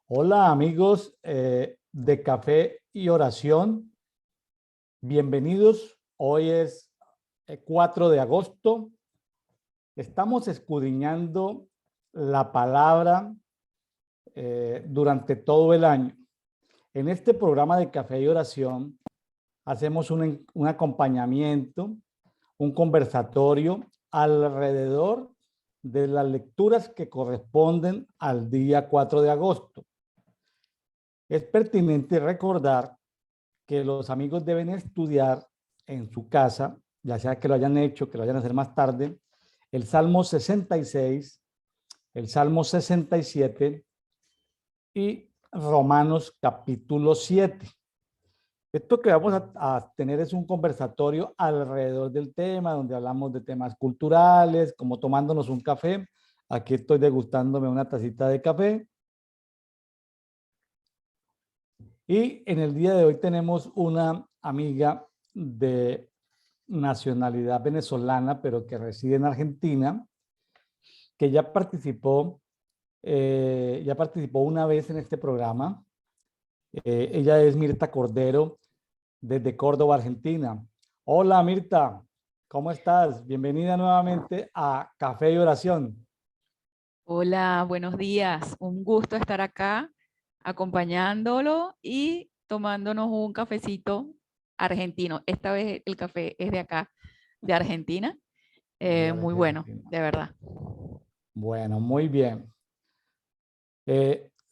Hola amigos de Café y Oración, bienvenidos. Hoy es 4 de agosto. Estamos escudriñando la palabra durante todo el año. En este programa de Café y Oración hacemos un acompañamiento, un conversatorio alrededor de las lecturas que corresponden al día 4 de agosto. Es pertinente recordar que los amigos deben estudiar en su casa, ya sea que lo hayan hecho, que lo vayan a hacer más tarde, el Salmo 66, el Salmo 67 y Romanos capítulo 7. Esto que vamos a tener es un conversatorio alrededor del tema, donde hablamos de temas culturales, como tomándonos un café. Aquí estoy degustándome una tacita de café. Y en el día de hoy tenemos una amiga de nacionalidad venezolana, pero que reside en Argentina, que ya participó una vez en este programa. Ella es Mirta Cordero, desde Córdoba, Argentina. Hola Mirta, ¿cómo estás? Bienvenida nuevamente a Café y Oración. Hola, buenos días. Un gusto estar acá acompañándolo y tomándonos un cafecito argentino. Esta vez el café es de acá, de Argentina. De Muy bueno, Argentina. de verdad. Bueno, muy bien.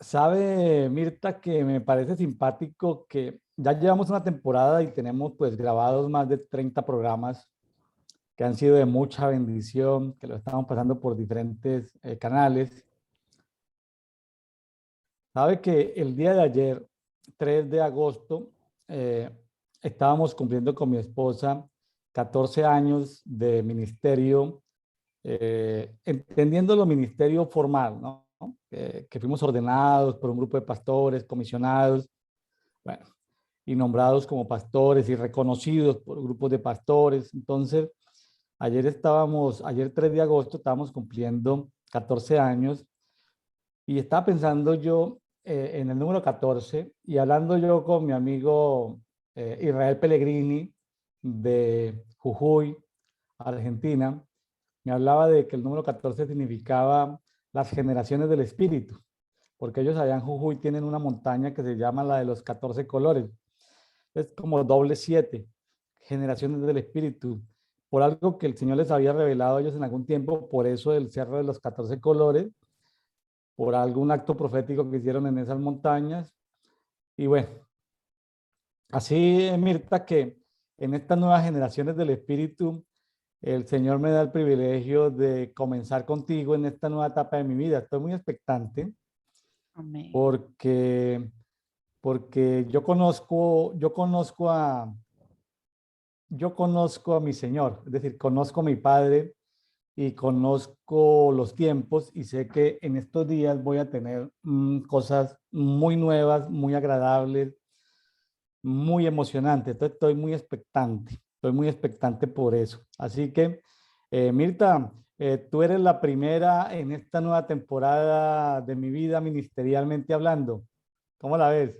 Sabe, Mirta, que me parece simpático que ya llevamos una temporada y tenemos pues grabados más de 30 programas que han sido de mucha bendición, que lo estamos pasando por diferentes canales. Sabe que el día de ayer, 3 de agosto, eh, estábamos cumpliendo con mi esposa 14 años de ministerio, entendiendo lo ministerio formal, ¿no? Que fuimos ordenados por un grupo de pastores, comisionados, bueno, y nombrados como pastores y reconocidos por grupos de pastores. Entonces, ayer 3 de agosto, estábamos cumpliendo 14 años y estaba pensando yo en el número 14 y hablando yo con mi amigo Israel Pellegrini de Jujuy, Argentina, me hablaba de que el número 14 significaba las generaciones del espíritu, porque ellos allá en Jujuy tienen una montaña que se llama la de los 14 colores. Es como doble 7, generaciones del espíritu, por algo que el Señor les había revelado a ellos en algún tiempo, por eso el cerro de los 14 colores, por algún acto profético que hicieron en esas montañas. Y bueno, así, Mirta, que en estas nuevas generaciones del espíritu, el Señor me da el privilegio de comenzar contigo en esta nueva etapa de mi vida. Estoy muy expectante Amén. porque, porque yo conozco a mi Señor, es decir, conozco a mi Padre y conozco los tiempos y sé que en estos días voy a tener cosas muy nuevas, muy agradables, muy emocionantes. Entonces estoy muy expectante por eso. Así que, Mirta, tú eres la primera en esta nueva temporada de mi vida ministerialmente hablando. ¿Cómo la ves?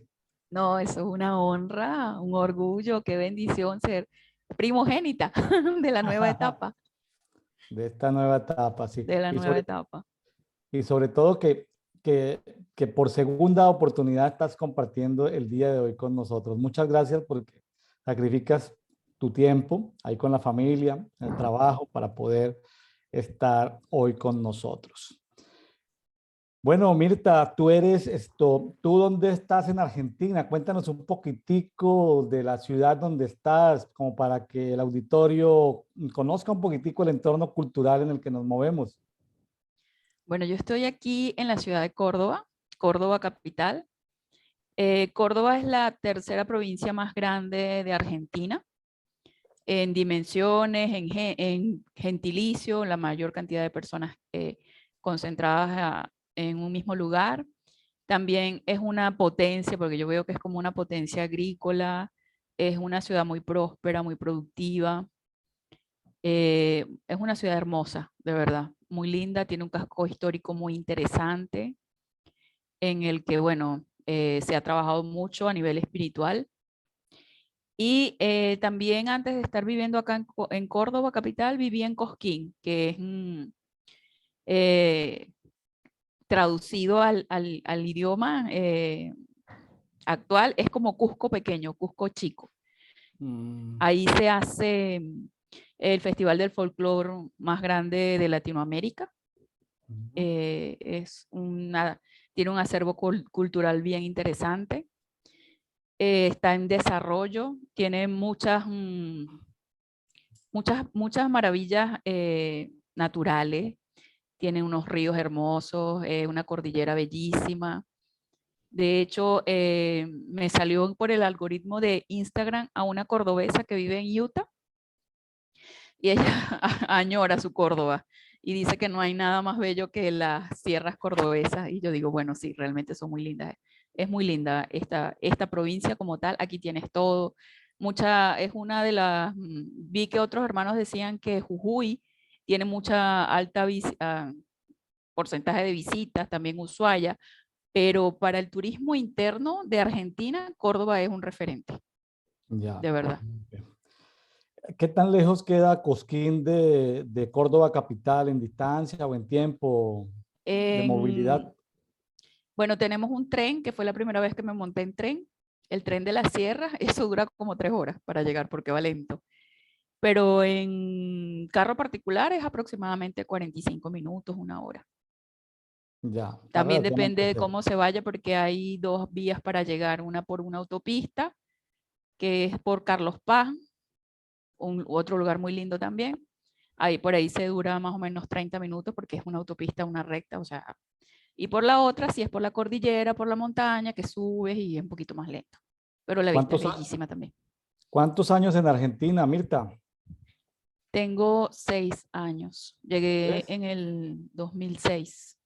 No, eso es una honra, un orgullo, qué bendición ser primogénita de la nueva etapa, De esta nueva etapa, sí. de la nueva etapa. Y sobre todo que, que por segunda oportunidad estás compartiendo el día de hoy con nosotros. Muchas gracias porque sacrificas tu tiempo ahí con la familia, en el trabajo, para poder estar hoy con nosotros. Bueno, Mirta, ¿tú dónde estás en Argentina? Cuéntanos un poquitico de la ciudad donde estás, como para que el auditorio conozca un poquitico el entorno cultural en el que nos movemos. Bueno, yo estoy aquí en la ciudad de Córdoba, Córdoba capital. Córdoba es la tercera provincia más grande de Argentina en dimensiones, en gentilicio, la mayor cantidad de personas concentradas en un mismo lugar. También es una potencia, porque yo veo que es como una potencia agrícola, es una ciudad muy próspera, muy productiva, es una ciudad hermosa, de verdad, muy linda, tiene un casco histórico muy interesante. en el que, bueno, se ha trabajado mucho a nivel espiritual. Y también antes de estar viviendo acá en Córdoba capital, viví en Cosquín, que es eh, traducido al idioma actual, es como Cusco pequeño, Cusco chico. Mm, Ahí se hace el festival del folclore más grande de Latinoamérica. ujú. Tiene un acervo cultural bien interesante. Está en desarrollo, tiene muchas maravillas naturales, tiene unos ríos hermosos, una cordillera bellísima. De hecho, me salió por el algoritmo de Instagram a una cordobesa que vive en Utah y ella añora su Córdoba y dice que no hay nada más bello que las sierras cordobesas. Y yo digo, bueno, sí, realmente son muy lindas. Es muy linda esta provincia como tal. Aquí tienes todo. Es una de las, vi que otros hermanos decían que Jujuy tiene mucha porcentaje de visitas, también Ushuaia, pero para el turismo interno de Argentina, Córdoba es un referente, Ya. de verdad. ¿Qué tan lejos queda Cosquín de Córdoba capital en distancia o en tiempo de En, movilidad? bueno, tenemos un tren, que fue la primera vez que me monté en tren, el tren de las sierras, eso dura como 3 horas para llegar porque va lento. Pero en carro particular es aproximadamente 45 minutos, 1 hora. Ya, está También depende relativamente de cerca. cómo se vaya porque hay dos vías para llegar, una por una autopista, que es por Carlos Paz, otro lugar muy lindo también. Ahí por ahí se dura más o menos 30 minutos porque es una autopista, una recta, o sea, y por la otra, si es por la cordillera, por la montaña, que subes y es un poquito más lento. Pero la vista es ¿Cuántos, bellísima también. cuántos años en Argentina, Mirta? Tengo 6 años. Llegué ¿Tres? en el 2006.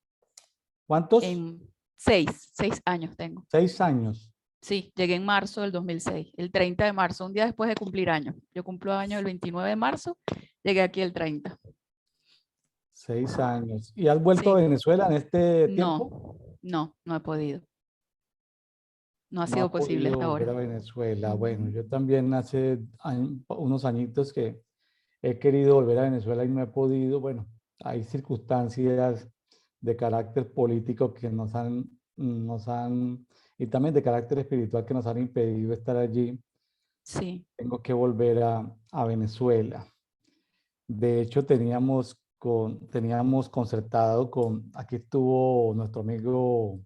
¿Cuántos? En 6 años tengo. 6 años. Sí, llegué en marzo del 2006, el 30 de marzo, un día después de cumplir años. Yo cumplo años el 29 de marzo, llegué aquí el 30. 6 años. ¿Y has vuelto a Sí, Venezuela en este tiempo? no, no he podido. No ha No sido ha posible podido hasta volver ahora. a Venezuela. Bueno, Ujú. yo también hace unos añitos que he querido volver a Venezuela y no he podido. Bueno, hay circunstancias de carácter político que y también de carácter espiritual que nos han impedido estar allí. Sí, Tengo que volver a Venezuela. De hecho, teníamos concertado aquí estuvo nuestro amigo,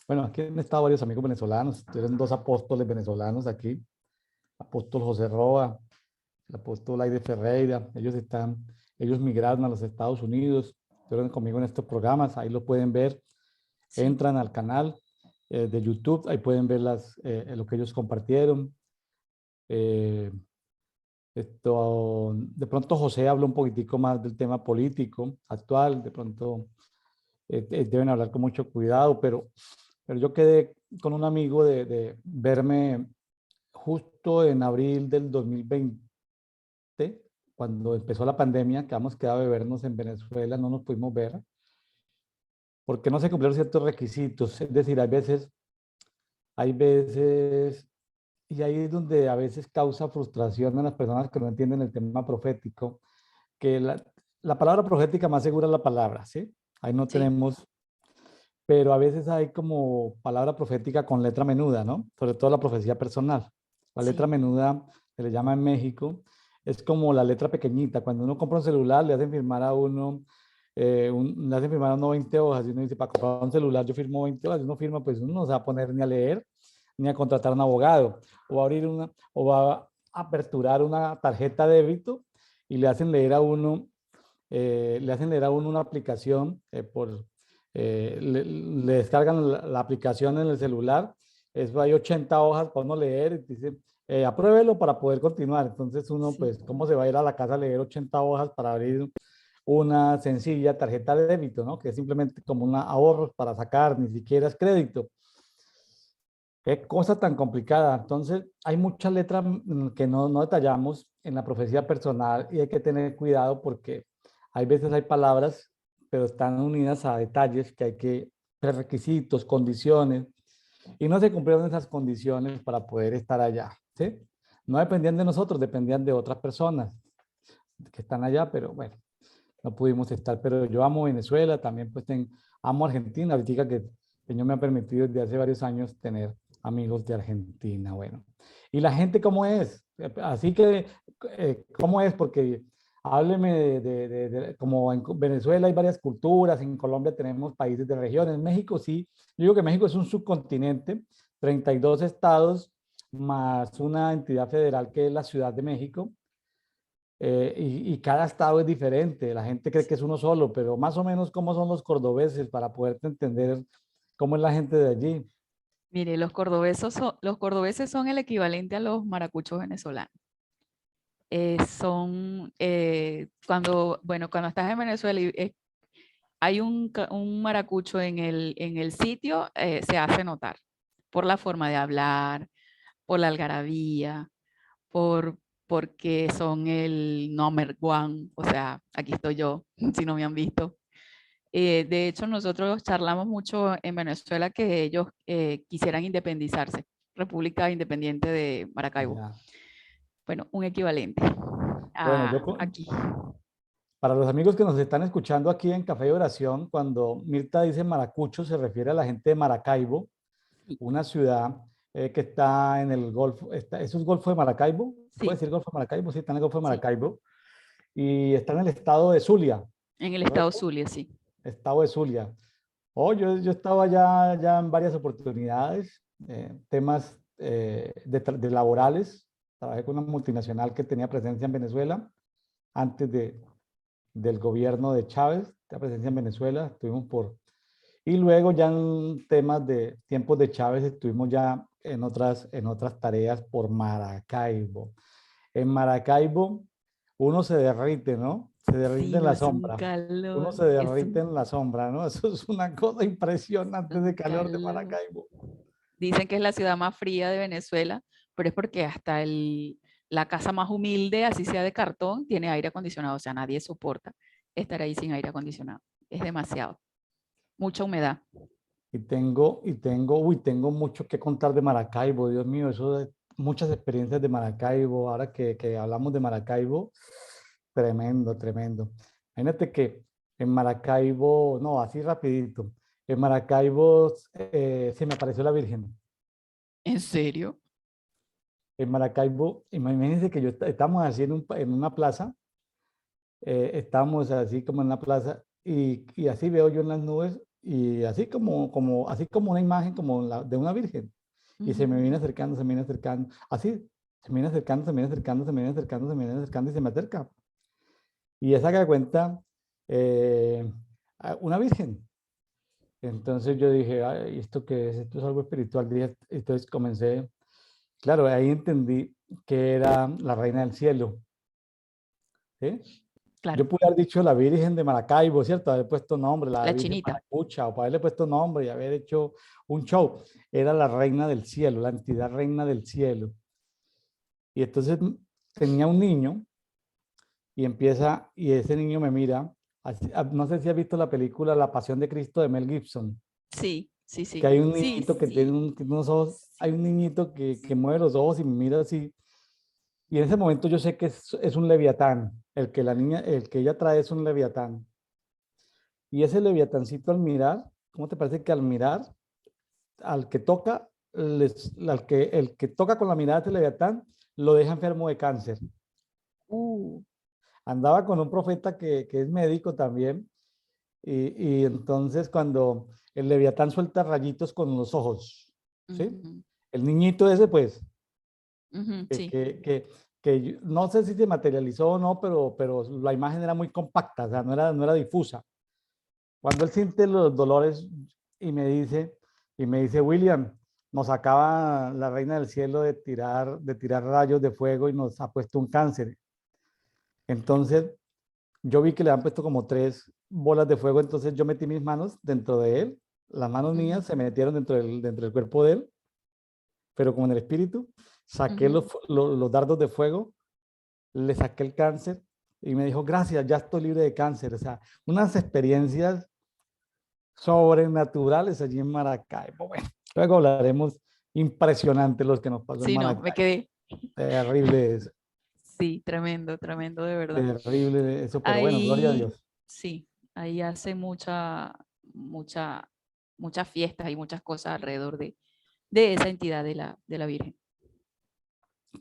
bueno, aquí han estado varios amigos venezolanos, estuvieron dos apóstoles venezolanos aquí, apóstol José Roa, el apóstol Aide Ferreira, ellos migraron a los Estados Unidos, estuvieron conmigo en estos programas, ahí lo pueden ver, sí, entran al canal de YouTube, ahí pueden ver lo que ellos compartieron. Eh, de pronto José habló un poquitico más del tema político actual, de pronto deben hablar con mucho cuidado, pero yo quedé con un amigo de verme justo en abril del 2020, cuando empezó la pandemia, que habíamos quedado de vernos en Venezuela, no nos pudimos ver, porque no se cumplieron ciertos requisitos, es decir, hay veces, y ahí es donde a veces causa frustración a las personas que no entienden el tema profético, que la palabra profética más segura es la palabra, ¿sí? Ahí no sí, tenemos, pero a veces hay como palabra profética con letra menuda, ¿no? Sobre todo la profecía personal. La letra sí, menuda, se le llama en México, es como la letra pequeñita. Cuando uno compra un celular, le hacen firmar a uno, le hacen firmar a uno 20 hojas, y uno dice, para comprar un celular yo firmo 20 hojas, y uno firma, pues uno no se va a poner ni a leer, ni a contratar un abogado, o va a o va a aperturar una tarjeta de débito, y le hacen leer a uno una aplicación le descargan la aplicación en el celular, eso hay 80 hojas para uno leer y dice, apruébelo para poder continuar. Entonces uno, sí, pues, ¿cómo se va a ir a la casa a leer 80 hojas para abrir una sencilla tarjeta de débito, ¿no? Que es simplemente como un ahorro para sacar, ni siquiera es crédito. Qué cosa tan complicada. Entonces, hay muchas letras que no detallamos en la profecía personal y hay que tener cuidado porque hay veces hay palabras, pero están unidas a detalles que hay que prerequisitos, condiciones, y no se cumplieron esas condiciones para poder estar allá, ¿sí? No dependían de nosotros, dependían de otras personas que están allá, pero bueno, no pudimos estar. Pero yo amo Venezuela, también pues amo Argentina, ahorita que el Señor me ha permitido desde hace varios años tener amigos de Argentina, bueno. ¿Y la gente cómo es? Así que, ¿cómo es? Porque hábleme como en Venezuela hay varias culturas, en Colombia tenemos países de regiones, en México sí, yo digo que México es un subcontinente, 32 estados más una entidad federal que es la Ciudad de México, y cada estado es diferente, la gente cree que es uno solo, pero más o menos cómo son los cordobeses para poderte entender cómo es la gente de allí. Mire, los cordobeses son el equivalente a los maracuchos venezolanos. Cuando estás en Venezuela y hay un maracucho en el sitio, se hace notar por la forma de hablar, por la algarabía, porque son el number one, o sea, aquí estoy yo, si no me han visto. De hecho, nosotros charlamos mucho en Venezuela que ellos quisieran independizarse, República Independiente de Maracaibo. Ya. Bueno, un equivalente Bueno, aquí. para los amigos que nos están escuchando aquí en Café de Oración, cuando Mirta dice Maracucho, se refiere a la gente de Maracaibo, Sí, una ciudad que está en el Golfo, ¿eso es Golfo de Maracaibo? ¿Puede sí, decir Golfo de Maracaibo? Sí, está en el Golfo de sí, Maracaibo. Y está en el estado de Zulia, en el estado ¿correcto? Zulia, sí. Estado de Zulia. Oh, yo estaba ya en varias oportunidades, temas de laborales. Trabajé con una multinacional que tenía presencia en Venezuela antes del gobierno de Chávez, la presencia en Venezuela, estuvimos y luego ya en temas de tiempos de Chávez estuvimos ya en otras tareas por Maracaibo. En Maracaibo uno se derrite, ¿no? Se derrite Sí, en no la es un sombra. Uno calor, se derrite en la sombra, ¿no? Eso es una cosa impresionante de un calor de calor. Maracaibo. Dicen que es la ciudad más fría de Venezuela, pero es porque hasta la casa más humilde, así sea de cartón, tiene aire acondicionado. O sea, nadie soporta estar ahí sin aire acondicionado. Es demasiado. Mucha humedad. Tengo mucho que contar de Maracaibo, Dios mío, muchas experiencias de Maracaibo. Ahora que hablamos de Maracaibo, tremendo, tremendo. Imagínate que en Maracaibo, no, así rapidito, en Maracaibo se me apareció la Virgen. ¿En serio? En Maracaibo, imagínense que estamos así en una plaza, estamos así como en una plaza y así veo yo en las nubes y así como una imagen como de una virgen y se me Ujú. viene acercando, se me viene acercando, así, se me viene acercando, se me viene acercando, se me viene acercando, se me viene acercando y se me acerca. Y esa que cuenta eh, una virgen. Entonces yo dije, "Ay, ¿esto qué es? Esto es algo espiritual". Entonces comencé, claro, ahí entendí que era la reina del cielo, ¿sí? Claro, Yo pude haber dicho la Virgen de Maracaibo, ¿cierto? Haber puesto nombre, la la Virgen chinita. Maracucha, o para haberle puesto nombre y haber hecho un show. Era la reina del cielo, la entidad reina del cielo. Y entonces tenía un niño y ese niño me mira. No sé si has visto la película La Pasión de Cristo de Mel Gibson, Sí, sí, que sí. hay un Sí, niñito que tiene sí. unos ojos, hay Sí. un niñito que mueve los ojos y me mira así. Y en ese momento yo sé que es un leviatán, el que ella trae es un leviatán. Y ese leviatancito al mirar, ¿cómo te parece que al mirar, al que toca, el que toca con la mirada de ese leviatán, lo deja enfermo de cáncer? Uh, Andaba con un profeta que es médico también, y entonces cuando el leviatán suelta rayitos con los ojos, ¿sí? ujú, El niñito ese, pues, ujú, que, sí. que, que, no sé si se materializó o no, pero la imagen era muy compacta, o sea, no era difusa. Cuando él siente los dolores y me dice, William, nos acaba la reina del cielo de tirar rayos de fuego y nos ha puesto un cáncer. Entonces, yo vi que le han puesto como 3 bolas de fuego, entonces yo metí mis manos dentro de él, las manos mías se Ujú, metieron dentro del cuerpo de él, pero como en el espíritu, saqué ujú. los dardos de fuego, le saqué el cáncer y me dijo, gracias, ya estoy libre de cáncer. O sea, unas experiencias sobrenaturales allí en Maracaibo. Bueno, luego hablaremos. Impresionante los que nos pasó en Sí, no, me Maracaibo. quedé. Terrible eso, Sí, tremendo, tremendo de verdad. terrible eso, pero bueno, gloria a Ahí, Dios. sí, ahí hace muchas fiestas y muchas cosas alrededor de esa entidad de la Virgen.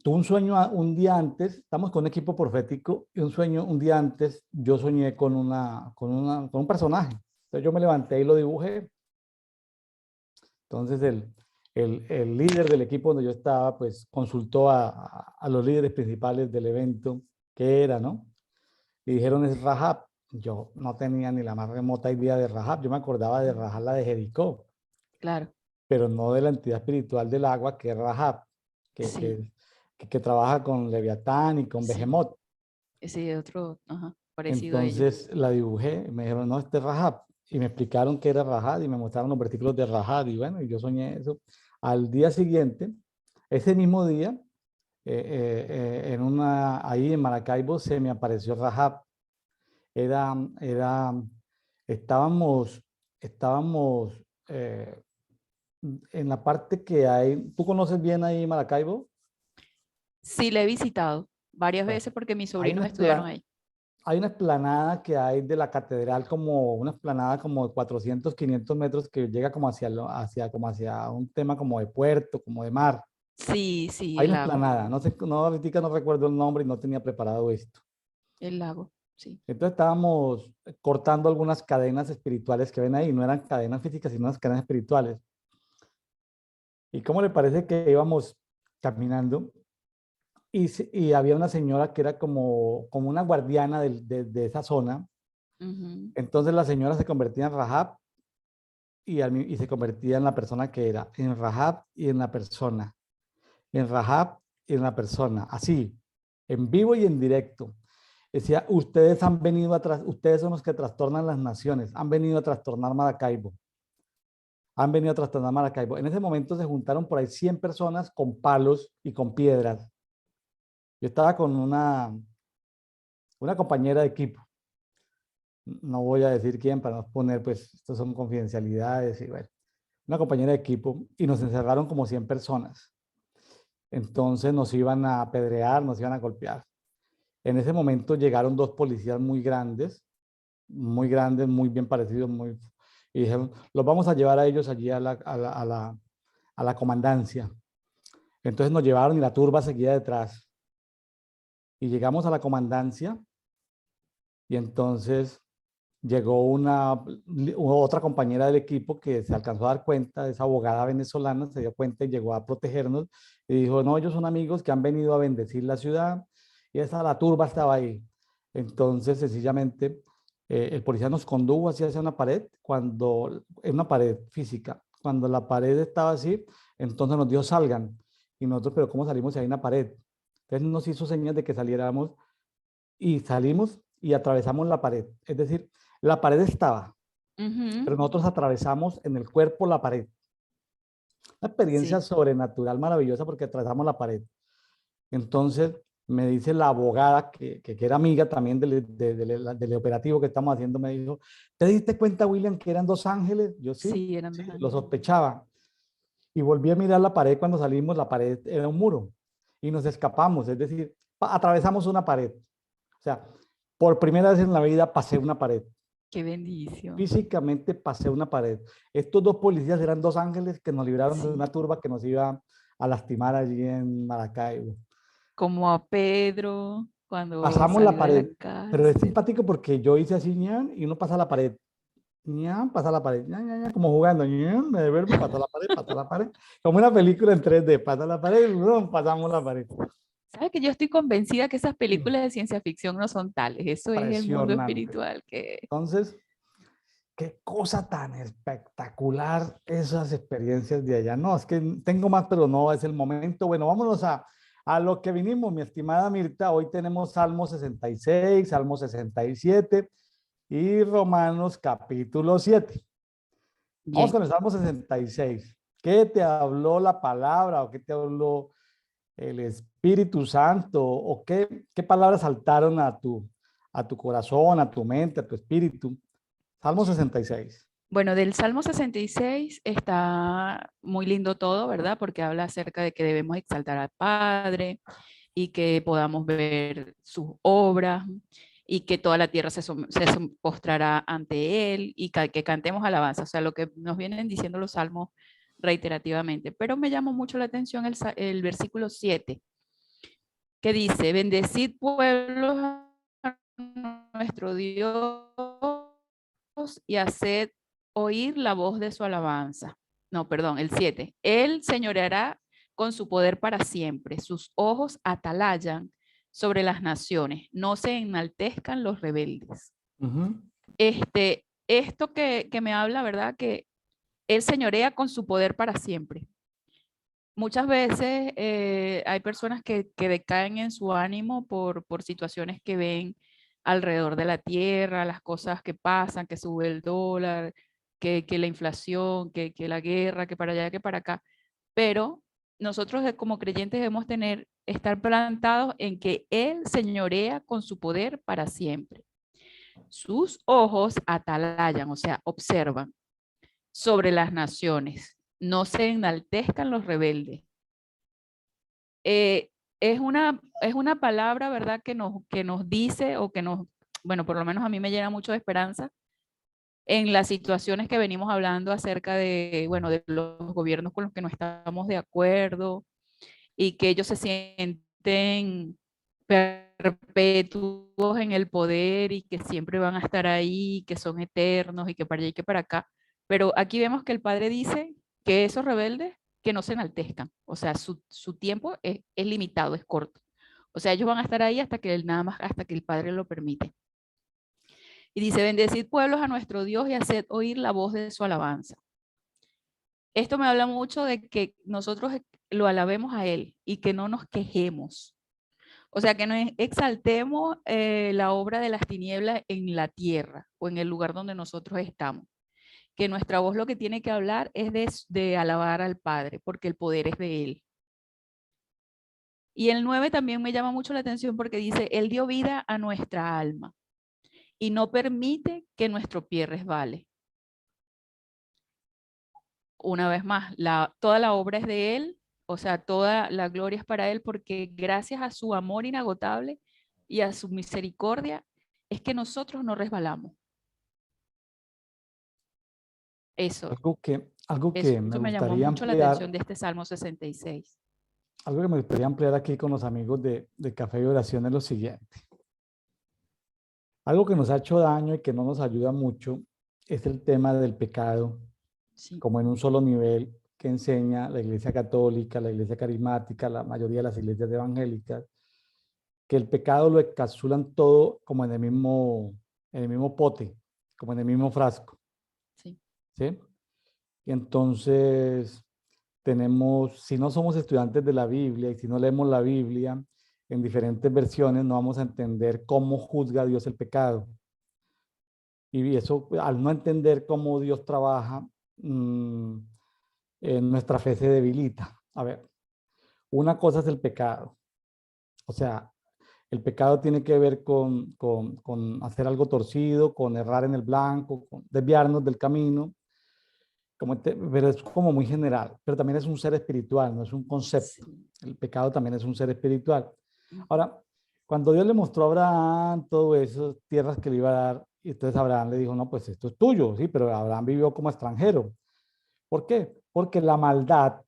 Tuve un sueño un día antes, estamos con un equipo profético, y un sueño un día antes, yo soñé con un personaje. Entonces yo me levanté y lo dibujé. Entonces el líder del equipo donde yo estaba, pues consultó a los líderes principales del evento, qué era, ¿no? Y dijeron es Rahab. Yo no tenía ni la más remota idea de Rahab. Yo me acordaba de Rahab, la de Jericó, Claro, pero no de la entidad espiritual del agua, que es Rahab, que, sí, que, que trabaja con Leviatán y con sí. Behemoth. Ese otro, ajá, parecido a ellos. Entonces la dibujé, me dijeron, no, este es Rahab. Y me explicaron qué era Rahab y me mostraron los versículos de Rahab. Y bueno, y yo soñé eso. Al día siguiente, ese mismo día, ahí en Maracaibo se me apareció Rahab. Era, era, estábamos, estábamos en la parte que hay, ¿tú conoces bien ahí Maracaibo? Sí, le he visitado varias Bueno, veces porque mis hay sobrinos una, estudiaron ahí. hay una explanada que hay de la catedral, como una explanada como de 400, 500 metros que llega como hacia un tema como de puerto, como de mar. Sí, sí, Hay el una lago, explanada, no sé, no, ahorita no recuerdo el nombre y no tenía preparado esto. el lago, sí. Entonces estábamos cortando algunas cadenas espirituales que ven ahí, no eran cadenas físicas, sino unas cadenas espirituales. ¿Y cómo le parece que íbamos caminando y había una señora que era como una guardiana de esa zona? Ujú. Entonces la señora se convertía en Rahab y se convertía en la persona que era, en Rahab y en la persona, en Rahab y en la persona, así, en vivo y en directo. Decía, ustedes han venido atrás, ustedes son los que trastornan las naciones, han venido a trastornar Maracaibo, han venido a trastornar Maracaibo. En ese momento se juntaron por ahí 100 personas con palos y con piedras. Yo estaba con una compañera de equipo, no voy a decir quién para no poner, pues, estos son confidencialidades y bueno, una compañera de equipo y nos encerraron como 100 personas. Entonces nos iban a apedrear, nos iban a golpear. En ese momento llegaron dos policías muy grandes, muy bien parecidos, y dijeron, los vamos a llevar a ellos allí a la comandancia. Entonces nos llevaron y la turba seguía detrás. Y llegamos a la comandancia y entonces llegó otra compañera del equipo que se alcanzó a dar cuenta, esa abogada venezolana, se dio cuenta y llegó a protegernos y dijo, no, ellos son amigos que han venido a bendecir la ciudad y la turba estaba ahí. Entonces, sencillamente, el policía nos condujo hacia una pared, en una pared física. Cuando la pared estaba así, entonces nos dijo, salgan. Y nosotros, pero ¿cómo salimos si hay una pared? Entonces nos hizo señas de que saliéramos y salimos y atravesamos la pared. Es decir, la pared estaba, Ujú. pero nosotros atravesamos en el cuerpo la pared. Una experiencia Sí, sobrenatural maravillosa porque atravesamos la pared. Entonces me dice la abogada, que era amiga también del operativo que estamos haciendo, me dijo, ¿te diste cuenta, William, que eran dos ángeles? Yo sí, sí, eran sí, dos lo ángeles. sospechaba. Y volví a mirar la pared cuando salimos, la pared era un muro y nos escapamos, es decir, atravesamos una pared. O sea, por primera vez en la vida pasé una pared. Qué bendición. Físicamente pasé una pared. Estos dos policías eran dos ángeles que nos libraron de Sí. una turba que nos iba a lastimar allí en Maracaibo. Como a Pedro cuando Pasamos la salió de la pared, pero es cárcel. simpático porque yo hice así, ñan, y uno pasa la pared. Ñan, pasa la pared, ñan, ñan, ñan, como jugando, ñan, me devuelvo, pasa la pared. Como una película en 3D, pasa la pared, ¡brum! Pasamos la pared. ¿Sabes que yo estoy convencida que esas películas de ciencia ficción no son tales? Eso es el mundo Impresionante. espiritual que... Entonces, qué cosa tan espectacular esas experiencias de allá. No, es que tengo más, pero no es el momento. Bueno, vámonos a lo que vinimos, mi estimada Mirta. Hoy tenemos Salmo 66, Salmo 67 y Romanos capítulo 7. Vamos Bien. con el Salmo 66. ¿Qué te habló la palabra o qué te habló el Espíritu Santo o qué palabras saltaron a tu corazón, a tu mente, a tu espíritu? Salmo 66. Bueno, del Salmo 66 está muy lindo todo, ¿verdad? Porque habla acerca de que debemos exaltar al Padre y que podamos ver sus obras y que toda la tierra se postrará ante Él y que cantemos alabanza. O sea, lo que nos vienen diciendo los salmos reiterativamente. Pero me llamó mucho la atención el versículo 7, que dice, bendecid pueblos a nuestro Dios y haced oír la voz de su alabanza. No, perdón, el 7. Él señoreará con su poder para siempre. Sus ojos atalayan sobre las naciones. No se enaltezcan los rebeldes. Ujú. Esto que me habla, ¿verdad? Que él señorea con su poder para siempre. Muchas veces hay personas que decaen en su ánimo por situaciones que ven alrededor de la tierra, las cosas que pasan, que sube el dólar, que la inflación, que la guerra, que para allá, que para acá. Pero nosotros como creyentes debemos estar plantados en que Él señorea con su poder para siempre. Sus ojos atalayan, o sea, observan sobre las naciones. No se enaltezcan los rebeldes. eh, es una palabra, ¿verdad? Que nos dice o que nos, bueno, por lo menos a mí me llena mucho de esperanza en las situaciones que venimos hablando acerca de, bueno, de los gobiernos con los que no estamos de acuerdo y que ellos se sienten perpetuos en el poder y que siempre van a estar ahí, que son eternos y que para allá y que para acá. Pero aquí vemos que el Padre dice que esos rebeldes que no se enaltezcan, o sea, su tiempo es limitado, es corto. O sea, ellos van a estar ahí hasta que nada más, hasta que el Padre lo permite. Y dice, bendecid pueblos a nuestro Dios y haced oír la voz de su alabanza. Esto me habla mucho de que nosotros lo alabemos a Él y que no nos quejemos. O sea, que no exaltemos la obra de las tinieblas en la tierra o en el lugar donde nosotros estamos. Que nuestra voz lo que tiene que hablar es de alabar al Padre, porque el poder es de Él. Y el 9 también me llama mucho la atención porque dice, Él dio vida a nuestra alma y no permite que nuestro pie resbale. Una vez más, toda la obra es de Él, o sea, toda la gloria es para Él, porque gracias a su amor inagotable y a su misericordia es que nosotros no resbalamos. Eso, Algo eso que me me llamó gustaría mucho la atención ampliar, de este Salmo 66. algo que me gustaría ampliar aquí con los amigos de Café y Oración es lo siguiente. Algo que nos ha hecho daño y que no nos ayuda mucho es el tema del pecado, Sí, como en un solo nivel que enseña la Iglesia Católica, la Iglesia Carismática, la mayoría de las iglesias evangélicas, que el pecado lo encapsulan todo como en el mismo pote, como en el mismo frasco, sí, ¿sí? Y entonces tenemos, si no somos estudiantes de la Biblia y si no leemos la Biblia en diferentes versiones, no vamos a entender cómo juzga Dios el pecado. Y eso, al no entender cómo Dios trabaja, nuestra fe se debilita. A ver, una cosa es el pecado. O sea, el pecado tiene que ver con hacer algo torcido, con errar en el blanco, con desviarnos del camino, pero es como muy general. Pero también es un ser espiritual, no es un concepto. sí. El pecado también es un ser espiritual. Ujú. Ahora, cuando Dios le mostró a Abraham todo eso, tierras que le iba a dar, y entonces Abraham le dijo, no, pues esto es tuyo, sí, pero Abraham vivió como extranjero. ¿Por qué? Porque la maldad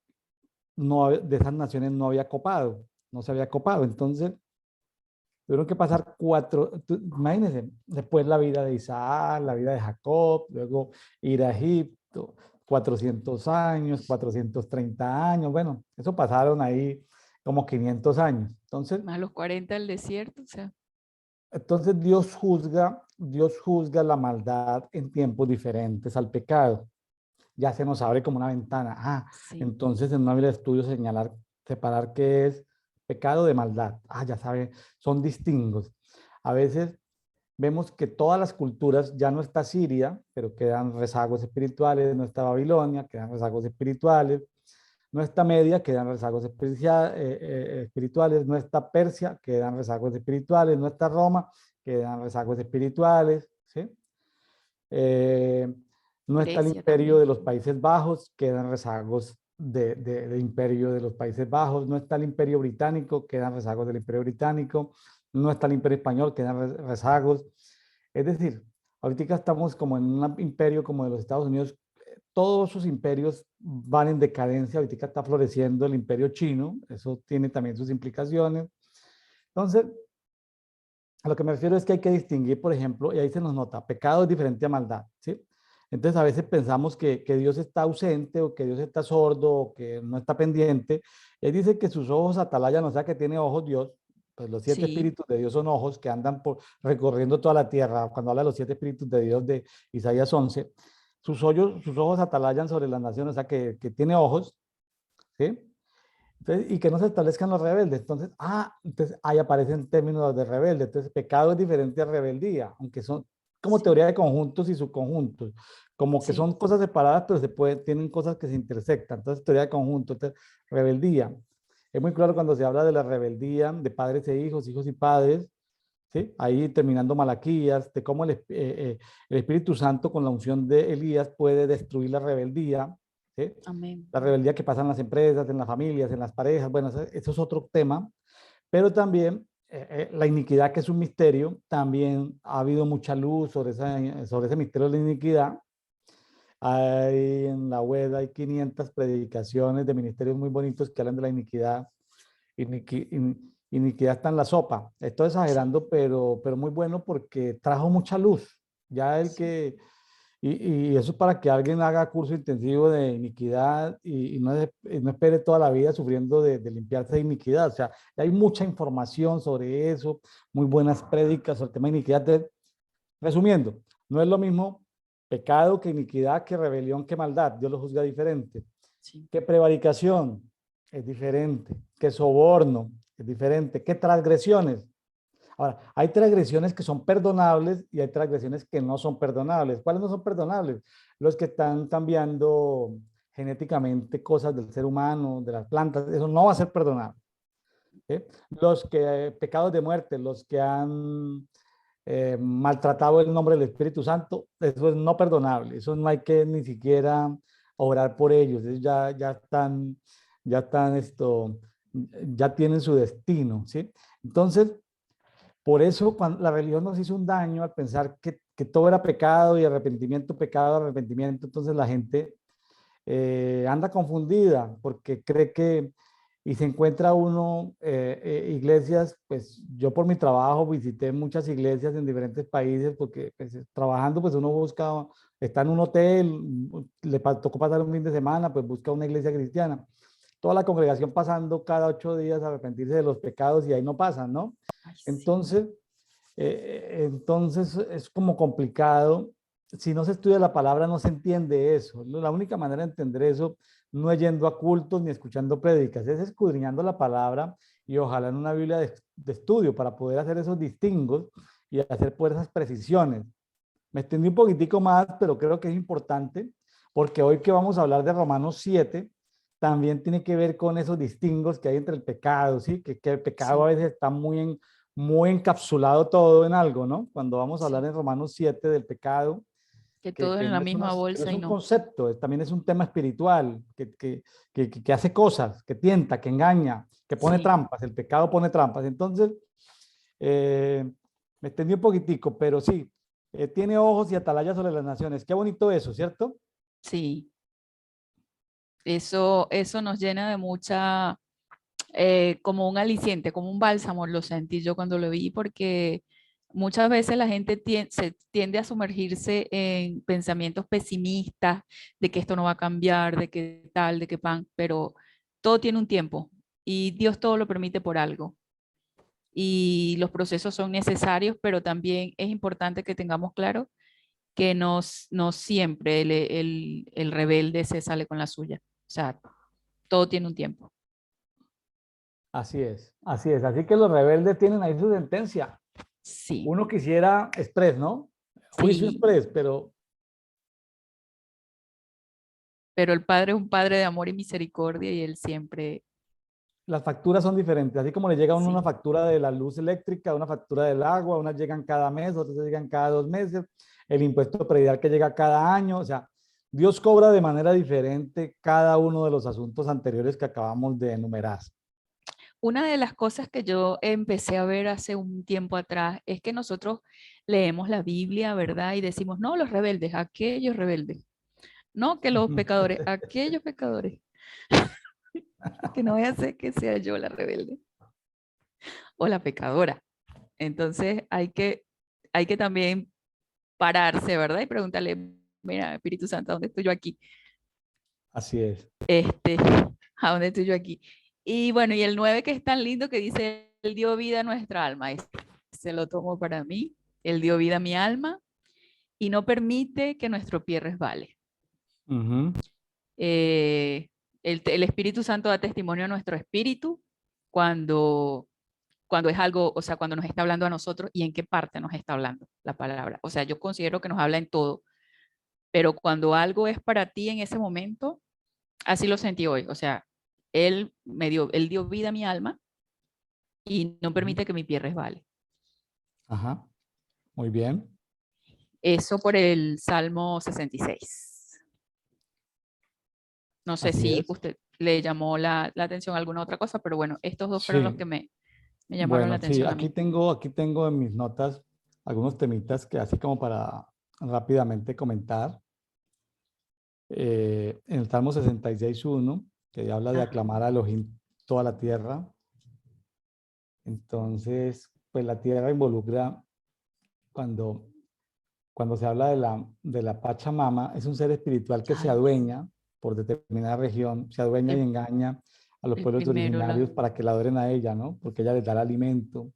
de esas naciones no había copado, no se había copado. Entonces, tuvieron que pasar imagínense, después la vida de Isaac, la vida de Jacob, luego ir a Egipto, 400 años, 430 años, bueno, eso pasaron ahí como 500 años. Más los 40 del desierto, o sea, Entonces Dios juzga la maldad en tiempos diferentes al pecado. Ya se nos abre como una ventana. Ah, sí. entonces en una vida de estudio separar qué es pecado de maldad. Ah, ya sabe, son distingos. A veces vemos que todas las culturas, ya no está Siria, pero quedan rezagos espirituales, no está Babilonia, quedan rezagos espirituales, no está Media, quedan rezagos espirituales, no está Persia, quedan rezagos espirituales, no está Roma, quedan rezagos espirituales, ¿sí? Eh, No está el Grecia imperio también. de los Países Bajos, quedan rezagos de imperio de los Países Bajos. No está el imperio británico, quedan rezagos del imperio británico. No está el imperio español, quedan rezagos. Es decir, ahorita estamos como en un imperio como de los Estados Unidos. Todos sus imperios van en decadencia. Ahorita está floreciendo el imperio chino. Eso tiene también sus implicaciones. Entonces, a lo que me refiero es que hay que distinguir, por ejemplo, y ahí se nos nota, pecado es diferente a maldad, ¿sí? Entonces a veces pensamos que Dios está ausente o que Dios está sordo o que no está pendiente. Él dice que sus ojos atalayan, o sea que tiene ojos Dios. Pues los siete Sí, espíritus de Dios son ojos que andan recorriendo toda la tierra. Cuando habla de los siete espíritus de Dios de Isaías 11, sus ojos atalayan sobre las naciones, o sea que tiene ojos, ¿sí? Entonces, y que no se establezcan los rebeldes. Entonces ahí aparecen términos de rebelde. Entonces, pecado es diferente a rebeldía, aunque son como sí, teoría de conjuntos y subconjuntos, como que sí. son cosas separadas, pero tienen cosas que se intersectan. Entonces, teoría de conjuntos, entonces, rebeldía. Es muy claro cuando se habla de la rebeldía de padres e hijos, hijos y padres, ¿sí? Ahí terminando Malaquías, de cómo el Espíritu Santo con la unción de Elías puede destruir la rebeldía, ¿sí? Amén. La rebeldía que pasa en las empresas, en las familias, en las parejas, bueno, eso es otro tema, pero también la iniquidad, que es un misterio, también ha habido mucha luz sobre ese misterio de la iniquidad. Hay en la web, hay 500 predicaciones de ministerios muy bonitos que hablan de la iniquidad. Iniquidad está en la sopa. Estoy Sí, exagerando, pero muy bueno porque trajo mucha luz. Ya el sí, que, y eso es para que alguien haga curso intensivo de iniquidad y no espere toda la vida sufriendo de limpiarse de iniquidad. O sea, hay mucha información sobre eso, muy buenas prédicas sobre el tema de iniquidad. Entonces, resumiendo, no es lo mismo pecado que iniquidad, que rebelión, que maldad. Dios lo juzga diferente. sí, Que prevaricación es diferente. Que soborno es diferente. Que transgresiones. Ahora, hay transgresiones que son perdonables y hay transgresiones que no son perdonables. ¿Cuáles no son perdonables? Los que están cambiando genéticamente cosas del ser humano, de las plantas, eso no va a ser perdonable. ¿Sí? Los que, pecados de muerte, los que han maltratado el nombre del Espíritu Santo, eso es no perdonable, eso no hay que ni siquiera orar por ellos, ellos ya están ya tienen su destino, ¿sí? Entonces, por eso cuando la religión nos hizo un daño al pensar que todo era pecado y arrepentimiento, pecado, arrepentimiento, entonces la gente anda confundida porque cree que, y se encuentra uno iglesias, pues yo por mi trabajo visité muchas iglesias en diferentes países porque pues, trabajando pues uno busca, está en un hotel, tocó pasar un fin de semana, pues busca una iglesia cristiana. Toda la congregación pasando cada 8 días a arrepentirse de los pecados y ahí no pasan, ¿no? ay, sí, Entonces es como complicado. Si no se estudia la palabra, no se entiende eso. La única manera de entender eso no es yendo a cultos ni escuchando prédicas, es escudriñando la palabra y ojalá en una Biblia de estudio para poder hacer esos distingos y hacer por esas precisiones. Me extendí un poquitico más, pero creo que es importante porque hoy que vamos a hablar de Romanos 7, también tiene que ver con esos distingos que hay entre el pecado, ¿sí? Que el pecado a sí, veces está muy encapsulado todo en algo, ¿no? Cuando vamos a hablar sí. en Romanos 7 del pecado, Que todo que en la no es, misma que no bolsa es y un no. concepto, también es un tema espiritual, que hace cosas, que tienta, que engaña, que pone Sí, trampas, el pecado pone trampas. Entonces, eh, me extendí un poquitico, pero sí, tiene ojos y atalaya sobre las naciones. Qué bonito eso, ¿cierto? sí. Eso nos llena de mucha, como un aliciente, como un bálsamo, lo sentí yo cuando lo vi, porque muchas veces la gente se tiende a sumergirse en pensamientos pesimistas de que esto no va a cambiar, de que tal, de que pan, pero todo tiene un tiempo y Dios todo lo permite por algo. Y los procesos son necesarios, pero también es importante que tengamos claro que no siempre el rebelde se sale con la suya. O sea, todo tiene un tiempo. Así es, así es. Así que los rebeldes tienen ahí su sentencia. Sí, Uno quisiera express, ¿no? Juicio sí, express, pero pero el Padre es un Padre de amor y misericordia y Él siempre, las facturas son diferentes. Así como le llega a uno una sí, factura de la luz eléctrica, una factura del agua, unas llegan cada mes, otras llegan cada 2 meses, el impuesto predial que llega cada año, o sea, Dios cobra de manera diferente cada uno de los asuntos anteriores que acabamos de enumerar. Una de las cosas que yo empecé a ver hace un tiempo atrás es que nosotros leemos la Biblia, ¿verdad? Y decimos, no, los rebeldes, aquellos rebeldes. No, que los pecadores, aquellos pecadores. Que no voy a hacer que sea yo la rebelde o la pecadora. Entonces hay que también pararse, ¿verdad? Y preguntarle, mira, Espíritu Santo, ¿a dónde estoy yo aquí? Así es. Este, ¿a dónde estoy yo aquí? Y bueno, y el 9 que es tan lindo que dice, Él dio vida a nuestra alma. Se lo tomo para mí. Él dio vida a mi alma y no permite que nuestro pie resbale. Ujú. Eh, el Espíritu Santo da testimonio a nuestro espíritu cuando, cuando es algo, o sea, cuando nos está hablando a nosotros y en qué parte nos está hablando la palabra. O sea, yo considero que nos habla en todo, pero cuando algo es para ti en ese momento, así lo sentí hoy. O sea, él dio vida a mi alma y no Ujú. permite que mi pie resbale. Ajá, muy bien. Eso por el Salmo 66. No sé Así si es. usted le llamó la atención a alguna otra cosa, pero bueno, estos dos fueron los Sí, que me llamaron la bueno, sí, atención a mí. aquí tengo en mis notas algunos temitas que así como para rápidamente comentar. En el Salmo 66:1, que habla de Ajá. aclamar a Elohim toda la tierra. Entonces, pues la tierra involucra cuando, cuando se habla de la Pachamama, es un ser espiritual que se Ay, adueña por determinada región, se adueña y el, engaña a los el pueblos primero, originarios para que la adoren a ella, ¿no? Porque ella les da el alimento,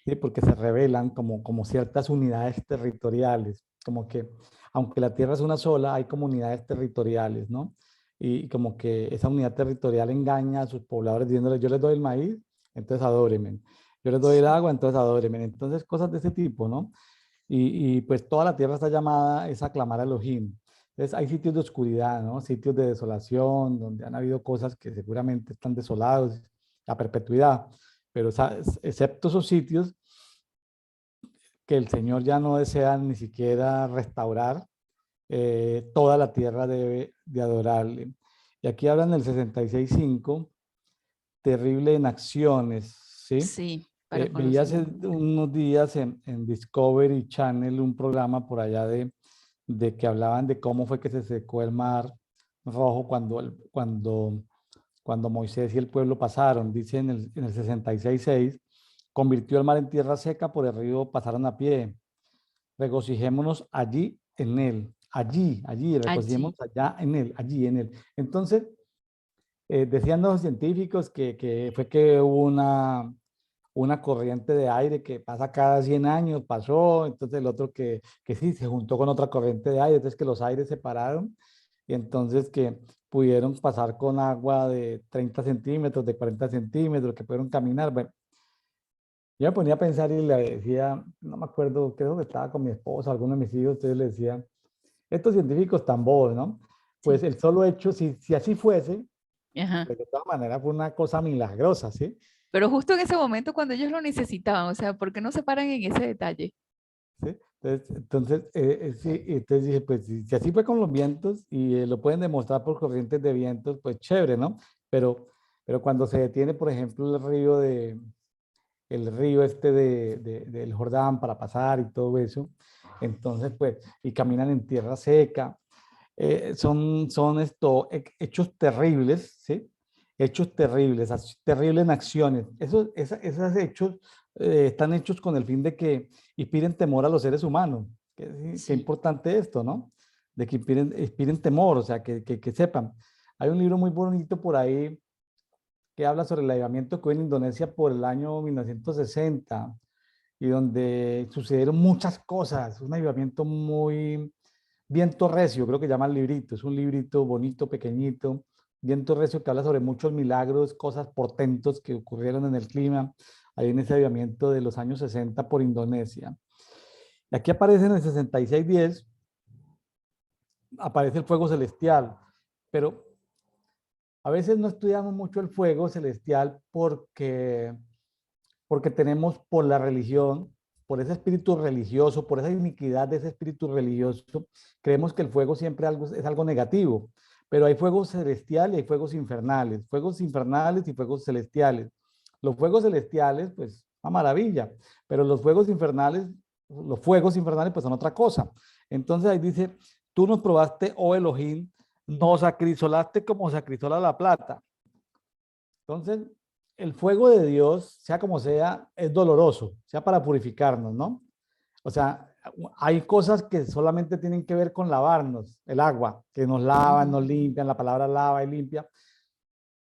¿sí? Porque se revelan como ciertas unidades territoriales, como que aunque la tierra es una sola, hay comunidades territoriales, ¿no? Y como que esa unidad territorial engaña a sus pobladores diciéndoles, yo les doy el maíz, entonces adórenme. Yo les doy el sí, agua, entonces adórenme. Entonces, cosas de ese tipo, ¿no? Pues toda la tierra está llamada es a clamar a Elohim. Entonces hay sitios de oscuridad, ¿no? Sitios de desolación, donde han habido cosas que seguramente están desolados a perpetuidad, pero excepto esos sitios que el Señor ya no desea ni siquiera restaurar, toda la tierra debe de adorarle. Y aquí hablan del 66:5, terrible en acciones, ¿sí? sí, para Veía hace conocimiento. unos días en Discovery Channel un programa por allá de que hablaban de cómo fue que se secó el mar rojo cuando Moisés y el pueblo pasaron. Dice en el 66:6, convirtió el mar en tierra seca, por el río pasaron a pie. Regocijémonos allí en él, allí, Allí, regocijémonos allá en él, allí en él. Entonces, decían los científicos que fue que hubo una corriente de aire que pasa cada 100 años, pasó, entonces el otro que sí, se juntó con otra corriente de aire, entonces que los aires se pararon y entonces que pudieron pasar con agua de 30 centímetros, de 40 centímetros, que pudieron caminar. Bueno, yo me ponía a pensar y le decía, no me acuerdo, creo que estaba con mi esposa, alguno de mis hijos, entonces le decía, estos científicos tan bobos, ¿no? Pues sí. el solo hecho, si así fuese, Ajá. pues de todas maneras fue una cosa milagrosa, ¿sí? Pero justo en ese momento cuando ellos lo necesitaban, o sea, ¿por qué no se paran en ese detalle? ¿Sí? Sí, entonces dije, pues si así fue con los vientos y lo pueden demostrar por corrientes de vientos, pues chévere, ¿no? Pero cuando se detiene, por ejemplo, el río este del Jordán para pasar y todo eso, entonces, pues, y caminan en tierra seca, son hechos terribles, ¿sí? Hechos terribles, terribles en acciones. Esos hechos están hechos con el fin de que inspiren temor a los seres humanos. Qué Sí, importante esto, ¿no? De que inspiren temor, o sea, que sepan. Hay un libro muy bonito por ahí que habla sobre el avivamiento que hubo en Indonesia por el año 1960 y donde sucedieron muchas cosas, un avivamiento muy Viento Recio, creo que llama el librito, es un librito bonito, pequeñito, Viento Recio que habla sobre muchos milagros, cosas portentos que ocurrieron en el clima, ahí en ese avivamiento de los años 60 por Indonesia. Y aquí aparece en el 66:10, aparece el fuego celestial, pero a veces no estudiamos mucho el fuego celestial porque tenemos por la religión, por ese espíritu religioso, por esa iniquidad de ese espíritu religioso, creemos que el fuego siempre es algo negativo. Pero hay fuegos celestiales y hay fuegos infernales y fuegos celestiales. Los fuegos celestiales, pues, una maravilla, pero los fuegos infernales, pues son otra cosa. Entonces ahí dice, tú nos probaste, oh Elohim, nos acrisolaste como se acrisola la plata. Entonces, el fuego de Dios, sea como sea, es doloroso, sea para purificarnos, ¿no? O sea, hay cosas que solamente tienen que ver con lavarnos, el agua, que nos lavan, nos limpian, la palabra lava y limpia,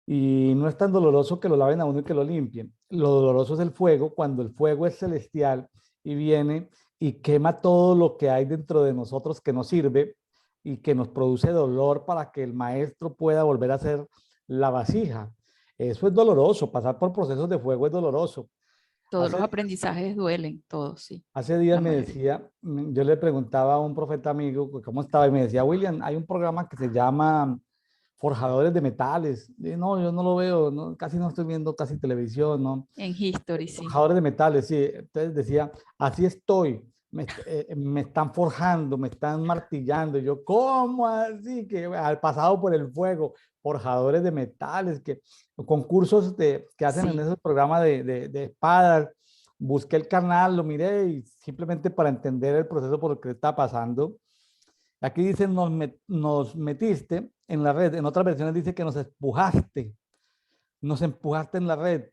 y no es tan doloroso que lo laven a uno y que lo limpien. Lo doloroso es el fuego, cuando el fuego es celestial y viene y quema todo lo que hay dentro de nosotros que nos sirve y que nos produce dolor para que el maestro pueda volver a hacer la vasija. Eso es doloroso, pasar por procesos de fuego es doloroso. Todos los Hace aprendizajes duelen, todos, sí, Hace días la me mayoría. decía, yo le preguntaba a un profeta amigo cómo estaba y me decía, William, hay un programa que se llama Forjadores de Metales. Y no, yo no lo veo, no, casi no estoy viendo casi televisión, ¿no? En History, sí. Forjadores de Metales, sí. Entonces decía, así estoy, me están forjando, me están martillando. Y yo, ¿cómo así? Que al pasado por el fuego, forjadores de metales, que concursos que hacen en Sí, esos programas de espadas. Busqué el canal, lo miré y simplemente para entender el proceso por el que está pasando. Aquí dice, nos metiste en la red. En otras versiones dice que nos empujaste en la red.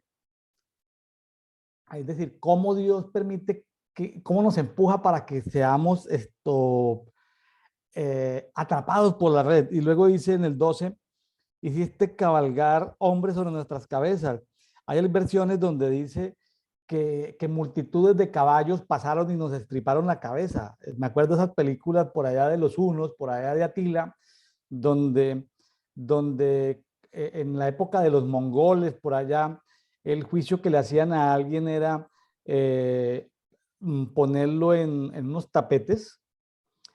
Es decir, cómo Dios permite cómo nos empuja para que seamos atrapados por la red. Y luego dice en el 12, hiciste cabalgar hombres sobre nuestras cabezas. Hay versiones donde dice que multitudes de caballos pasaron y nos estriparon la cabeza. Me acuerdo de esas películas por allá de los Hunos, por allá de Atila, donde, donde en la época de los mongoles, por allá, el juicio que le hacían a alguien era eh, ponerlo en unos tapetes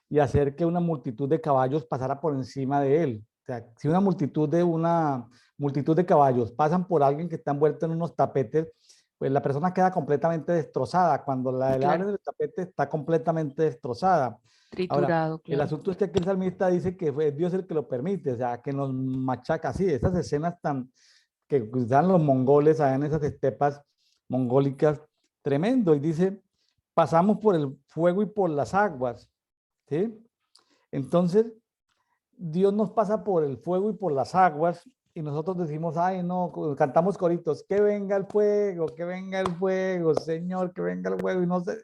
y hacer que una multitud de caballos pasara por encima de él. O sea, si una multitud de caballos pasan por alguien que está envuelto en unos tapetes, pues la persona queda completamente destrozada. Cuando le claro, abren el tapete está completamente destrozada. Ahora, triturado, el claro. asunto es que aquí el salmista dice que fue Dios el que lo permite, o sea, que nos machaca así, esas escenas tan que usan los mongoles allá en esas estepas mongólicas, tremendo. Y dice, pasamos por el fuego y por las aguas, ¿sí? Entonces, Dios nos pasa por el fuego y por las aguas y nosotros decimos, ay, no, cantamos coritos, que venga el fuego, Señor, que venga el fuego, y no sé.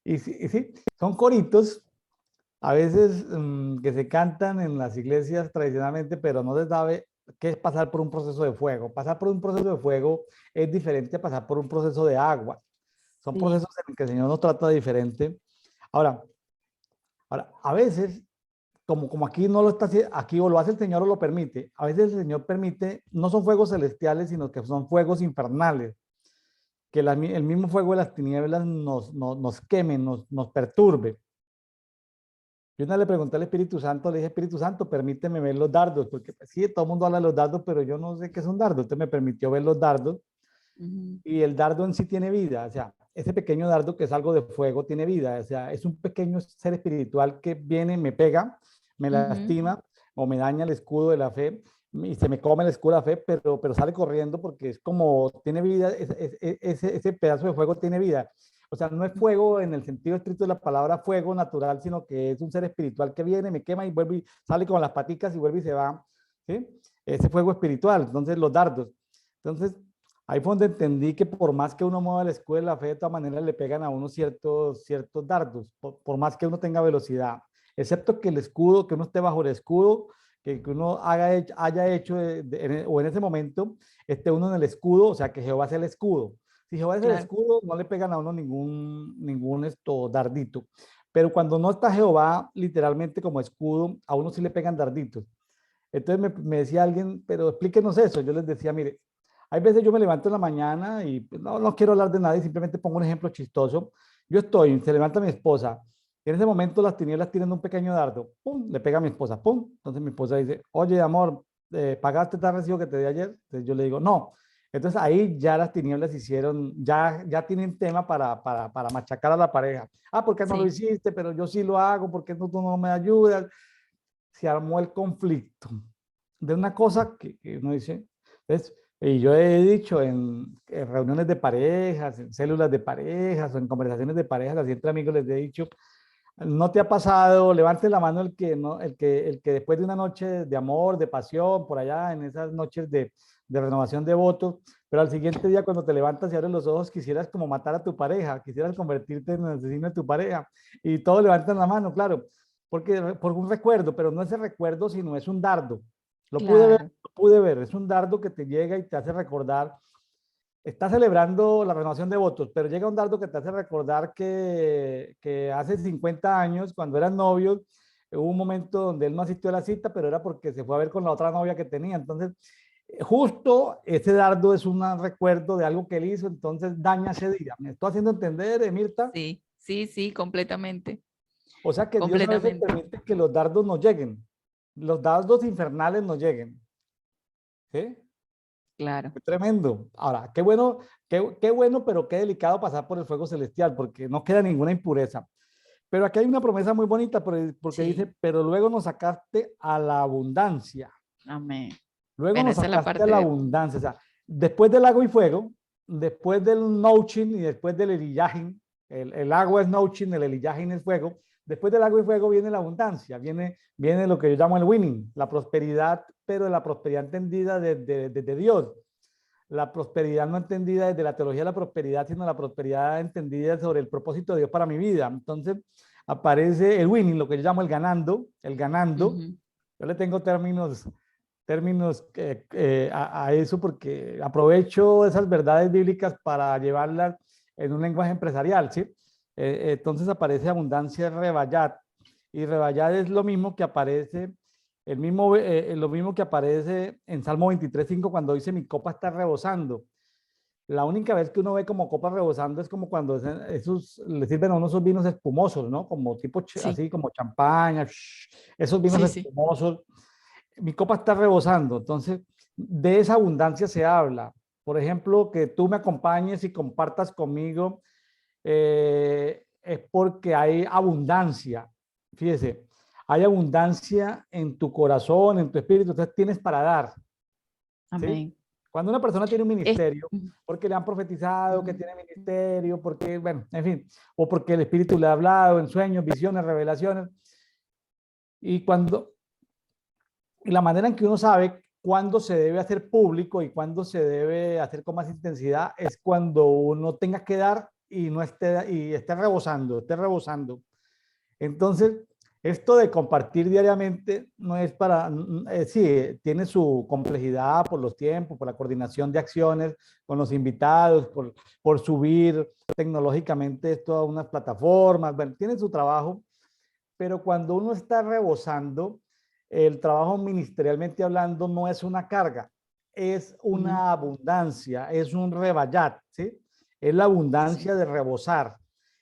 Y sí, son coritos a veces que se cantan en las iglesias tradicionalmente, pero no se sabe qué es pasar por un proceso de fuego. Pasar por un proceso de fuego es diferente a pasar por un proceso de agua. Son Sí, procesos en los que el Señor nos trata diferente. Ahora, a veces como aquí no lo está haciendo, aquí o lo hace el Señor o lo permite. A veces el Señor permite, no son fuegos celestiales, sino que son fuegos infernales, que el mismo fuego de las tinieblas nos queme, nos perturbe. Yo una vez le pregunté al Espíritu Santo, le dije, Espíritu Santo, permíteme ver los dardos, porque pues, sí, todo el mundo habla de los dardos, pero yo no sé qué es un dardo. Usted me permitió ver los dardos ujú, y el dardo en sí tiene vida, o sea, ese pequeño dardo que es algo de fuego tiene vida, o sea, es un pequeño ser espiritual que viene, me pega, me ujú, lastima o me daña el escudo de la fe y se me come el escudo de la fe, pero sale corriendo porque es como, tiene vida, ese pedazo de fuego tiene vida. O sea, no es fuego en el sentido estricto de la palabra fuego natural, sino que es un ser espiritual que viene, me quema y vuelve y sale con las paticas y vuelve y se va, ¿sí? Ese fuego espiritual, entonces los dardos. Entonces, ahí fue donde entendí que por más que uno mueva la escudo de la fe, de todas maneras le pegan a uno ciertos dardos, por más que uno tenga velocidad. Excepto que el escudo, que uno esté bajo el escudo, que uno haya hecho o en ese momento esté uno en el escudo, o sea que Jehová es el escudo. Si Jehová es el claro, escudo, no le pegan a uno ningún dardito. Pero cuando no está Jehová literalmente como escudo, a uno sí le pegan darditos. Entonces me decía alguien, pero explíquenos eso. Yo les decía, mire, hay veces yo me levanto en la mañana y pues, no quiero hablar de nada y simplemente pongo un ejemplo chistoso. Se levanta mi esposa y en ese momento las tinieblas tienen un pequeño dardo, ¡pum! Le pega a mi esposa, ¡pum! Entonces mi esposa dice, oye, amor, ¿pagaste tal recibo que te di ayer? Entonces yo le digo, no, Entonces ahí ya las tinieblas hicieron, ya tienen tema para machacar a la pareja. Ah, ¿por qué no lo Sí, hiciste? Pero yo sí lo hago, ¿por qué tú no me ayudas? Se armó el conflicto de una cosa que uno dice. Entonces, y yo he dicho en reuniones de parejas, en células de parejas o en conversaciones de parejas, así entre amigos les he dicho, ¿no te ha pasado? Levante la mano el que, no, el que después de una noche de amor, de pasión, por allá, en esas noches de renovación de votos, pero al siguiente día cuando te levantas y abres los ojos, quisieras como matar a tu pareja, quisieras convertirte en el asesino de tu pareja, y todos levantan la mano, claro, porque por un recuerdo, pero no es el recuerdo, sino es un dardo. claro. Lo pude ver, es un dardo que te llega y te hace recordar. Está celebrando la renovación de votos, pero llega un dardo que te hace recordar que hace 50 años, cuando eran novios, hubo un momento donde él no asistió a la cita, pero era porque se fue a ver con la otra novia que tenía. Entonces, justo ese dardo es un recuerdo de algo que él hizo, entonces daña ese día. ¿Me estoy haciendo entender, Mirta? Sí, sí, sí, completamente, O sea que Dios a veces completamente. permite que los dardos nos lleguen, los dardos infernales nos lleguen. ¿Sí? Claro. Tremendo. Ahora, qué bueno, pero qué delicado pasar por el fuego celestial, porque no queda ninguna impureza. Pero aquí hay una promesa muy bonita, porque Sí, dice, pero luego nos sacaste a la abundancia. amén. Luego Bueno, nos esa es la sacaste a parte la de... abundancia. O sea, después del agua y fuego, después del Nouchin y después del Eliyahin, el agua es Nouchin, el Eliyahin es fuego. Después del agua y fuego viene la abundancia, viene lo que yo llamo el winning, la prosperidad, pero la prosperidad entendida desde Dios. La prosperidad no entendida desde la teología de la prosperidad, sino la prosperidad entendida sobre el propósito de Dios para mi vida. Entonces aparece el winning, lo que yo llamo el ganando, el ganando. Ujú. Yo le tengo términos a eso porque aprovecho esas verdades bíblicas para llevarlas en un lenguaje empresarial, ¿sí? Entonces aparece abundancia rebayat, y rebayat es lo mismo que aparece, lo mismo que aparece en Salmo 23:5 cuando dice mi copa está rebosando. La única vez que uno ve como copa rebosando es como cuando esos le sirven a uno esos vinos espumosos, ¿no? Como tipo Sí, así como champaña, esos vinos sí, sí. espumosos. Mi copa está rebosando. Entonces, de esa abundancia se habla. Por ejemplo, que tú me acompañes y compartas conmigo es porque hay abundancia. Fíjese, hay abundancia en tu corazón, en tu espíritu. Entonces, tienes para dar. ¿Sí? Amén. Cuando una persona tiene un Es- ministerio, porque le han profetizado que Ujú. tiene ministerio, porque, bueno, en fin, o porque el Espíritu le ha hablado en sueños, visiones, revelaciones, y cuando, y la manera en que uno sabe cuándo se debe hacer público y cuándo se debe hacer con más intensidad es cuando uno tenga que dar y no esté, y esté rebosando, esté rebosando. Entonces, esto de compartir diariamente no es para, sí, tiene su complejidad por los tiempos, por la coordinación de acciones con los invitados, por subir tecnológicamente esto a unas plataformas, bueno, tiene su trabajo, pero cuando uno está rebosando, el trabajo ministerialmente hablando no es una carga, es Ujú. una abundancia, es un rebayat, ¿sí? Es la Sí, abundancia de rebosar,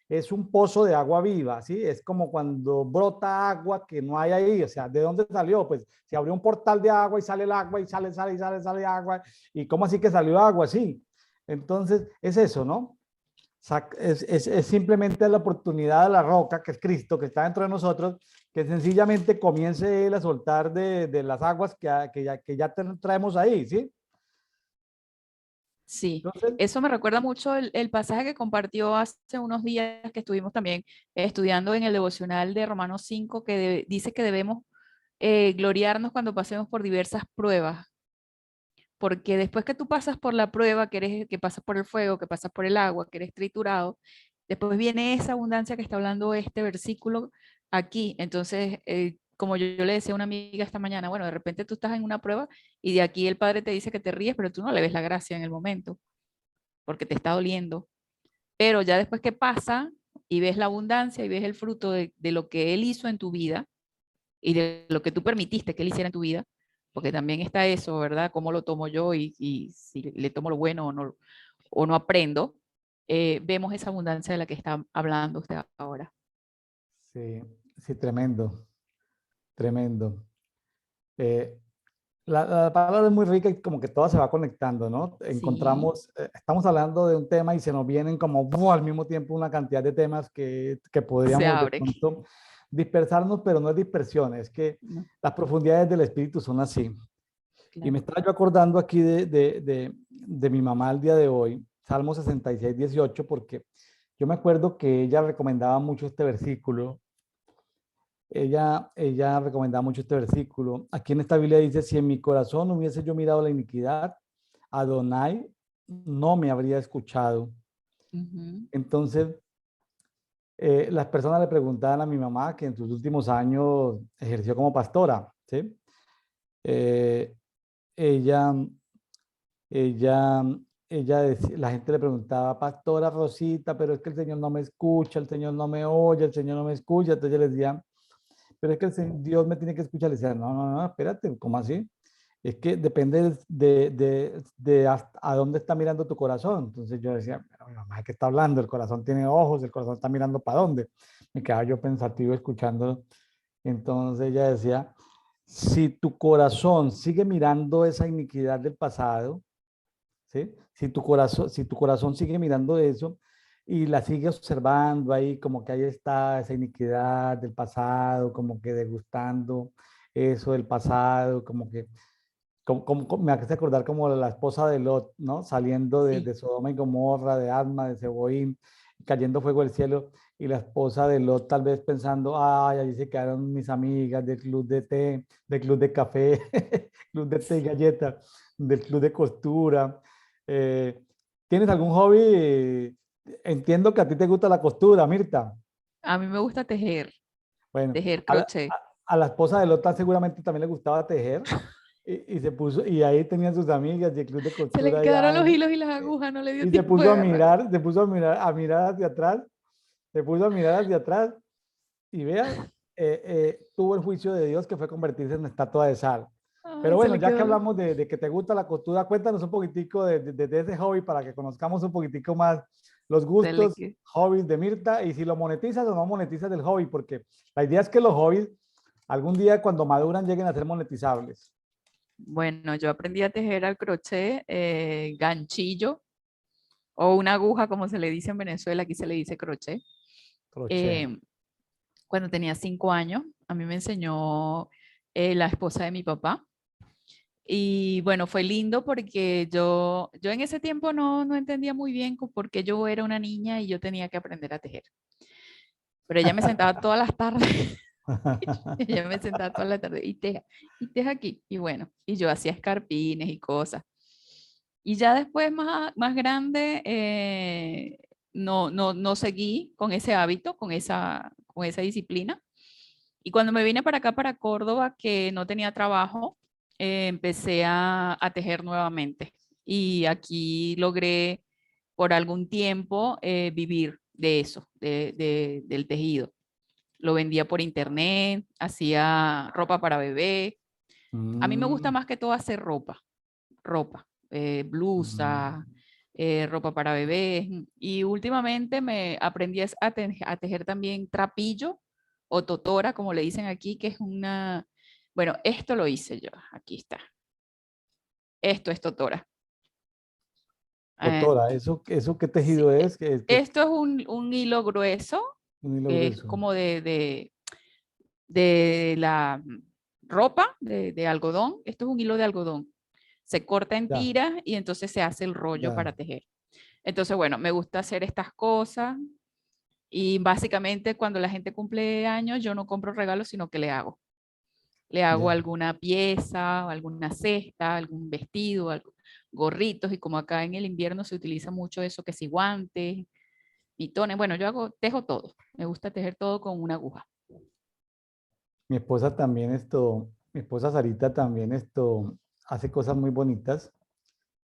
es un pozo de agua viva, ¿sí? Es como cuando brota agua que no hay ahí, o sea, ¿de dónde salió? Pues se abrió un portal de agua y sale el agua y sale agua, y ¿cómo así que salió agua? Sí, entonces es eso, ¿no? Es simplemente la oportunidad de la roca, que es Cristo, que está dentro de nosotros, que sencillamente comience Él a soltar de las aguas que ya traemos ahí, ¿sí? sí. Entonces, Eso me recuerda mucho el pasaje que compartió hace unos días que estuvimos también estudiando en el devocional de Romanos 5, que dice que debemos gloriarnos cuando pasemos por diversas pruebas, porque después que tú pasas por la prueba, que pasas por el fuego, que pasas por el agua, que eres triturado, después viene esa abundancia que está hablando este versículo aquí. Entonces, como yo le decía a una amiga esta mañana, bueno, de repente tú estás en una prueba y de aquí el Padre te dice que te ríes, pero tú no le ves la gracia en el momento, porque te está doliendo. Pero ya después que pasa y ves la abundancia y ves el fruto de lo que Él hizo en tu vida y de lo que tú permitiste que Él hiciera en tu vida, porque también está eso, ¿verdad? ¿Cómo lo tomo yo y si le tomo lo bueno o no aprendo? Vemos esa abundancia de la que está hablando usted ahora. sí, sí, tremendo, tremendo. Eh, la palabra es muy rica y como que todo se va conectando, ¿no? Sí, Encontramos, estamos hablando de un tema y se nos vienen como ¡buah! Al mismo tiempo una cantidad de temas que se podríamos de abren. pronto dispersarnos, pero no es dispersión, es que No, las profundidades del espíritu son así. Y me claro. estaba yo acordando aquí de mi mamá el día de hoy, Salmo 66:18, porque yo me acuerdo que ella recomendaba mucho este versículo. Ella recomendaba mucho este versículo. Aquí en esta Biblia dice, si en mi corazón hubiese yo mirado la iniquidad, Adonai no me habría escuchado. Ujú, Entonces, las personas le preguntaban a mi mamá, que en sus últimos años ejerció como pastora, ¿sí? Eh, ella, ella, la gente le preguntaba, Pastora Rosita, pero es que el Señor no me escucha, el Señor no me oye, el Señor no me escucha. Entonces ella les decía, pero es que Dios me tiene que escuchar. Le decía, no, no, no, espérate, ¿cómo así? Es que depende de hasta a dónde está mirando tu corazón. Entonces yo decía, pero mi mamá, ¿de qué está hablando? El corazón tiene ojos, el corazón está mirando para dónde. Me quedaba yo pensativo escuchando. Entonces ella decía, si tu corazón sigue mirando esa iniquidad del pasado, ¿sí? Si tu corazón sigue mirando eso y la sigue observando ahí, como que ahí está esa iniquidad del pasado, como que degustando eso del pasado, como que me hace acordar como la esposa de Lot, ¿no? Saliendo sí, de Sodoma y Gomorra, de Adma, de Zeboim, cayendo fuego del cielo, y la esposa de Lot tal vez pensando, ay, allí se quedaron mis amigas del club de té, del club de café, club de té y galleta, del club de costura. Eh, ¿Tienes algún hobby? Entiendo que a ti te gusta la costura, Mirta. a mí me gusta tejer, Bueno, tejer a la, crochet. a la esposa de Lota seguramente también le gustaba tejer y se puso, y ahí tenían sus amigas y el club de Se le costura quedaron allá, los hilos y las agujas, no le dio y se tiempo puso de a agarrar. mirar, a mirar hacia atrás, se puso a mirar hacia atrás y vea, tuvo el juicio de Dios que fue convertirse en estatua de sal. Pero Ay, se bueno, le ya que quedó. hablamos de que te gusta la costura, cuéntanos un poquitico de ese hobby para que conozcamos un poquitico más los Se le gustos, quedó. hobbies de Mirta y si lo monetizas o no monetizas del hobby, porque la idea es que los hobbies algún día cuando maduran lleguen a ser monetizables. Bueno, yo aprendí a tejer al crochet, ganchillo o una aguja, como se le dice en Venezuela, aquí se le dice crochet. Crochet. Eh, Cuando tenía 5 años, a mí me enseñó la esposa de mi papá. Y bueno, fue lindo porque yo en ese tiempo no entendía muy bien por qué yo era una niña y yo tenía que aprender a tejer. Pero ella me sentaba todas las tardes, ella me sentaba todas las tardes y teja aquí. Y bueno, y yo hacía escarpines y cosas. Y ya después, más grande, no seguí con ese hábito, con esa disciplina. Y cuando me vine para acá, para Córdoba, que no tenía trabajo, empecé a tejer nuevamente. Y aquí logré por algún tiempo vivir de eso, del tejido. Lo vendía por internet, hacía ropa para bebé. A mí me gusta Mm, más que todo hacer ropa, blusa, mm. ropa para bebés. Y últimamente me aprendí a tejer también trapillo o totora, como le dicen aquí, que es bueno, esto lo hice yo, aquí está. Esto es totora. Eh, Doctora, ¿eso qué sí, tejido es? ¿Qué esto es un hilo grueso, un hilo que es grueso? como de la ropa de algodón. Esto es un hilo de algodón. Se corta en Ya, tiras y entonces se hace el rollo ya. para tejer. Entonces, bueno, me gusta hacer estas cosas y básicamente cuando la gente cumple años, yo no compro regalos, sino que le hago. Le hago Ya. alguna pieza, alguna cesta, algún vestido, gorritos y como acá en el invierno se utiliza mucho eso, que si guantes, pitones, bueno, tejo todo. Me gusta tejer todo con una aguja. Mi esposa también mi esposa Sarita también hace cosas muy bonitas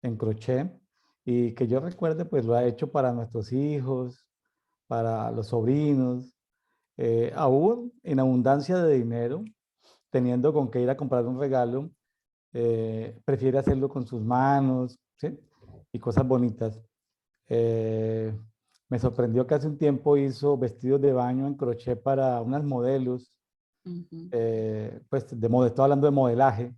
en crochet y que yo recuerde pues lo ha hecho para nuestros hijos, para los sobrinos, aún en abundancia de dinero, teniendo con qué ir a comprar un regalo, prefiere hacerlo con sus manos, ¿sí? Y cosas bonitas. Eh, Me sorprendió que hace un tiempo hizo vestidos de baño en crochet para unas modelos, Ujú. pues estoy hablando de modelaje,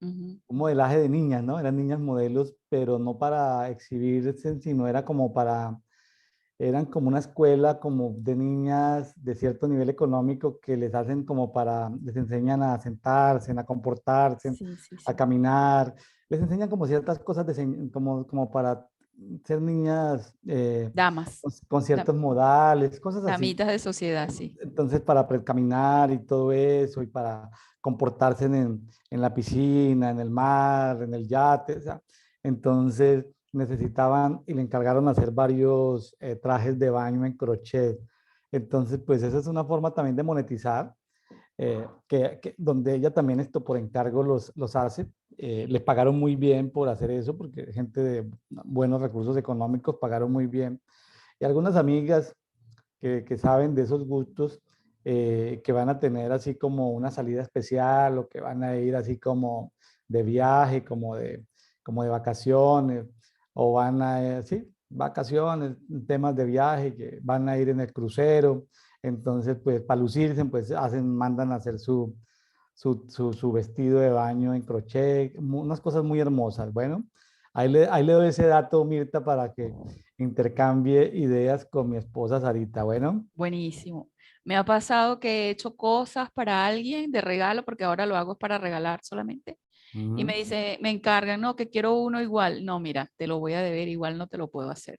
Ujú. un modelaje de niñas, ¿no? Eran niñas modelos, pero no para exhibirse, sino era como para, eran como una escuela como de niñas de cierto nivel económico que les hacen como para, les enseñan a sentarse, a comportarse, Sí, sí, a sí. caminar, les enseñan como ciertas cosas como para ser niñas Damas, con da- ciertos modales, cosas así. damitas de sociedad, sí. Entonces, para caminar y todo eso, y para comportarse en la piscina, en el mar, en el yate, o sea, entonces necesitaban y le encargaron hacer varios trajes de baño en crochet. Entonces, pues esa es una forma también de monetizar, donde ella también esto por encargo los hace. Les pagaron muy bien por hacer eso, porque gente de buenos recursos económicos pagaron muy bien. Y algunas amigas que saben de esos gustos, que van a tener así como una salida especial o que van a ir así como de viaje, como de vacaciones, o van a, sí, vacaciones, temas de viaje, que van a ir en el crucero. Entonces, pues para lucirse, pues mandan a hacer su vestido de baño en crochet, unas cosas muy hermosas. Bueno, ahí le doy ese dato, Mirta, para que intercambie ideas con mi esposa Sarita. Bueno, Buenísimo. Me ha pasado que he hecho cosas para alguien de regalo, porque ahora lo hago para regalar solamente. Y me ujú. dice, me encargan, no, que quiero uno igual. No, mira, te lo voy a deber, igual no te lo puedo hacer.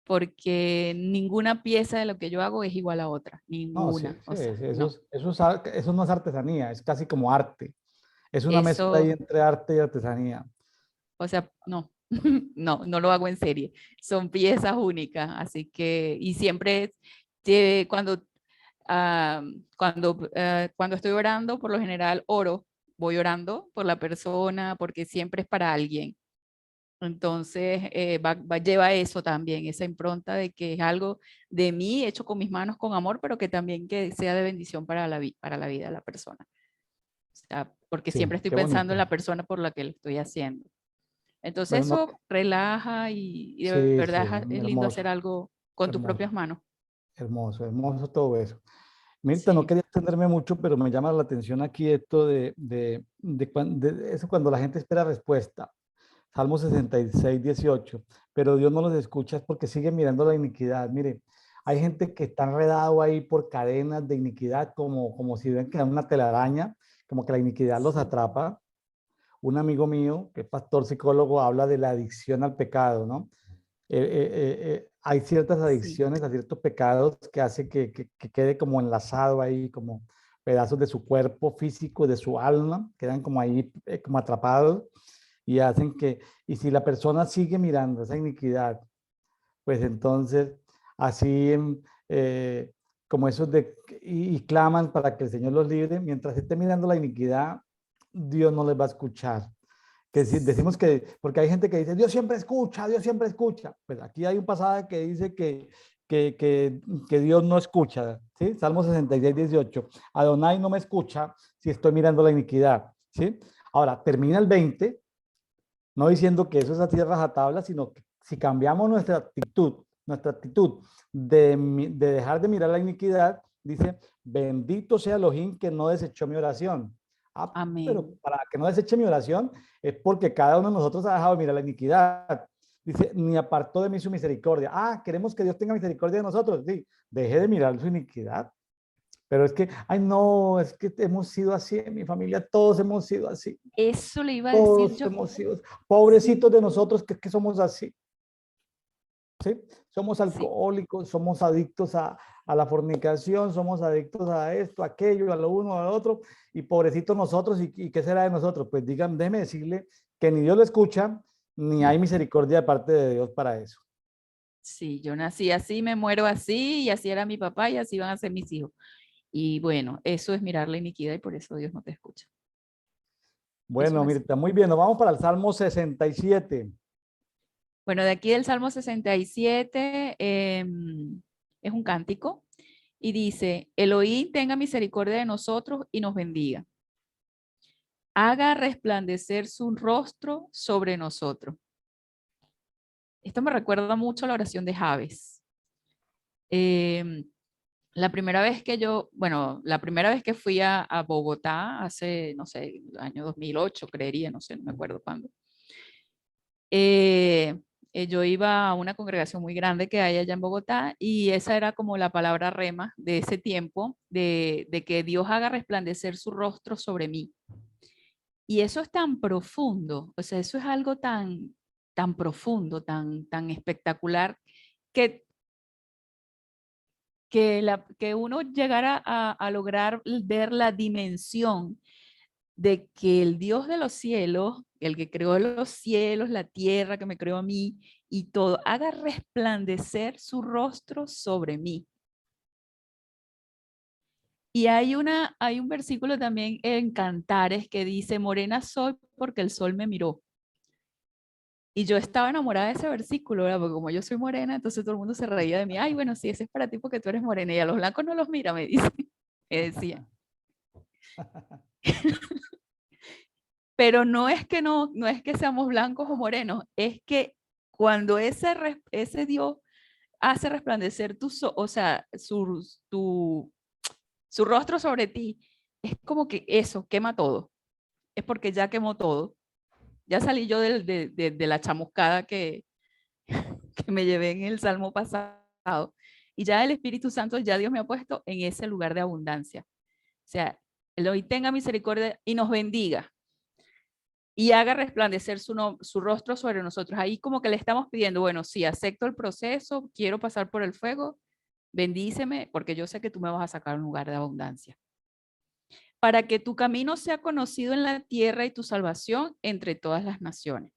Porque ninguna pieza de lo que yo hago es igual a otra. No, sí, Ninguna. sí, O sea, eso, no. eso no es artesanía, es casi como arte. Es una mezcla ahí Eso, entre arte y artesanía. o sea, no. No, no lo hago en serie. Son piezas únicas. Así que, y siempre cuando cuando estoy orando, por lo general oro, voy orando por la persona porque siempre es para alguien. Entonces, lleva eso también, esa impronta de que es algo de mí, hecho con mis manos, con amor, pero que también que sea de bendición para para la vida de la persona. O sea, porque Sí, siempre estoy qué pensando en bonito. la persona por la que lo estoy haciendo. Entonces, Bueno, no, eso relaja y de sí, sí, verdad es lindo hacer hermoso, algo con tus hermoso, propias manos. hermoso, hermoso todo eso. Mirta, no Sí, quería extenderme mucho, pero me llama la atención aquí esto de eso cuando la gente espera respuesta. Salmo 66, 18. Pero Dios no los escucha es porque sigue mirando la iniquidad. Mire, hay gente que está enredado ahí por cadenas de iniquidad, como si ven que una telaraña, como que la iniquidad los sí, atrapa. Un amigo mío, que es pastor psicólogo, habla de la adicción al pecado, ¿no? Hay ciertas sí. adicciones a ciertos pecados que hace que quede como enlazado ahí, como pedazos de su cuerpo físico, de su alma, quedan como ahí, como atrapados y hacen y si la persona sigue mirando esa iniquidad, pues entonces así eh, como esos y claman para que el Señor los libre, mientras esté mirando la iniquidad, Dios no les va a escuchar. Que si decimos que, porque hay gente que dice, Dios siempre escucha. Pues aquí hay un pasaje que dice que, que, que Dios no escucha, ¿sí? Salmo 66, 18. Adonai no me escucha si estoy mirando la iniquidad, ¿sí? Ahora, termina el 20 no diciendo que eso es así de rajatabla, sino que si cambiamos nuestra actitud de dejar de mirar la iniquidad, dice, bendito sea Elohim que no desechó mi oración. Ah, pero Amén. para que no deseche mi oración es porque cada uno de nosotros ha dejado de mirar la iniquidad. Dice, ni apartó de mí su misericordia. Ah, queremos que Dios tenga misericordia de nosotros. Sí, deje de mirar su iniquidad. Pero es que, ay, no, es que hemos sido así en mi familia, todos hemos sido así. Eso le iba a decir Todos yo. hemos sido Sí, pobrecitos de nosotros que somos así, ¿sí? Somos sí. alcohólicos, somos adictos a la fornicación, somos adictos a esto, a aquello, a lo uno, a lo otro, y pobrecitos nosotros, ¿y qué será de nosotros? Pues digan, déjeme decirle que ni Dios lo escucha, ni hay misericordia de parte de Dios para eso. Sí, yo nací así, me muero así, y así era mi papá, y así van a ser mis hijos. Y bueno, eso es mirar la iniquidad y por eso Dios no te escucha. Eso Bueno, es así. Mirta, muy bien, nos vamos para el Salmo 67. Bueno, de aquí del Salmo 67 es un cántico y dice, Elohim tenga misericordia de nosotros y nos bendiga. Haga resplandecer su rostro sobre nosotros. Esto me recuerda mucho a la oración de Javes. Em, La primera vez que la primera vez que fui a Bogotá, hace, no sé, el año 2008, creería, no sé, no me acuerdo cuándo. eh, yo iba a una congregación muy grande que hay allá en Bogotá y esa era como la palabra rema de ese tiempo, de que Dios haga resplandecer su rostro sobre mí. Y eso es tan profundo, o sea, eso es algo tan profundo, tan espectacular, que, que uno llegara a lograr ver la dimensión de que el Dios de los cielos, el que creó los cielos, la tierra, que me creó a mí y todo, haga resplandecer su rostro sobre mí. Y hay un versículo también en Cantares que dice, morena soy porque el sol me miró. Y yo estaba enamorada de ese versículo, ¿verdad? Porque como yo soy morena, entonces todo el mundo se reía de mí. Ay, bueno, sí, ese es para ti porque tú eres morena. Y a los blancos no los mira, me dice. Me decía. Pero no es que no es que seamos blancos o morenos, es que cuando ese Dios hace resplandecer o sea, su rostro sobre ti, es como que eso quema todo. Es porque ya quemó todo. Ya salí yo de la chamuscada que me llevé en el salmo pasado. Y ya el Espíritu Santo, ya Dios me ha puesto en ese lugar de abundancia. O sea, Él hoy tenga misericordia y nos bendiga y haga resplandecer su rostro sobre nosotros. Ahí como que le estamos pidiendo, bueno, sí, acepto el proceso, quiero pasar por el fuego, bendíceme, porque yo sé que tú me vas a sacar a un lugar de abundancia. Para que tu camino sea conocido en la tierra y tu salvación entre todas las naciones.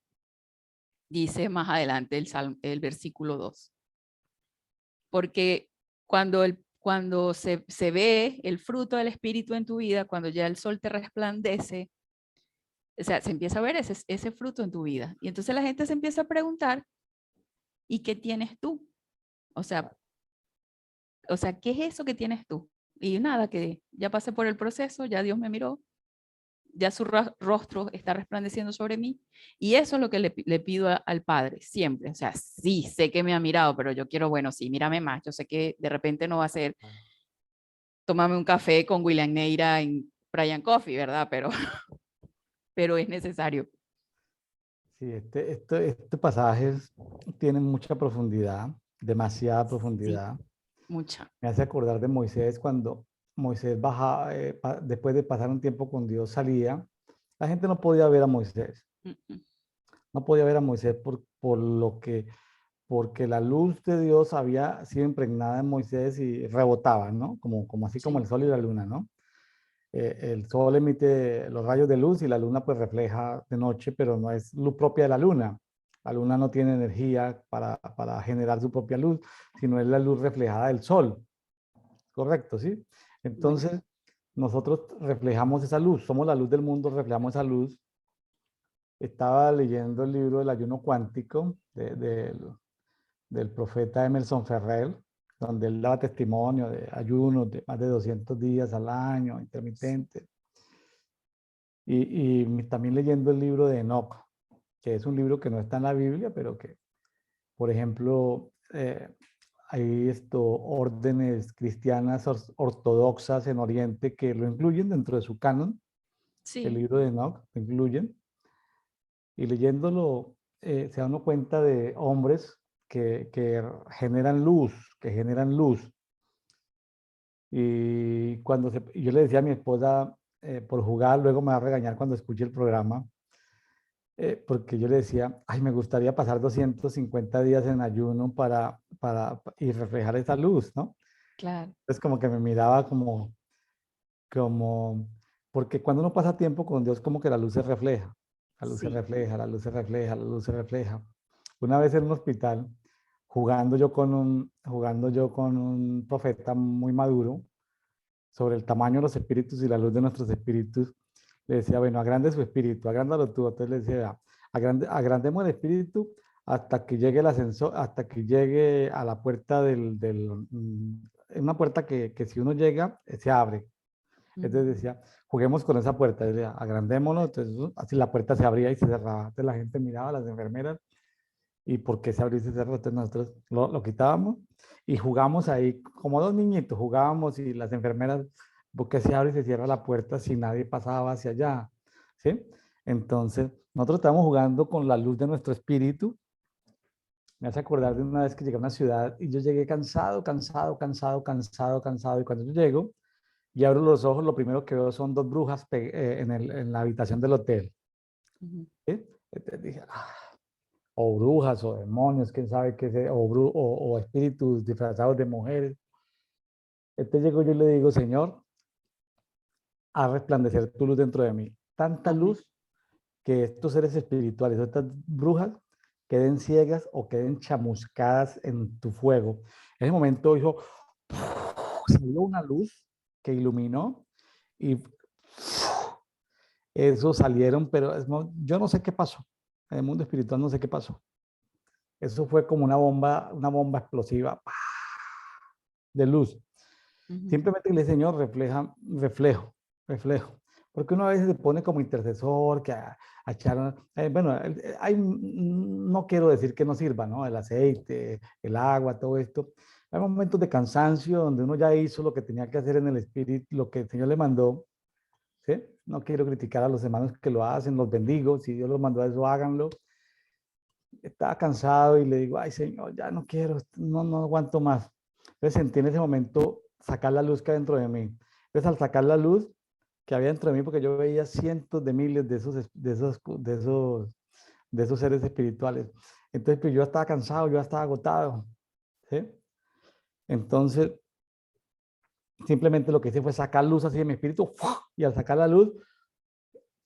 Dice más adelante el versículo 2. Porque cuando se ve el fruto del Espíritu en tu vida, cuando ya el sol te resplandece, o sea, se empieza a ver ese fruto en tu vida. Y entonces la gente se empieza a preguntar, ¿y qué tienes tú? O sea, ¿qué es eso que tienes tú? Y nada, que ya pasé por el proceso, ya Dios me miró, ya su rostro está resplandeciendo sobre mí. Y eso es lo que le pido al Padre, siempre. O sea, sí, sé que me ha mirado, pero yo quiero, bueno, sí, mírame más. Yo sé que de repente no va a ser, tómame un café con William Neira en Brian Coffee, ¿verdad? Pero es necesario. Sí, este pasajes tienen mucha profundidad, demasiada Sí, profundidad. mucha. Me hace acordar de Moisés cuando Moisés bajaba, después de pasar un tiempo con Dios, salía. La gente no podía ver a Moisés, Mm, mm. no podía ver a Moisés porque la luz de Dios había sido impregnada en Moisés y rebotaba, ¿no? Como así como Sí, el sol y la luna, ¿no? El sol emite los rayos de luz y la luna pues refleja de noche, pero no es luz propia de la luna. La luna no tiene energía para generar su propia luz, sino es la luz reflejada del sol. Correcto, ¿sí? bueno, Entonces, nosotros reflejamos esa luz, somos la luz del mundo, reflejamos esa luz. Estaba leyendo el libro del ayuno cuántico del profeta Emerson Ferrer, donde él daba testimonio de ayunos de más de 200 días al año, intermitentes. Y también leyendo el libro de Enoch, que es un libro que no está en la Biblia, pero que, por ejemplo, hay órdenes cristianas ortodoxas en Oriente que lo incluyen dentro de su canon, el sí, libro de Enoch, lo incluyen. Y leyéndolo, se da uno cuenta de hombres que generan luz, que generan luz. Y yo le decía a mi esposa, por jugar, luego me va a regañar cuando escuche el programa, porque yo le decía, ay, me gustaría pasar 250 días en ayuno y reflejar esa luz, ¿no? claro, Es como que me miraba como, porque cuando uno pasa tiempo con Dios, como que la luz se refleja, la luz se sí. refleja, la luz se refleja, la luz se refleja. Una vez en un hospital, jugando yo con un profeta muy maduro sobre el tamaño de los espíritus y la luz de nuestros espíritus, le decía, bueno, agrande su espíritu, agrándalo tú. Entonces le decía, agrandemos el espíritu hasta que llegue el ascensor, hasta que llegue a la puerta es una puerta que si uno llega, se abre. Mm, Entonces decía, juguemos con esa puerta, agrandémoslo, entonces así la puerta se abría y se cerraba. Entonces la gente miraba, las enfermeras, ¿Y por qué se abrió y se cerró? Entonces nosotros lo quitábamos y jugamos ahí, como dos niñitos, jugábamos y las enfermeras, ¿por qué se abre y se cierra la puerta si nadie pasaba hacia allá? ¿Sí? Entonces, nosotros estábamos jugando con la luz de nuestro espíritu. Me hace acordar de una vez que llegué a una ciudad y yo llegué cansado, cansado, cansado, cansado, cansado. Y cuando yo llego y abro los ojos, lo primero que veo son dos brujas en la habitación del hotel. Ujú. ¿Sí? Entonces dije, "Ah", o brujas o demonios, quién sabe qué sea, o espíritus disfrazados de mujeres. Entonces llego yo y le digo, Señor, a resplandecer tu luz dentro de mí. Tanta Amén. luz que estos seres espirituales, estas brujas, queden ciegas o queden chamuscadas en tu fuego. En ese momento dijo, salió una luz que iluminó y eso salieron, pero yo no sé qué pasó. En el mundo espiritual no sé qué pasó. Eso fue como una bomba explosiva ¡pah! De luz. Ujú. Simplemente el Señor refleja, reflejo. Porque uno a veces se pone como intercesor, que a echar, bueno, no quiero decir que no sirva, ¿no? El aceite, el agua, todo esto. Hay momentos de cansancio donde uno ya hizo lo que tenía que hacer en el espíritu, lo que el Señor le mandó, ¿sí? No quiero criticar a los hermanos que lo hacen, los bendigo, si Dios los mandó a eso, háganlo. Estaba cansado y le digo, ay Señor, ya no quiero, no aguanto más. Entonces sentí en ese momento sacar la luz que hay dentro de mí. Entonces al sacar la luz que había dentro de mí, porque yo veía cientos de miles de esos seres espirituales. Entonces pues yo estaba cansado, yo estaba agotado. ¿Sí? Entonces simplemente lo que hice fue sacar luz así de mi espíritu ¡fua! Y al sacar la luz,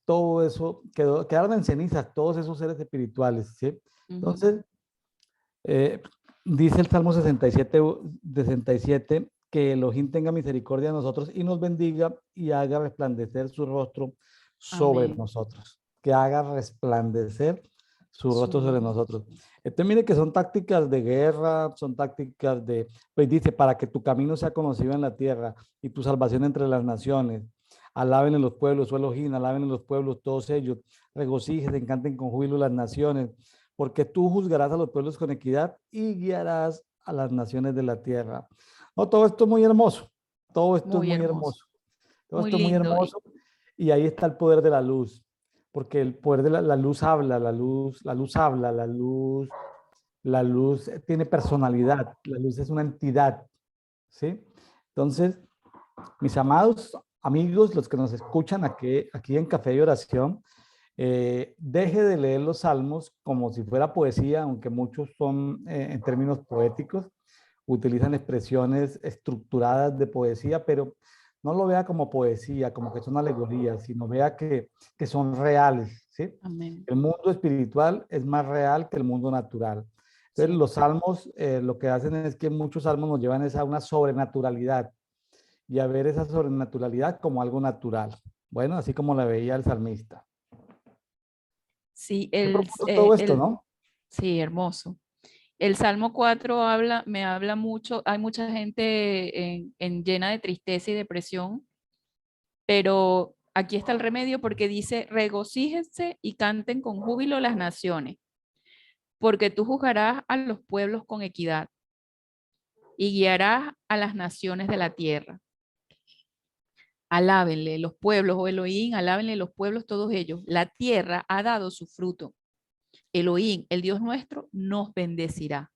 todo eso quedaron en cenizas, todos esos seres espirituales. ¿Sí? Ujú. Entonces, Eh, dice el Salmo 67 que Elohim tenga misericordia de nosotros y nos bendiga y haga resplandecer su rostro sobre Amén. nosotros. Que haga resplandecer su rostro sobre Su- nosotros. Entonces, mire que son tácticas de guerra, son tácticas de, pues dice, para que tu camino sea conocido en la tierra y tu salvación entre las naciones. Alaben en los pueblos, su Elohim, alaben en los pueblos todos ellos, regocíjense, canten con júbilo las naciones porque tú juzgarás a los pueblos con equidad y guiarás a las naciones de la tierra. No, todo esto es muy hermoso, todo esto es Muy muy hermoso, hermoso, todo muy esto es muy lindo. hermoso y ahí está el poder de la luz, porque el poder de la luz habla, la luz habla, la luz tiene personalidad, la luz es una entidad, ¿sí? Entonces, mis amados amigos, los que nos escuchan aquí en Café y Oración, deje de leer los salmos como si fuera poesía, aunque muchos son en términos poéticos, utilizan expresiones estructuradas de poesía, pero no lo vea como poesía, como que son alegorías, sino vea que son reales, ¿sí? Amén. El mundo espiritual es más real que el mundo natural. Entonces, Sí. los salmos lo que hacen es que muchos salmos nos llevan a una sobrenaturalidad y a ver esa sobrenaturalidad como algo natural. Bueno, así como la veía el salmista. Sí, Qué profundo todo esto, ¿no? sí, hermoso. El Salmo 4 me habla mucho, hay mucha gente llena de tristeza y depresión, pero aquí está el remedio porque dice, regocíjense y canten con júbilo las naciones, porque tú juzgarás a los pueblos con equidad y guiarás a las naciones de la tierra. Alábenle los pueblos, oh Elohim, alábenle los pueblos todos ellos. La tierra ha dado su fruto. Elohim, el Dios nuestro, nos bendecirá.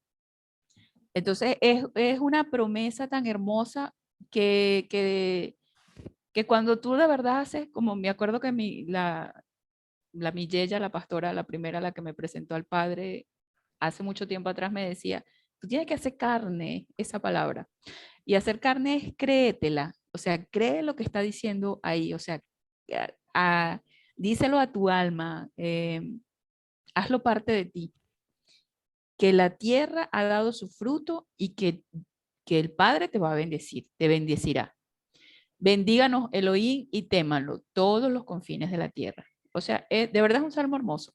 Entonces es una promesa tan hermosa que, que, que cuando tú de verdad haces, como me acuerdo que mi yella, la pastora, la primera, la que me presentó al Padre hace mucho tiempo atrás, me decía, tú tienes que hacer carne esa palabra. Y hacer carne es créetela, o sea, cree lo que está diciendo ahí, o sea, a- a- díselo a tu alma, hazlo parte de ti, que la tierra ha dado su fruto y que el Padre te va a bendecir, te bendecirá. Bendíganos Elohim y témanlo todos los confines de la tierra. O sea, de verdad es un salmo hermoso.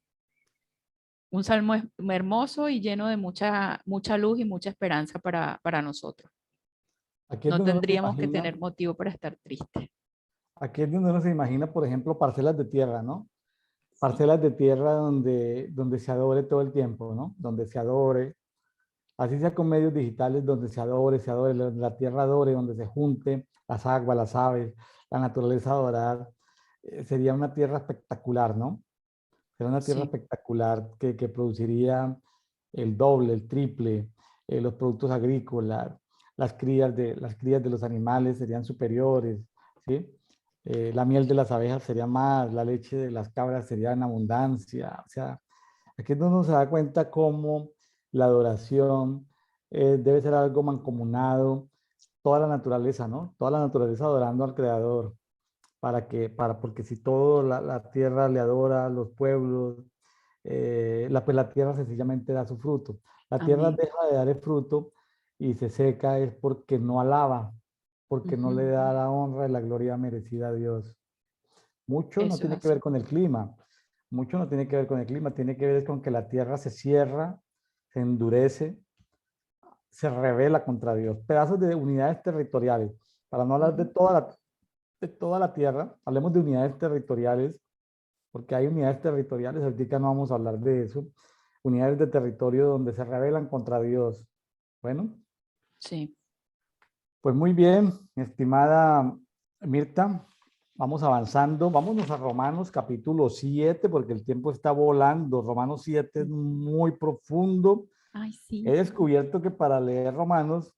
Un salmo hermoso y lleno de mucha luz y mucha esperanza para nosotros. Aquí es No donde uno se tendríamos que imagina, tener motivo para estar tristes. aquí es donde uno se imagina, por ejemplo, parcelas de tierra, ¿no? parcelas de tierra donde se adore todo el tiempo, ¿no? Donde se adore, así sea con medios digitales, donde se adore, la tierra adore, donde se junte las aguas, las aves, la naturaleza adorar. Sería una tierra espectacular, ¿no? Sería una tierra Sí, espectacular que produciría el doble, el triple, los productos agrícolas, las crías de los animales serían superiores, ¿sí? La miel de las abejas sería más, la leche de las cabras sería en abundancia. O sea, aquí es donde uno se da cuenta cómo la adoración debe ser algo mancomunado, toda la naturaleza, ¿no? Toda la naturaleza adorando al Creador, porque si todo la tierra le adora, los pueblos, pues la tierra sencillamente da su fruto. La tierra amén. deja de dar el fruto y se seca es porque no alaba, porque no le Ujú. da la honra y la gloria merecida a Dios. Mucho no Eso es tiene que ver así. con el clima, mucho no tiene que ver con el clima, tiene que ver con que la tierra se cierra, se endurece, se revela contra Dios. Pedazos de unidades territoriales. Para no hablar Ujú. de toda la tierra, hablemos de unidades territoriales, porque hay unidades territoriales, ahorita no vamos a hablar de eso, unidades de territorio donde se rebelan contra Dios. Bueno, Sí. pues muy bien, mi estimada Mirta, vamos avanzando, vámonos a Romanos capítulo 7, porque el tiempo está volando. Romanos 7 es muy profundo. Ay, He sí. descubierto que para leer Romanos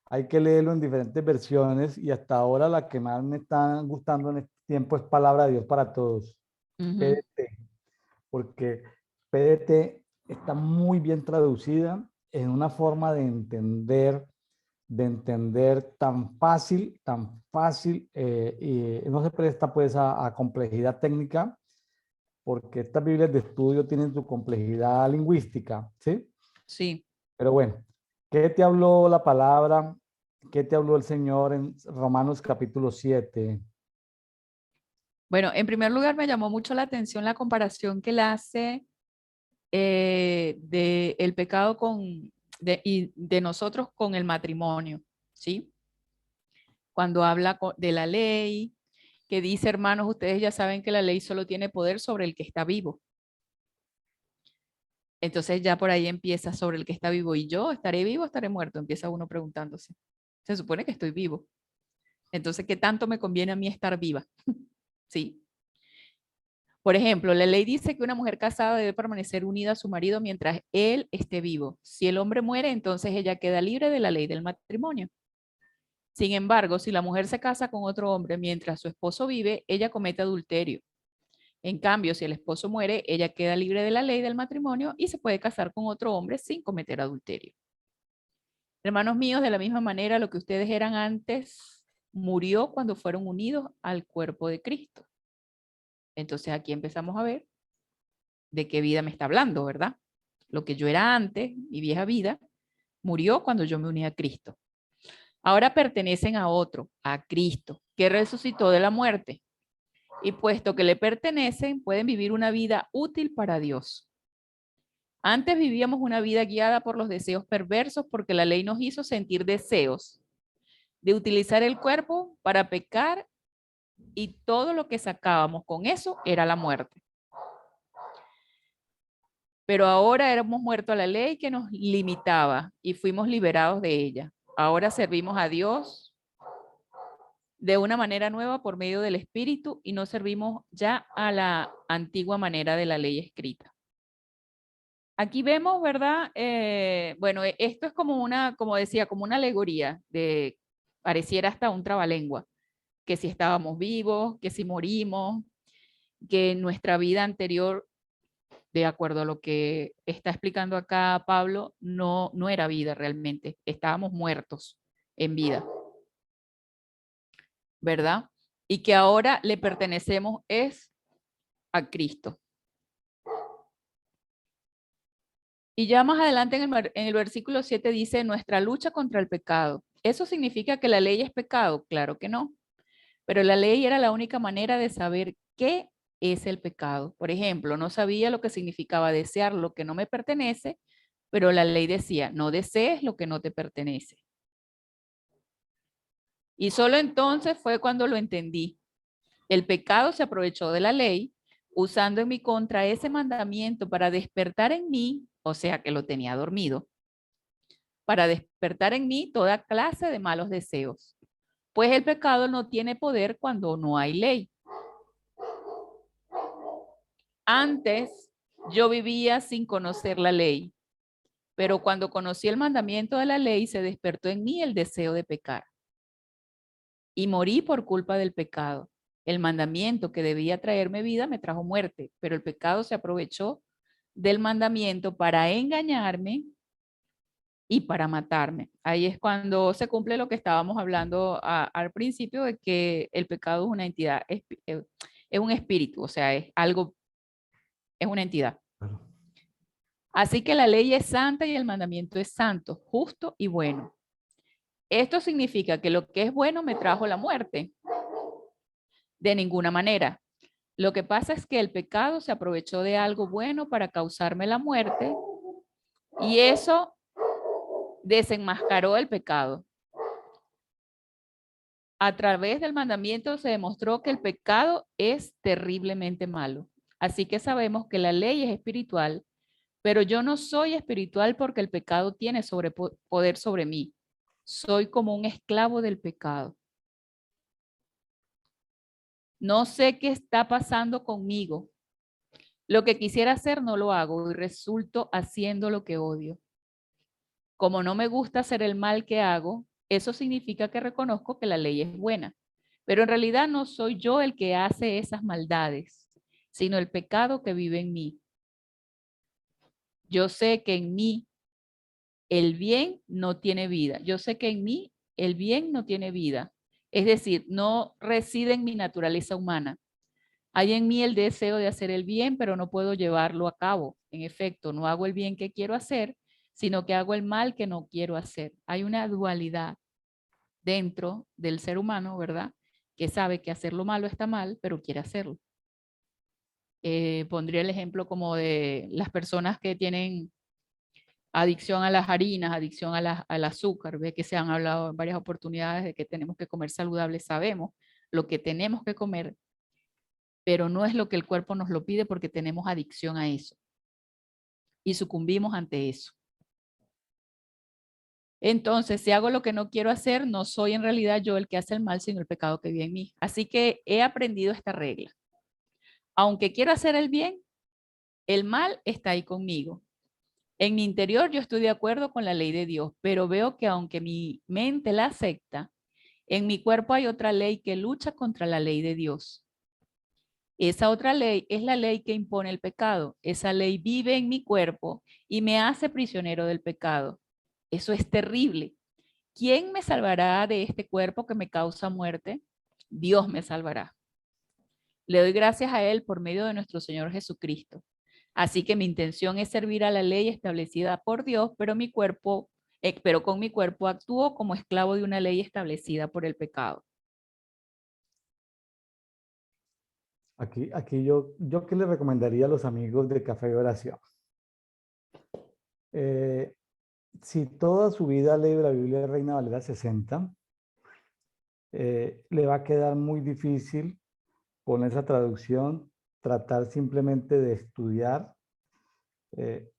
hay que leerlo en diferentes versiones y hasta ahora la que más me está gustando en este tiempo es Palabra de Dios para Todos, Ujú. PDT, porque PDT está muy bien traducida en una forma de entender tan fácil, y no se presta pues a complejidad técnica, porque estas Biblias de estudio tienen su complejidad lingüística, ¿sí? Sí. Pero bueno, ¿qué te habló la palabra? ¿Qué te habló el Señor en Romanos capítulo 7? Bueno, en primer lugar me llamó mucho la atención la comparación que él hace de el pecado y de nosotros con el matrimonio, ¿sí? Cuando habla de la ley, que dice, hermanos, ustedes ya saben que la ley solo tiene poder sobre el que está vivo. Entonces ya por ahí empieza sobre el que está vivo y yo, ¿estaré vivo o estaré muerto? Empieza uno preguntándose. Se supone que estoy vivo. Entonces, ¿qué tanto me conviene a mí estar viva? Sí. Por ejemplo, la ley dice que una mujer casada debe permanecer unida a su marido mientras él esté vivo. Si el hombre muere, entonces ella queda libre de la ley del matrimonio. Sin embargo, si la mujer se casa con otro hombre mientras su esposo vive, ella comete adulterio. En cambio, si el esposo muere, ella queda libre de la ley del matrimonio y se puede casar con otro hombre sin cometer adulterio. Hermanos míos, de la misma manera, lo que ustedes eran antes murió cuando fueron unidos al cuerpo de Cristo. Entonces aquí empezamos a ver de qué vida me está hablando, ¿verdad? Lo que yo era antes, mi vieja vida, murió cuando yo me uní a Cristo. Ahora pertenecen a otro, a Cristo, que resucitó de la muerte. Y puesto que le pertenecen, pueden vivir una vida útil para Dios. Antes vivíamos una vida guiada por los deseos perversos porque la ley nos hizo sentir deseos de utilizar el cuerpo para pecar y todo lo que sacábamos con eso era la muerte. Pero ahora éramos muertos a la ley que nos limitaba y fuimos liberados de ella. Ahora servimos a Dios de una manera nueva por medio del Espíritu y no servimos ya a la antigua manera de la ley escrita. Aquí vemos, ¿verdad? Bueno, esto es como una, como decía, como una alegoría de, pareciera hasta un trabalengua, que si estábamos vivos, que si morimos, que nuestra vida anterior, de acuerdo a lo que está explicando acá Pablo, no era vida realmente, estábamos muertos en vida, ¿verdad? Y que ahora le pertenecemos es a Cristo. Y ya más adelante en el versículo 7 dice, nuestra lucha contra el pecado. ¿Eso significa que la ley es pecado? Claro que no. Pero la ley era la única manera de saber qué es el pecado. Por ejemplo, no sabía lo que significaba desear lo que no me pertenece, pero la ley decía, no desees lo que no te pertenece. Y solo entonces fue cuando lo entendí. El pecado se aprovechó de la ley usando en mi contra ese mandamiento para despertar en mí, o sea que lo tenía dormido, para despertar en mí toda clase de malos deseos. Pues el pecado no tiene poder cuando no hay ley. Antes yo vivía sin conocer la ley, pero cuando conocí el mandamiento de la ley se despertó en mí el deseo de pecar. Y morí por culpa del pecado. El mandamiento que debía traerme vida me trajo muerte, pero el pecado se aprovechó del mandamiento para engañarme y para matarme. Ahí es cuando se cumple lo que estábamos hablando al principio de que el pecado es una entidad, es un espíritu, o sea, es algo, es una entidad. Claro. Así que la ley es santa y el mandamiento es santo, justo y bueno. Esto significa que lo que es bueno me trajo la muerte. De ninguna manera. Lo que pasa es que el pecado se aprovechó de algo bueno para causarme la muerte y eso desenmascaró el pecado. A través del mandamiento se demostró que el pecado es terriblemente malo. Así que sabemos que la ley es espiritual, pero yo no soy espiritual porque el pecado tiene poder sobre mí. Soy como un esclavo del pecado. No sé qué está pasando conmigo. Lo que quisiera hacer no lo hago y resulto haciendo lo que odio. Como no me gusta hacer el mal que hago, eso significa que reconozco que la ley es buena. Pero en realidad no soy yo el que hace esas maldades, sino el pecado que vive en mí. Yo sé que en mí el bien no tiene vida. Yo sé que en mí el bien no tiene vida. Es decir, no reside en mi naturaleza humana. Hay en mí el deseo de hacer el bien, pero no puedo llevarlo a cabo. En efecto, no hago el bien que quiero hacer, sino que hago el mal que no quiero hacer. Hay una dualidad dentro del ser humano, ¿verdad? Que sabe que hacer lo malo está mal, pero quiere hacerlo. Pondría el ejemplo como de las personas que tienen adicción a las harinas, adicción al azúcar. Ve que se han hablado en varias oportunidades de que tenemos que comer saludable. Sabemos lo que tenemos que comer, pero no es lo que el cuerpo nos lo pide porque tenemos adicción a eso y sucumbimos ante eso. Entonces, si hago lo que no quiero hacer, no soy en realidad yo el que hace el mal, sino el pecado que vive en mí. Así que he aprendido esta regla. Aunque quiero hacer el bien, el mal está ahí conmigo. En mi interior yo estoy de acuerdo con la ley de Dios, pero veo que aunque mi mente la acepta, en mi cuerpo hay otra ley que lucha contra la ley de Dios. Esa otra ley es la ley que impone el pecado. Esa ley vive en mi cuerpo y me hace prisionero del pecado. Eso es terrible. ¿Quién me salvará de este cuerpo que me causa muerte? Dios me salvará. Le doy gracias a Él por medio de nuestro Señor Jesucristo. Así que mi intención es servir a la ley establecida por Dios, pero con mi cuerpo actúo como esclavo de una ley establecida por el pecado. Aquí yo qué le recomendaría a los amigos de Café de Oración. Eh, si toda su vida ha leído la Biblia de Reina Valera 60, le va a quedar muy difícil con esa traducción tratar simplemente de estudiar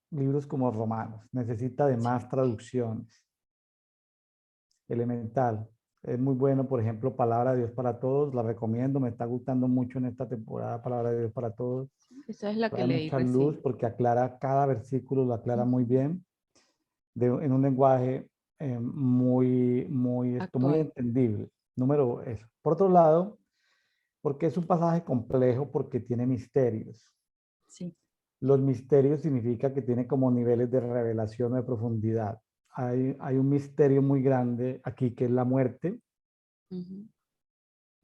libros como Romanos. Necesita de más traducciones. Elemental. Es muy bueno, por ejemplo, Palabra de Dios para Todos. La recomiendo, me está gustando mucho en esta temporada Palabra de Dios para Todos. Esa es la que Trae leí mucha luz recién. porque aclara cada versículo, lo aclara muy bien, en un lenguaje muy Actual. entendible. Número eso. Por otro lado, porque es un pasaje complejo porque tiene misterios. Sí. Los misterios significa que tiene como niveles de revelación o de profundidad. Hay un misterio muy grande aquí que es la muerte, Ujú.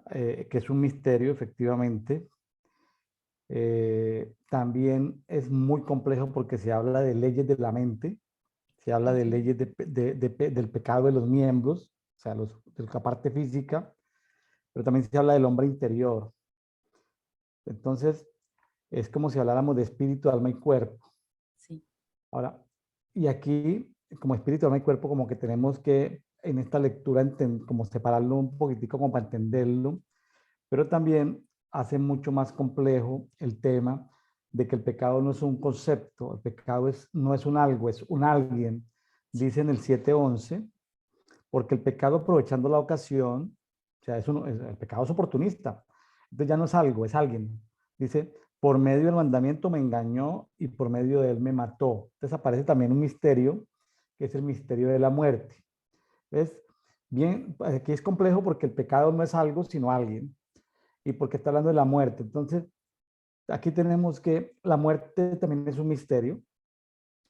que es un misterio efectivamente. También es muy complejo porque se habla de leyes de la mente, se habla de leyes del pecado de los miembros, o sea, de la parte física, pero también se habla del hombre interior. Entonces, es como si habláramos de espíritu, alma y cuerpo. Sí. Ahora, y aquí, como espíritu, alma y cuerpo, como que tenemos que, en esta lectura, como separarlo un poquitico como para entenderlo, pero también hace mucho más complejo el tema de que el pecado no es un concepto, el pecado no es un algo, es un alguien. Dice en el 7:11, porque el pecado aprovechando la ocasión, o sea, el pecado es oportunista, entonces ya no es algo, es alguien. Dice, por medio del mandamiento me engañó y por medio de él me mató. Entonces aparece también un misterio, que es el misterio de la muerte. ¿Ves? Bien, aquí es complejo porque el pecado no es algo, sino alguien, y porque está hablando de la muerte. Entonces, aquí tenemos que la muerte también es un misterio,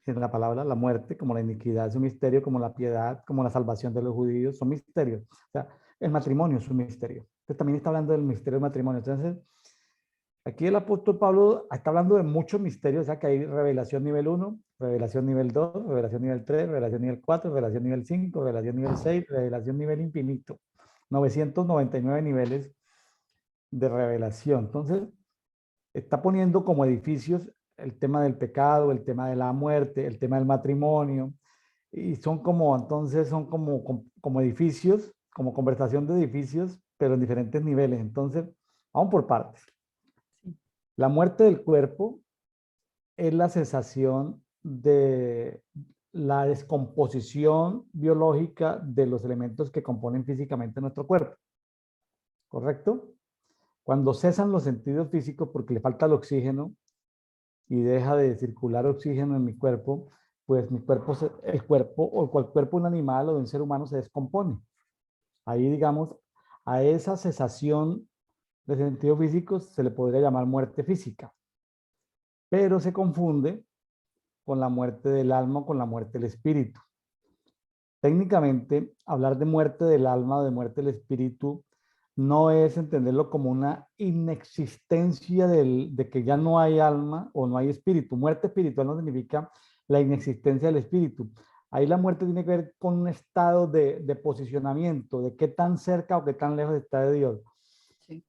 en la palabra, la muerte, como la iniquidad es un misterio, como la piedad, como la salvación de los judíos, son misterios. O sea, el matrimonio es un misterio. Entonces también está hablando del misterio del matrimonio. Entonces, aquí el apóstol Pablo está hablando de muchos misterios, o sea, que hay revelación nivel 1, revelación nivel 2, revelación nivel 3, revelación nivel 4, revelación nivel 5, revelación nivel 6, revelación nivel infinito. 999 niveles de revelación. Entonces, está poniendo como edificios el tema del pecado, el tema de la muerte, el tema del matrimonio, y son como, entonces son como edificios, como conversación de edificios, pero en diferentes niveles. Entonces, vamos por partes. Sí. La muerte del cuerpo es la cesación de la descomposición biológica de los elementos que componen físicamente nuestro cuerpo, ¿correcto? Cuando cesan los sentidos físicos porque le falta el oxígeno y deja de circular oxígeno en mi cuerpo, pues mi cuerpo, el cuerpo o cual cuerpo de un animal o de un ser humano se descompone. Ahí, digamos, a esa cesación de sentidos físicos se le podría llamar muerte física, pero se confunde con la muerte del alma o con la muerte del espíritu. Técnicamente, hablar de muerte del alma o de muerte del espíritu no es entenderlo como una inexistencia de que ya no hay alma o no hay espíritu. Muerte espiritual no significa la inexistencia del espíritu. Ahí la muerte tiene que ver con un estado de posicionamiento, de qué tan cerca o qué tan lejos está de Dios. Sí.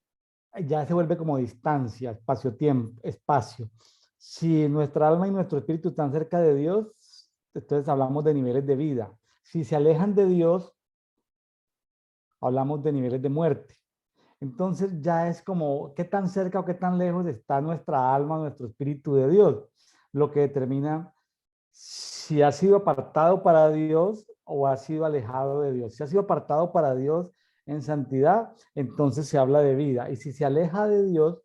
Ya se vuelve como distancia, espacio-tiempo, espacio. Si nuestra alma y nuestro espíritu están cerca de Dios, entonces hablamos de niveles de vida. Si se alejan de Dios, hablamos de niveles de muerte. Entonces ya es como qué tan cerca o qué tan lejos está nuestra alma, nuestro espíritu de Dios, lo que determina si ha sido apartado para Dios o ha sido alejado de Dios. Si ha sido apartado para Dios en santidad, entonces se habla de vida. Y si se aleja de Dios,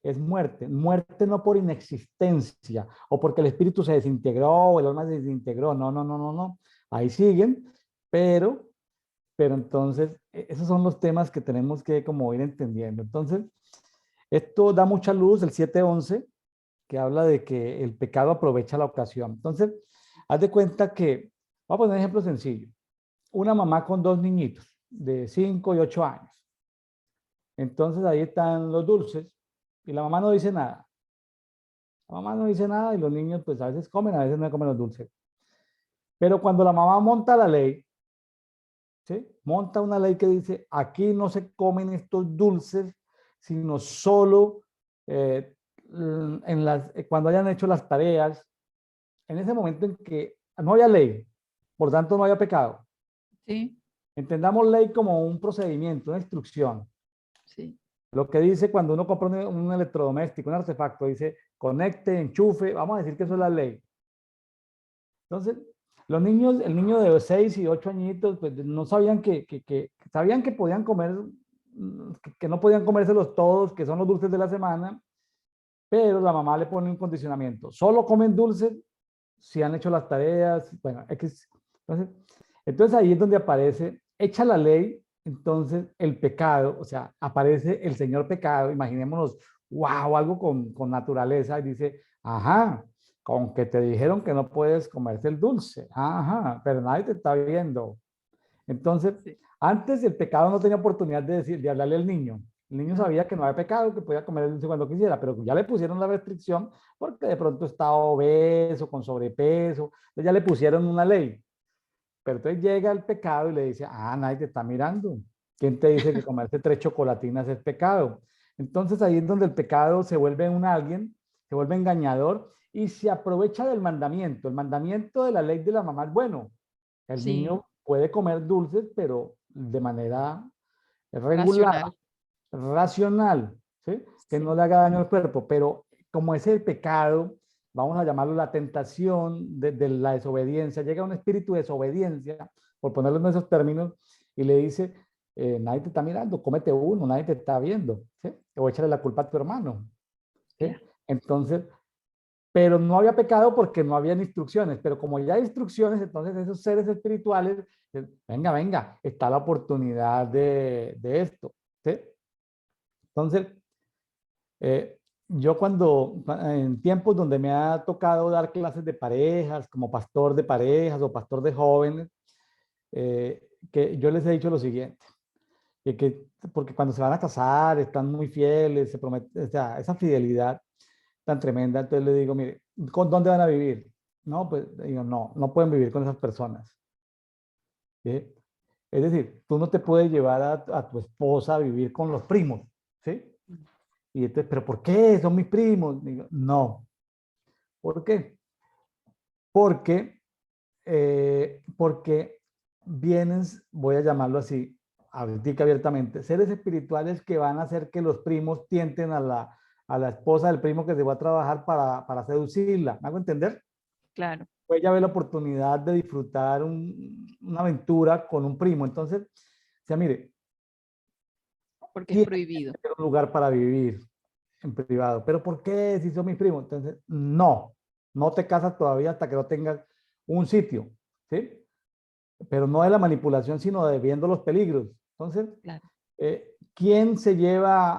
es muerte. Muerte no por inexistencia o porque el espíritu se desintegró o el alma se desintegró. No, no, no, no, no. Ahí siguen, pero entonces esos son los temas que tenemos que como ir entendiendo. Entonces, esto da mucha luz, el 7:11, que habla de que el pecado aprovecha la ocasión. Entonces, haz de cuenta que, voy a poner un ejemplo sencillo, una mamá con dos niñitos de 5 y 8 años. Entonces ahí están los dulces y la mamá no dice nada. La mamá no dice nada y los niños pues a veces comen, a veces no comen los dulces. Pero cuando la mamá monta la ley, ¿sí? Monta una ley que dice, aquí no se comen estos dulces, sino solo cuando hayan hecho las tareas, en ese momento en que no había ley, por tanto no había pecado. Sí. Entendamos ley como un procedimiento, una instrucción. Sí. Lo que dice cuando uno compra un electrodoméstico, un artefacto, dice conecte, enchufe, vamos a decir que eso es la ley. Entonces, los niños, el niño de 6 y 8 añitos, pues no sabían sabían que podían comer, que no podían comérselos todos, que son los dulces de la semana, pero la mamá le pone un condicionamiento. Solo comen dulces si han hecho las tareas, bueno, entonces ahí es donde aparece, hecha la ley, entonces el pecado, o sea, aparece el señor pecado, imaginémonos, wow, algo con naturaleza, y dice, ajá, con que te dijeron que no puedes comerse el dulce, ajá, pero nadie te está viendo. Entonces, Sí. antes el pecado no tenía oportunidad de hablarle al niño. El niño Ujú. sabía que no había pecado, que podía comer el dulce cuando quisiera, pero ya le pusieron la restricción porque de pronto estaba obeso, con sobrepeso, entonces ya le pusieron una ley. Pero entonces llega el pecado y le dice, ah, nadie te está mirando. ¿Quién te dice que comerse 3 chocolatinas es pecado? Entonces ahí es donde el pecado se vuelve un alguien, se vuelve engañador y se aprovecha del mandamiento. El mandamiento de la ley de la mamá es bueno. El Sí. niño puede comer dulces, pero de manera regular, Racional. racional. ¿sí? Que Sí. no le haga daño al cuerpo, pero como es el pecado, vamos a llamarlo la tentación de la desobediencia, llega un espíritu de desobediencia, por ponerlo en esos términos, y le dice, nadie te está mirando, cómete uno, nadie te está viendo, ¿sí? O échale la culpa a tu hermano, ¿sí? Claro. Entonces, pero no había pecado porque no había instrucciones, pero como ya hay instrucciones, entonces esos seres espirituales, venga, venga, está la oportunidad de esto, ¿sí? Entonces, yo en tiempos donde me ha tocado dar clases de parejas, como pastor de parejas o pastor de jóvenes, que yo les he dicho lo siguiente, porque cuando se van a casar, están muy fieles, se prometen, o sea, esa fidelidad tan tremenda, entonces le digo, mire, ¿con dónde van a vivir? No, pues digo, no, no pueden vivir con esas personas, ¿sí? Es decir, tú no te puedes llevar a tu esposa a vivir con los primos, ¿sí? Y entonces, ¿pero por qué? Son mis primos. Digo, no. ¿Por qué? Porque, porque vienen, voy a llamarlo así, abiertamente, seres espirituales que van a hacer que los primos tienten a la esposa del primo que se va a trabajar para seducirla. ¿Me hago entender? Claro, Pues ella ve la oportunidad de disfrutar una aventura con un primo. Entonces, o sea, mire, porque es tiene prohibido. que tener un lugar para vivir en privado. ¿Pero por qué si son mis primos? Entonces, no, no te casas todavía hasta que no tengas un sitio, ¿sí? Pero no de la manipulación, sino de viendo los peligros. Entonces, Claro. ¿quién se lleva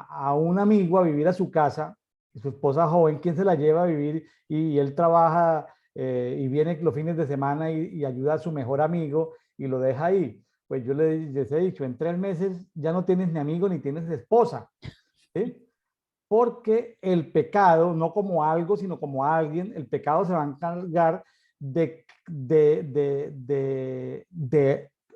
a un amigo a vivir a su casa? Su esposa joven, ¿quién se la lleva a vivir y él trabaja y viene los fines de semana y ayuda a su mejor amigo y lo deja ahí? Pues yo les he dicho, en 3 meses ya no tienes ni amigo ni tienes esposa, ¿sí? Porque el pecado, no como algo, sino como alguien, el pecado se va a encargar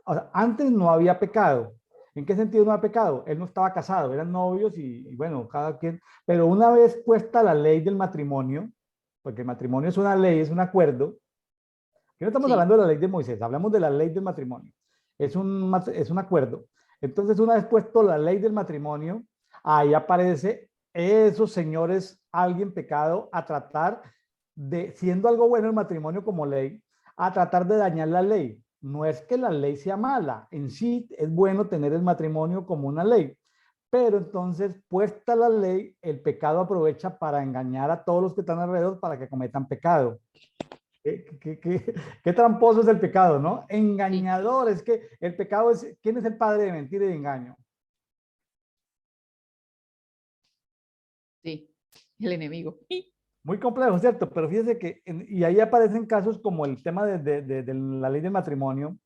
o sea, antes no había pecado. ¿En qué sentido no había pecado? Él no estaba casado, eran novios y bueno, cada quien, pero una vez puesta la ley del matrimonio, porque el matrimonio es una ley, es un acuerdo, que no estamos Sí, hablando de la ley de Moisés, hablamos de la ley del matrimonio, es un acuerdo. Entonces, una vez puesto la ley del matrimonio, ahí aparece esos señores, alguien pecado, a tratar de, siendo algo bueno el matrimonio como ley, a tratar de dañar la ley. No es que la ley sea mala, en sí es bueno tener el matrimonio como una ley, pero entonces, puesta la ley, el pecado aprovecha para engañar a todos los que están alrededor para que cometan pecado. Qué tramposo es el pecado, ¿no? sí, Engañador, es que el pecado es, ¿quién es el padre de mentira y de engaño? sí. El enemigo. Muy complejo, ¿cierto? Pero fíjese que, y ahí aparecen casos como el tema de la ley del matrimonio.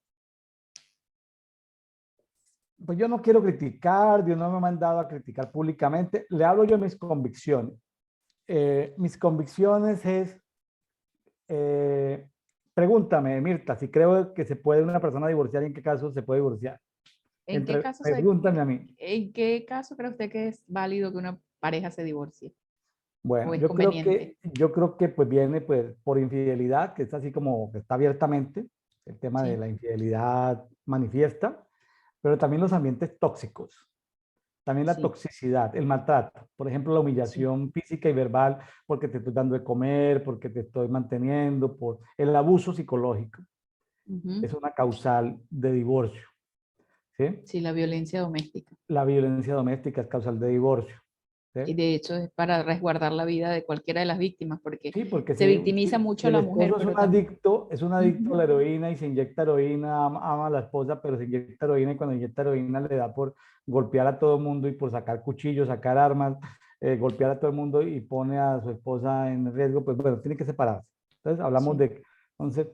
Pues yo no quiero criticar, Dios no me ha mandado a criticar públicamente, le hablo yo de mis convicciones. Mis convicciones es, eh, pregúntame, Mirta, si creo que se puede una persona divorciar y en qué caso se puede divorciar. Pregúntame a mí. ¿En qué caso cree usted que es válido que una pareja se divorcie o Bueno, es conveniente? yo creo que pues viene pues por infidelidad, que es así como que está abiertamente, el tema de Sí, la infidelidad manifiesta, pero también los ambientes tóxicos, también la sí, toxicidad, el maltrato, por ejemplo, la sí. humillación física y verbal porque te estoy dando de comer, porque te estoy manteniendo, por el abuso psicológico, Ujú. es una causal de divorcio, ¿sí? Sí, la violencia doméstica. La violencia doméstica es causal de divorcio, ¿sí? Y de hecho es para resguardar la vida de cualquiera de las víctimas, porque Sí, porque se victimiza si mucho a el la mujer, esposo pero también. es un adicto a Ujú. la heroína y se inyecta heroína, ama a la esposa, pero se inyecta heroína y cuando inyecta heroína le da por golpear a todo el mundo y por sacar cuchillos, sacar armas, golpear a todo el mundo y pone a su esposa en riesgo, pues bueno, tiene que separarse. Entonces hablamos Sí. de, entonces,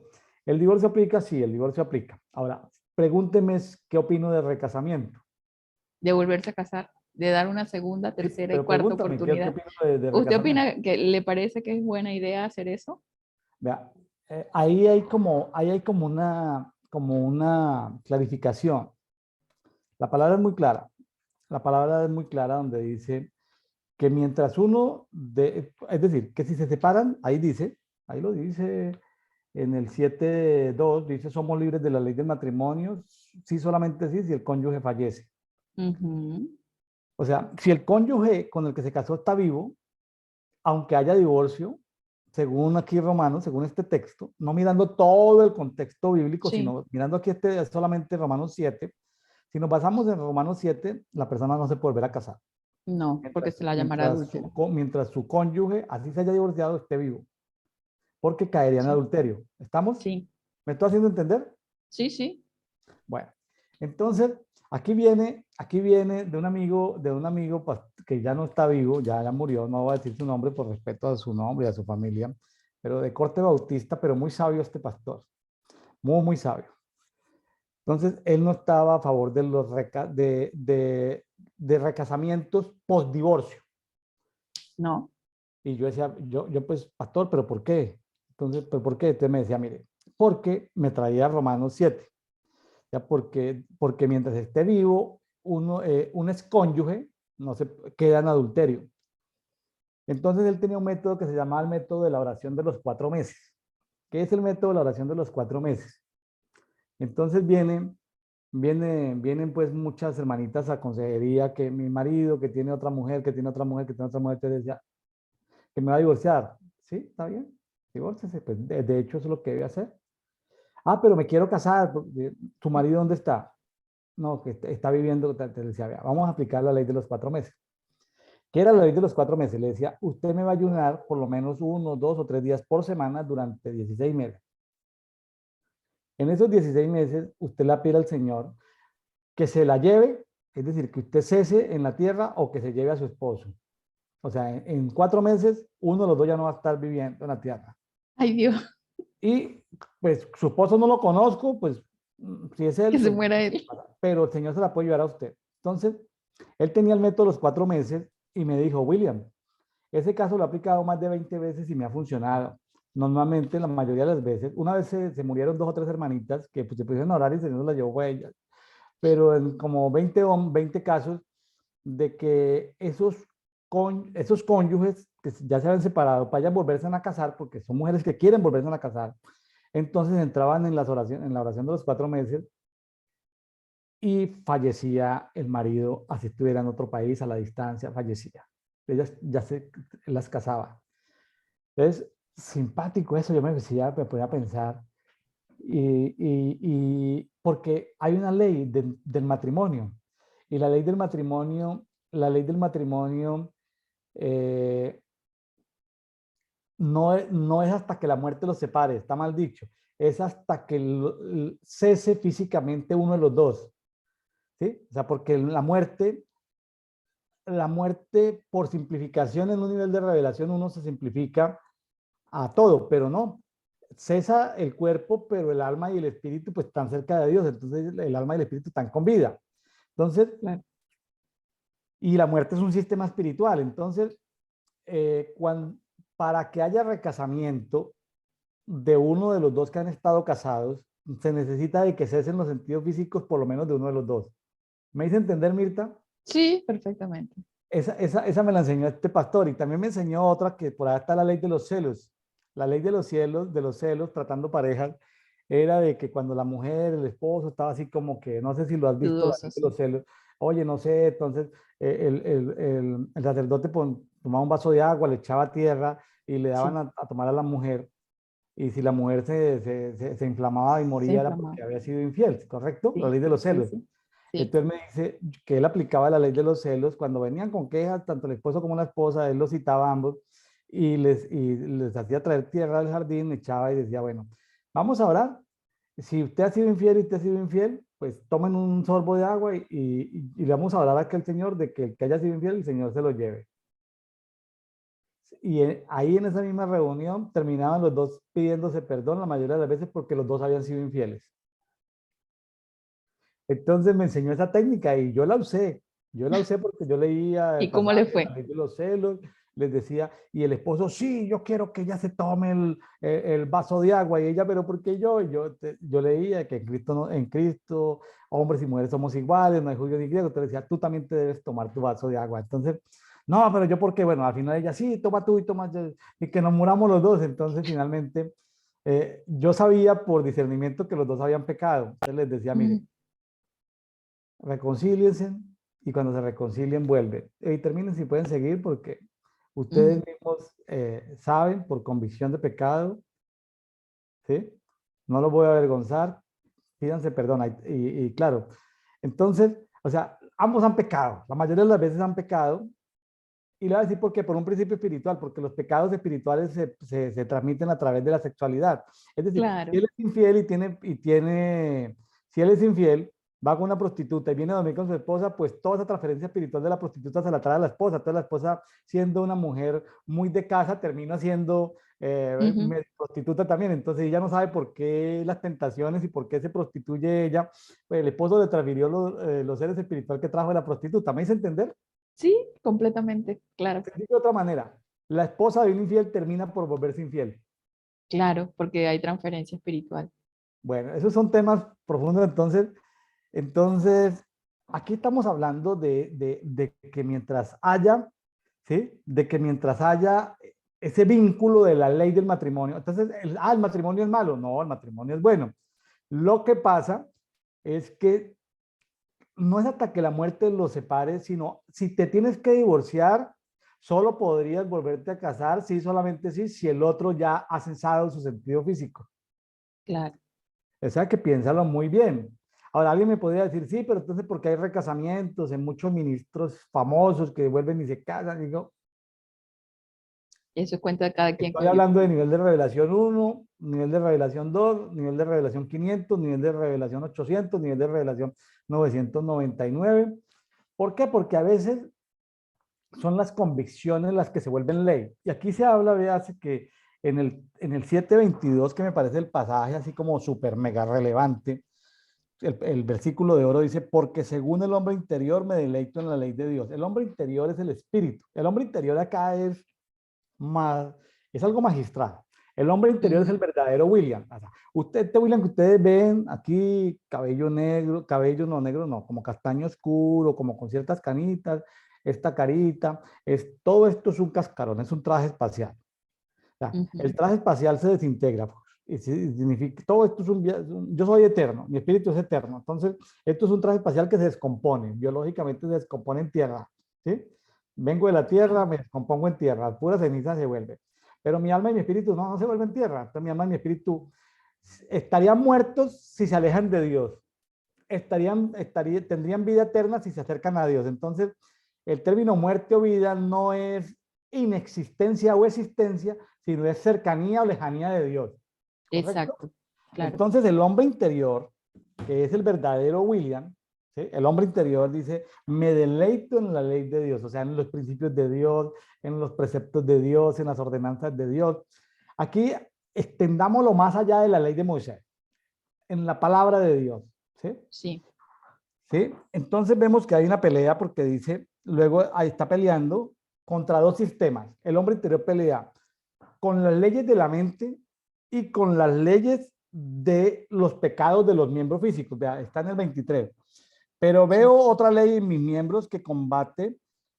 ¿el divorcio aplica? Sí, el divorcio aplica. Ahora, pregúnteme qué opino de recasamiento. De volverse a casar, de dar una segunda, Sí, tercera y pero cuarta pregúntame, ¿qué oportunidad. opino de ¿Usted recasamiento? opina que le parece que es buena idea hacer eso? Vea, ahí hay como una clarificación. La palabra es muy clara. La palabra es muy clara donde dice que mientras es decir, que si se separan, ahí lo dice en el 7.2, dice somos libres de la ley del matrimonio, sí, solamente sí, si el cónyuge fallece. Ujú. O sea, si el cónyuge con el que se casó está vivo, aunque haya divorcio, según aquí Romanos, según este texto, no mirando todo el contexto bíblico, Sí, sino mirando aquí solamente Romanos 7, si nos basamos en Romanos 7, la persona no se puede volver a casar. no, porque se la llamará adúltera. Mientras su cónyuge, así se haya divorciado, esté vivo, porque caería en Sí, adulterio. ¿Estamos? sí, ¿Me estoy haciendo entender? sí, sí. Bueno, entonces aquí viene de un amigo que ya no está vivo, ya murió, no voy a decir su nombre por respeto a su nombre y a su familia, pero de corte bautista, pero muy sabio este pastor, muy, muy sabio. Entonces, él no estaba a favor de los de recasamientos post-divorcio. No. Y yo decía, yo pues, pastor, ¿pero por qué? Entonces, ¿pero por qué? Entonces me decía, mire, porque me traía Romanos 7. Ya porque mientras esté vivo, un excónyuge no se queda en adulterio. Entonces él tenía un método que se llamaba el método de la oración de los 4 meses. ¿Qué es el método de la oración de los 4 meses? Entonces vienen pues muchas hermanitas a consejería que mi marido, que tiene otra mujer, que tiene otra mujer, que tiene otra mujer, te decía que me va a divorciar. Sí, está bien, divórciese. Pues de hecho eso es lo que debe hacer. Ah, pero me quiero casar. ¿Tu marido dónde está? No, que está viviendo, te decía, vea, vamos a aplicar la ley de los 4 meses. ¿Qué era la ley de los 4 meses? Le decía, usted me va a ayunar por lo menos 1, 2 o 3 días por semana durante 16 meses. En esos 16 meses, usted le pide al Señor que se la lleve, es decir, que usted cese en la tierra o que se lleve a su esposo. O sea, en 4 meses, uno de los dos ya no va a estar viviendo en la tierra. Ay, Dios, Y pues su esposo no lo conozco, pues si es que él, se pues, muera él. pero el Señor se la puede ayudar a usted. Entonces, él tenía el método de los 4 meses y me dijo, William, ese caso lo he aplicado más de 20 veces y me ha funcionado. Normalmente, la mayoría de las veces, una vez se murieron 2 o 3 hermanitas que pues, se pusieron a orar y el Señor las llevó a ellas, pero en como 20 casos de que esos cónyuges que ya se habían separado para ellas volverse a casar, porque son mujeres que quieren volverse a casar, entonces entraban en la oración de los 4 meses y fallecía el marido, así estuviera en otro país, a la distancia, fallecía. Ellas ya se las casaba. Entonces, simpático eso, yo me decía, me ponía a pensar, y porque hay una ley del matrimonio, y la ley del matrimonio eh, no es hasta que la muerte los separe, está mal dicho, es hasta que cese físicamente uno de los dos, ¿sí? O sea, porque la muerte por simplificación en un nivel de revelación uno se simplifica a todo, pero no. Cesa el cuerpo, pero el alma y el espíritu pues están cerca de Dios, entonces el alma y el espíritu están con vida. Entonces, Claro. y la muerte es un sistema espiritual, entonces, cuando, para que haya recasamiento de uno de los dos que han estado casados, se necesita de que cesen los sentidos físicos por lo menos de uno de los dos. ¿Me hice entender, Mirta? Sí, perfectamente. Esa me la enseñó este pastor y también me enseñó otra que por ahí está la ley de los celos. La ley de los celos, tratando parejas, era de que cuando la mujer, el esposo estaba así como que, no sé si lo has visto, la ley Dudoso, de los sí. celos, oye, no sé, entonces el sacerdote tomaba un vaso de agua, le echaba tierra y le daban Sí, a tomar a la mujer y si la mujer se inflamaba y se moría era inflamaba. porque había sido infiel, ¿correcto? La Sí, ley de los sí, celos. sí. Sí, Entonces me dice que él aplicaba la ley de los celos cuando venían con quejas, tanto el esposo como la esposa, él los citaba a ambos y les hacía traer tierra del jardín, echaba y decía, bueno, vamos a orar. Si usted ha sido infiel y usted ha sido infiel, pues tomen un sorbo de agua y le vamos a orar a aquel Señor de que el que haya sido infiel, el Señor se lo lleve. Y ahí en esa misma reunión terminaban los dos pidiéndose perdón la mayoría de las veces porque los dos habían sido infieles. Entonces me enseñó esa técnica y yo la usé. Yo la usé porque yo leía el ¿y cómo le pasaje, la fue? ley de los celos, les decía, y el esposo, sí, yo quiero que ella se tome el vaso de agua, y ella, pero ¿por qué yo? Yo leía que en Cristo, en Cristo, hombres y mujeres somos iguales, no hay judío ni griego, te decía, tú también te debes tomar tu vaso de agua. Entonces, no, pero yo, ¿por qué? Bueno, al final ella, sí, toma tú y toma yo, y que nos muramos los dos. Entonces, finalmente, yo sabía por discernimiento que los dos habían pecado. Entonces les decía, mire, Ujú. reconcíliense, y cuando se reconcilien vuelven. Y terminen si pueden seguir porque Ujú. ustedes mismos saben por convicción de pecado, ¿sí? No los voy a avergonzar, pídanse perdón. Y claro, entonces, o sea, ambos han pecado, la mayoría de las veces han pecado. Y le voy a decir por qué, por un principio espiritual, porque los pecados espirituales se transmiten a través de la sexualidad. Es decir, si Claro. él es infiel si él es infiel, va con una prostituta y viene a dormir con su esposa, pues toda esa transferencia espiritual de la prostituta se la trae a la esposa. Entonces la esposa, siendo una mujer muy de casa, termina siendo Ujú. prostituta también. Entonces ella no sabe por qué las tentaciones y por qué se prostituye ella. Pues el esposo le transfirió los seres espirituales que trajo de la prostituta. ¿Me hice entender? Sí, completamente, claro. Te digo de otra manera, la esposa de un infiel termina por volverse infiel. Claro, porque hay transferencia espiritual. Bueno, esos son temas profundos. Entonces, aquí estamos hablando de que mientras haya, ¿sí? De que mientras haya ese vínculo de la ley del matrimonio, entonces, el matrimonio es malo. No, el matrimonio es bueno. Lo que pasa es que no es hasta que la muerte los separe, sino si te tienes que divorciar, solo podrías volverte a casar, sí, solamente sí, si el otro ya ha cesado su sentido físico. Claro. O sea que piénsalo muy bien. Ahora alguien me podría decir, sí, pero entonces, ¿por qué hay recasamientos en muchos ministros famosos que vuelven y se casan? Digo, Eso es cuenta de cada quien estoy con Dios. hablando de nivel de revelación 1, nivel de revelación 2, nivel de revelación 500, nivel de revelación 800, nivel de revelación 999. ¿Por qué? Porque a veces son las convicciones las que se vuelven ley. Y aquí se habla, véase que en el 7:22, que me parece el pasaje así como súper mega relevante, el versículo de oro dice, porque según el hombre interior me deleito en la ley de Dios. El hombre interior es el espíritu. El hombre interior acá más, es algo magistral. El hombre interior es el Ujú. verdadero William. O sea, este William que ustedes ven aquí, cabello negro, cabello no negro, no, como castaño oscuro, como con ciertas canitas, esta carita, todo esto es un cascarón, es un traje espacial. O sea, el Ujú. traje espacial se desintegra. Y significa, todo esto es yo soy eterno, mi espíritu es eterno. Entonces, esto es un traje espacial que se descompone, biológicamente se descompone en tierra. ¿Sí? Vengo de la tierra, me descompongo en tierra, pura ceniza se vuelve. Pero mi alma y mi espíritu no se vuelven tierra. Entonces, mi alma y mi espíritu estarían muertos si se alejan de Dios. Tendrían vida eterna si se acercan a Dios. Entonces, el término muerte o vida no es inexistencia o existencia, sino es cercanía o lejanía de Dios. ¿Correcto? Exacto, claro. Entonces, el hombre interior, que es el verdadero William, ¿sí? El hombre interior dice, me deleito en la ley de Dios, o sea, en los principios de Dios, en los preceptos de Dios, en las ordenanzas de Dios. Aquí extendámoslo más allá de la ley de Moisés, en la palabra de Dios. ¿Sí? Sí. ¿Sí? Entonces vemos que hay una pelea porque dice, luego ahí está peleando contra dos sistemas. El hombre interior pelea con las leyes de la mente y con las leyes de los pecados de los miembros físicos. Vea, está en el 23. Pero Sí. veo otra ley en mis miembros que combate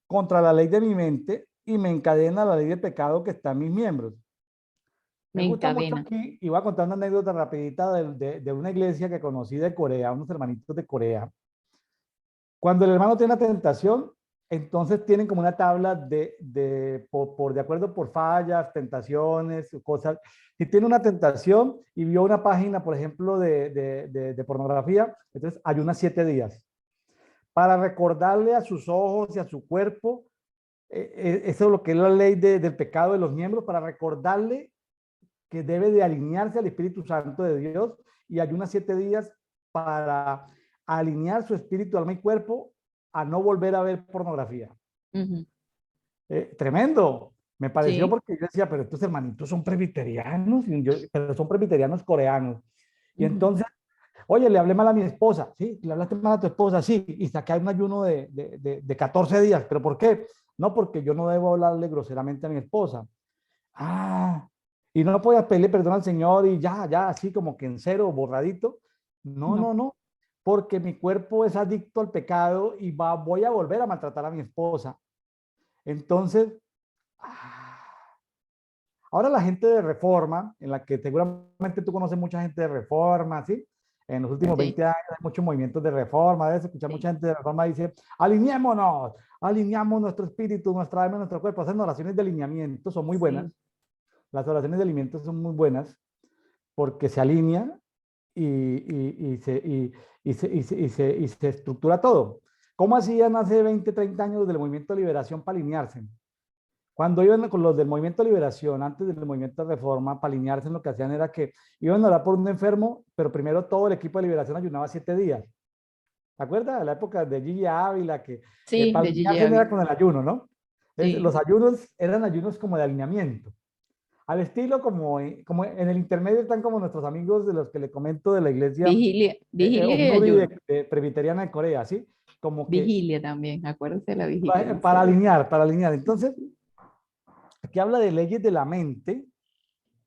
contra la ley de mi mente y me encadena la ley de pecado que está en mis miembros. Me Me gusta mucho encadena. aquí, y voy a contar una anécdota rapidita de una iglesia que conocí de Corea, unos hermanitos de Corea. Cuando el hermano tiene una tentación, entonces tienen como una tabla de acuerdo por fallas, tentaciones, cosas. Si tiene una tentación y vio una página, por ejemplo, de pornografía, entonces ayuna 7 días para recordarle a sus ojos y a su cuerpo, eso es lo que es la ley del pecado de los miembros, para recordarle que debe de alinearse al Espíritu Santo de Dios y ayuna 7 días para alinear su espíritu, alma y cuerpo a no volver a ver pornografía. Ujú. Tremendo. Me pareció Sí. porque yo decía, pero estos hermanitos son presbiterianos, pero son presbiterianos coreanos. Y Ujú. entonces, oye, le hablé mal a mi esposa. Sí, le hablaste mal a tu esposa. Sí, y saqué un ayuno de 14 días. ¿Pero por qué? No, porque yo no debo hablarle groseramente a mi esposa. Ah, y no podías pedirle perdón al Señor y ya, así como que en cero, borradito. No, No. no, no, porque mi cuerpo es adicto al pecado y voy a volver a maltratar a mi esposa. Entonces, ahora la gente de Reforma, en la que seguramente tú conoces mucha gente de Reforma, ¿sí? En los últimos Sí, 20 años hay muchos movimientos de reforma, a veces escuchar sí, mucha gente de reforma dice, alineémonos, alineamos nuestro espíritu, nuestra alma, nuestro cuerpo, hacen oraciones de alineamiento, son muy buenas. sí. Las oraciones de alineamiento son muy buenas porque se alinea y se estructura todo. ¿Cómo hacían hace 20, 30 años del movimiento de liberación para alinearse? Cuando iban con los del movimiento de liberación, antes del movimiento de reforma, para alinearse, lo que hacían era que iban a orar por un enfermo, pero primero todo el equipo de liberación ayunaba 7 días. ¿Te acuerdas de la época de Gigi Ávila? Que Sí, para de Gigi alinearse era Ávila. con el ayuno, ¿no? Entonces, Sí. los ayunos eran ayunos como de alineamiento. Al estilo como en el intermedio están como nuestros amigos de los que le comento de la iglesia Vigilia, vigilia y Omnuri ayuno. de Presbiteriana de Corea, ¿sí? Como que Vigilia también, acuérdate de la vigilia, no para sé. alinear, para alinear. Entonces, aquí habla de leyes de la mente,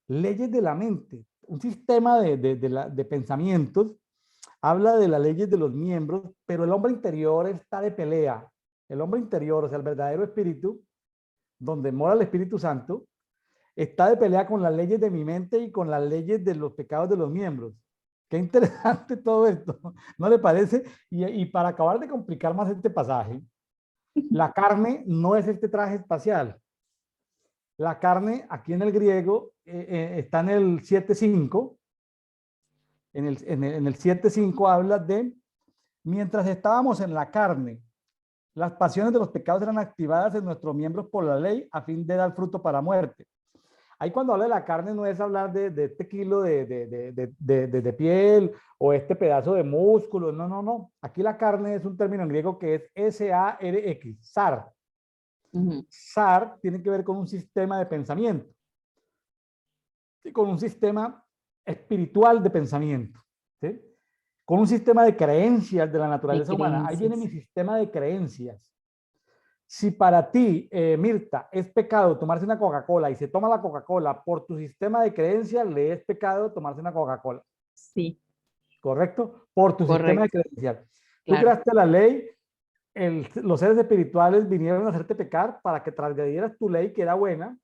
un sistema de pensamientos, habla de las leyes de los miembros, pero el hombre interior está de pelea. El hombre interior, o sea, el verdadero espíritu, donde mora el Espíritu Santo, está de pelea con las leyes de mi mente y con las leyes de los pecados de los miembros. Qué interesante todo esto, ¿no le parece? Y para acabar de complicar más este pasaje, la carne no es este traje espacial. La carne, aquí en el griego, está en el 7.5. En el 7.5 habla de, mientras estábamos en la carne, las pasiones de los pecados eran activadas en nuestros miembros por la ley a fin de dar fruto para muerte. Ahí cuando habla de la carne no es hablar de este kilo de piel o este pedazo de músculo, no, no, no. Aquí la carne es un término en griego que es S-A-R-X, SAR. Ujú. SAR tiene que ver con un sistema de pensamiento y con un sistema espiritual de pensamiento, ¿sí? Con un sistema de creencias de la De naturaleza humana. Ahí viene mi creencias. sistema de creencias. Si para ti, Mirta, es pecado tomarse una Coca-Cola y se toma la Coca-Cola por tu sistema de creencias, le es pecado tomarse una Coca-Cola, Sí, ¿correcto? Por tu sistema de correcto, creencias. Tú claro. creaste la ley, los seres espirituales vinieron a hacerte pecar para que transgredieras tu ley que era buena,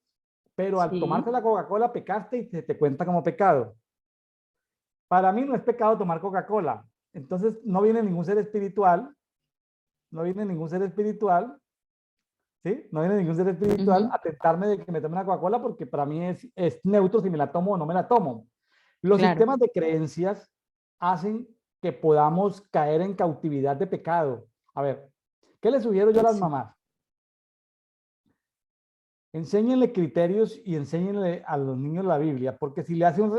pero al Sí, tomarte la Coca-Cola pecaste y se te cuenta como pecado. Para mí no es pecado tomar Coca-Cola. Entonces no viene ningún ser espiritual, no viene ningún ser espiritual, ¿sí? No viene ningún ser espiritual ujú, a tentarme de que me tome una Coca-Cola porque para mí es neutro si me la tomo o no me la tomo. Los claro. sistemas de creencias hacen que podamos caer en cautividad de pecado. A ver, ¿qué le sugiero yo a las Sí, mamás? Enséñenle criterios y enséñenle a los niños la Biblia, porque si le hacen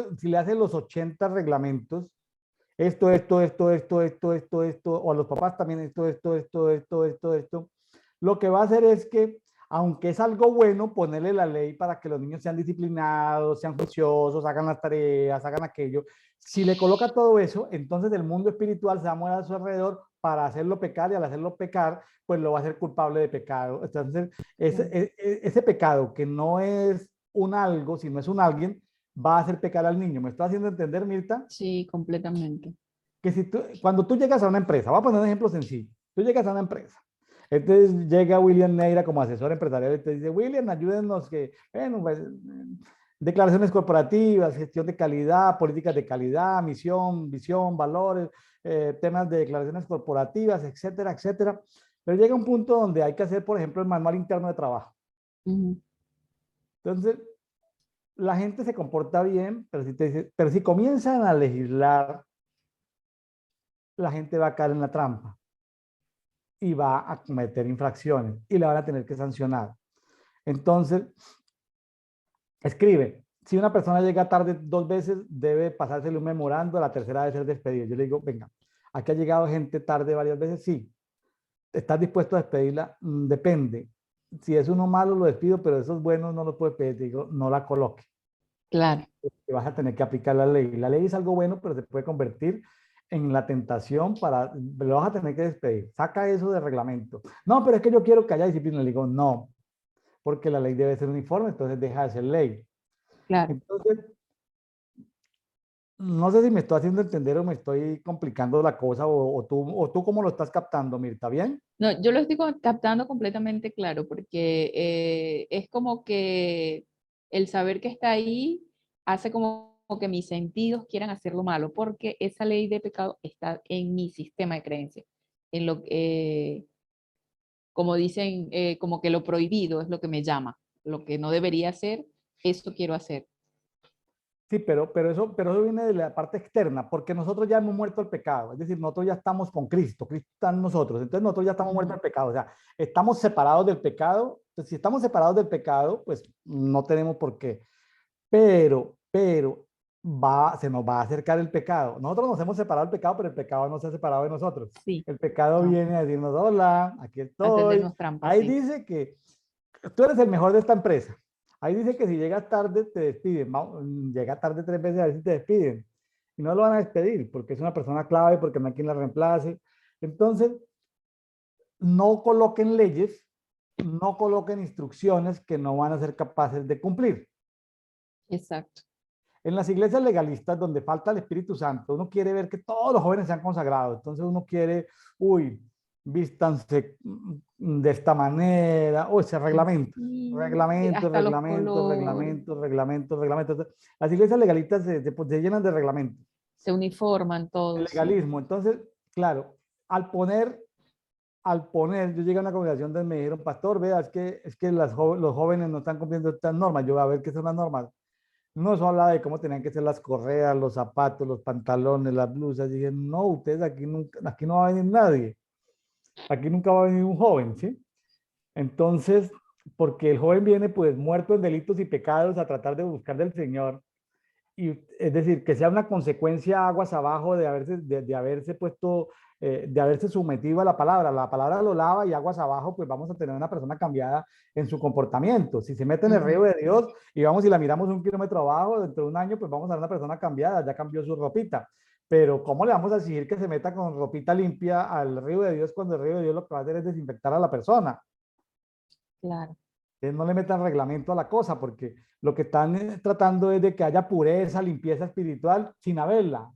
los 80 reglamentos, esto, o a los papás también esto, lo que va a hacer es que, aunque es algo bueno, ponerle la ley para que los niños sean disciplinados, sean juiciosos, hagan las tareas, hagan aquello. Si le coloca todo eso, entonces el mundo espiritual se va a mover a su alrededor para hacerlo pecar y al hacerlo pecar, pues lo va a hacer culpable de pecado. Entonces, claro. ese pecado que no es un algo, sino es un alguien, va a hacer pecar al niño. ¿Me está haciendo entender, Mirta? Sí, completamente. Que si cuando tú llegas a una empresa, voy a poner un ejemplo sencillo, tú llegas a una empresa, entonces llega William Neira como asesor empresarial y te dice, William, ayúdenos que, bueno, pues, declaraciones corporativas, gestión de calidad, políticas de calidad, misión, visión, valores, temas de declaraciones corporativas, etcétera, etcétera. Pero llega un punto donde hay que hacer, por ejemplo, el manual interno de trabajo. Ujú. Entonces, la gente se comporta bien, pero si, te dice, pero si comienzan a legislar, la gente va a caer en la trampa y va a cometer infracciones y le van a tener que sancionar. Entonces, escribe, si una persona llega tarde 2 veces, debe pasársele un memorando, la tercera debe ser despedida. Yo le digo, venga, aquí ha llegado gente tarde varias veces, sí. ¿Estás dispuesto a despedirla? Depende. Si es uno malo, lo despido, pero esos buenos no los puede pedir. Digo, no la coloque. Claro. Que vas a tener que aplicar la ley. La ley es algo bueno, pero se puede convertir en la tentación para, lo vas a tener que despedir. Saca eso de reglamento. No, pero es que yo quiero que haya disciplina. Le digo, no, porque la ley debe ser uniforme, entonces deja de ser ley. Claro. Entonces, no sé si me estoy haciendo entender o me estoy complicando la cosa o tú cómo lo estás captando, Mirta, ¿bien? No, yo lo estoy captando completamente claro, porque es como que el saber que está ahí hace como que mis sentidos quieran hacer lo malo, porque esa ley de pecado está en mi sistema de creencias, en lo que, como dicen, como que lo prohibido es lo que me llama, lo que no debería hacer, eso quiero hacer. Sí, pero eso viene de la parte externa, porque nosotros ya hemos muerto al pecado, es decir, nosotros ya estamos con Cristo, Cristo está en nosotros, entonces nosotros ya estamos muertos al pecado, o sea, estamos separados del pecado, entonces, si estamos separados del pecado, pues no tenemos por qué, pero se nos va a acercar el pecado. Nosotros nos hemos separado del pecado, pero el pecado no se ha separado de nosotros. Sí, El pecado no, viene a decirnos, hola, aquí a estoy. tendernos trampas, Ahí sí. dice que tú eres el mejor de esta empresa. Ahí dice que si llegas tarde te despiden. Llega tarde 3 veces a ver si te despiden. Y no lo van a despedir porque es una persona clave, porque no hay quien la reemplace. Entonces, no coloquen leyes, no coloquen instrucciones que no van a ser capaces de cumplir. Exacto. En las iglesias legalistas, donde falta el Espíritu Santo, uno quiere ver que todos los jóvenes sean consagrados. Entonces uno quiere, uy, vístanse de esta manera, o ese reglamento, Sí, reglamento, hasta los reglamento, colores, reglamento, reglamento, reglamento. Entonces, las iglesias legalistas se llenan de reglamentos, se uniforman el todos, sí. legalismo. Entonces, claro, al poner, yo llegué a una congregación donde me dijeron, pastor, vea, es que los jóvenes no están cumpliendo estas normas. Yo voy a ver qué son las normas. No, eso hablaba de cómo tenían que ser las correas, los zapatos, los pantalones, las blusas. Y dije, no, ustedes aquí nunca, aquí no va a venir nadie. Aquí nunca va a venir un joven, ¿sí? Entonces, porque el joven viene pues muerto en delitos y pecados a tratar de buscar del Señor. Y es decir, que sea una consecuencia aguas abajo de haberse puesto, de haberse sometido a la palabra. La palabra lo lava y aguas abajo, pues vamos a tener una persona cambiada en su comportamiento. Si se mete en el río de Dios y vamos y la miramos 1 kilómetro abajo, dentro de un año, pues vamos a ver una persona cambiada, ya cambió su ropita. Pero ¿cómo le vamos a exigir que se meta con ropita limpia al río de Dios cuando el río de Dios lo que va a hacer es desinfectar a la persona? Claro, No le metan reglamento a la cosa, porque lo que están tratando es de que haya pureza, limpieza espiritual sin haberla.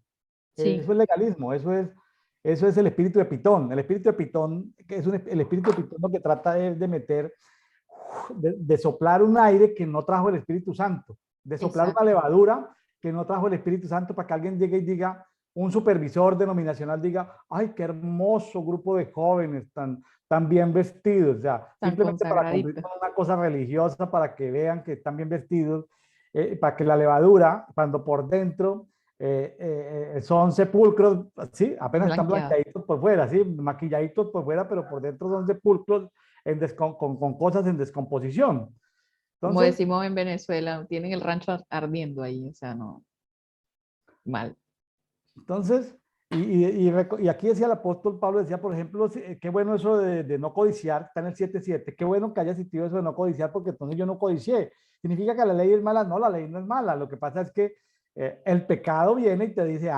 sí, Eso es legalismo, eso es el espíritu de Pitón. El espíritu de Pitón, que es el espíritu de Pitón lo que trata es de meter, de soplar un aire que no trajo el Espíritu Santo, de soplar una exacto. levadura que no trajo el Espíritu Santo para que alguien llegue y diga, un supervisor denominacional diga, ay, qué hermoso grupo de jóvenes tan bien vestidos, o sea, Tan simplemente para cumplir consagradito. con una cosa religiosa, para que vean que están bien vestidos, para que la levadura, cuando por dentro son sepulcros, sí, apenas están Blanqueado. blanqueaditos por fuera, sí, maquilladitos por fuera, pero por dentro son sepulcros con cosas en descomposición. Como Entonces, decimos en Venezuela, tienen el rancho ardiendo ahí, o sea, no, mal. entonces, y aquí decía el apóstol Pablo, decía, por ejemplo, qué bueno eso de no codiciar, está en el 7:7, qué bueno que haya existido eso de no codiciar, porque entonces yo no codicié. ¿Significa que la ley es mala? No, la ley no es mala. Lo que pasa es que el pecado viene y te dice,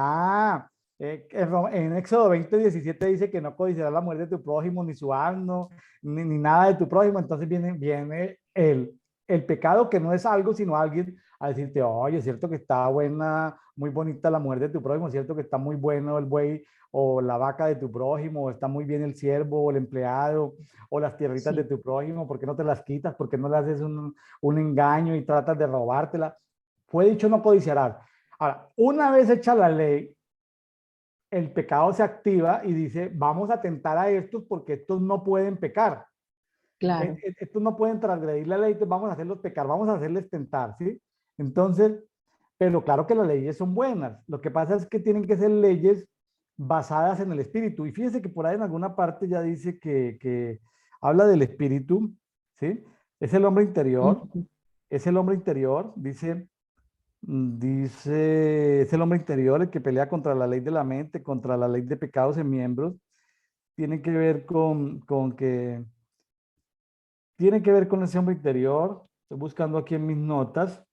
en Éxodo 20:17 dice que no codiciarás la muerte de tu prójimo, ni su asno, ni nada de tu prójimo. Entonces viene el pecado, que no es algo, sino alguien a decirte, oye, es cierto que está buena, muy bonita la mujer de tu prójimo, es cierto que está muy bueno el buey o la vaca de tu prójimo, o está muy bien el siervo o el empleado o las tierritas de Sí, tu prójimo, ¿por qué no te las quitas? ¿Por qué no le haces un engaño y tratas de robártela? Fue dicho no codiciarás. Ahora, una vez hecha la ley, el pecado se activa y dice, vamos a atentar a estos porque estos no pueden pecar. claro, Estos no pueden transgredir la ley, entonces vamos a hacerlos pecar, vamos a hacerles tentar, ¿sí? Entonces, pero claro que las leyes son buenas. Lo que pasa es que tienen que ser leyes basadas en el espíritu. Y fíjense que por ahí en alguna parte ya dice que habla del espíritu, ¿sí? Es el hombre interior, ujú, es el hombre interior, dice, es el hombre interior el que pelea contra la ley de la mente, contra la ley de pecados en miembros. Tiene que ver tiene que ver con ese hombre interior. Estoy buscando aquí en mis notas.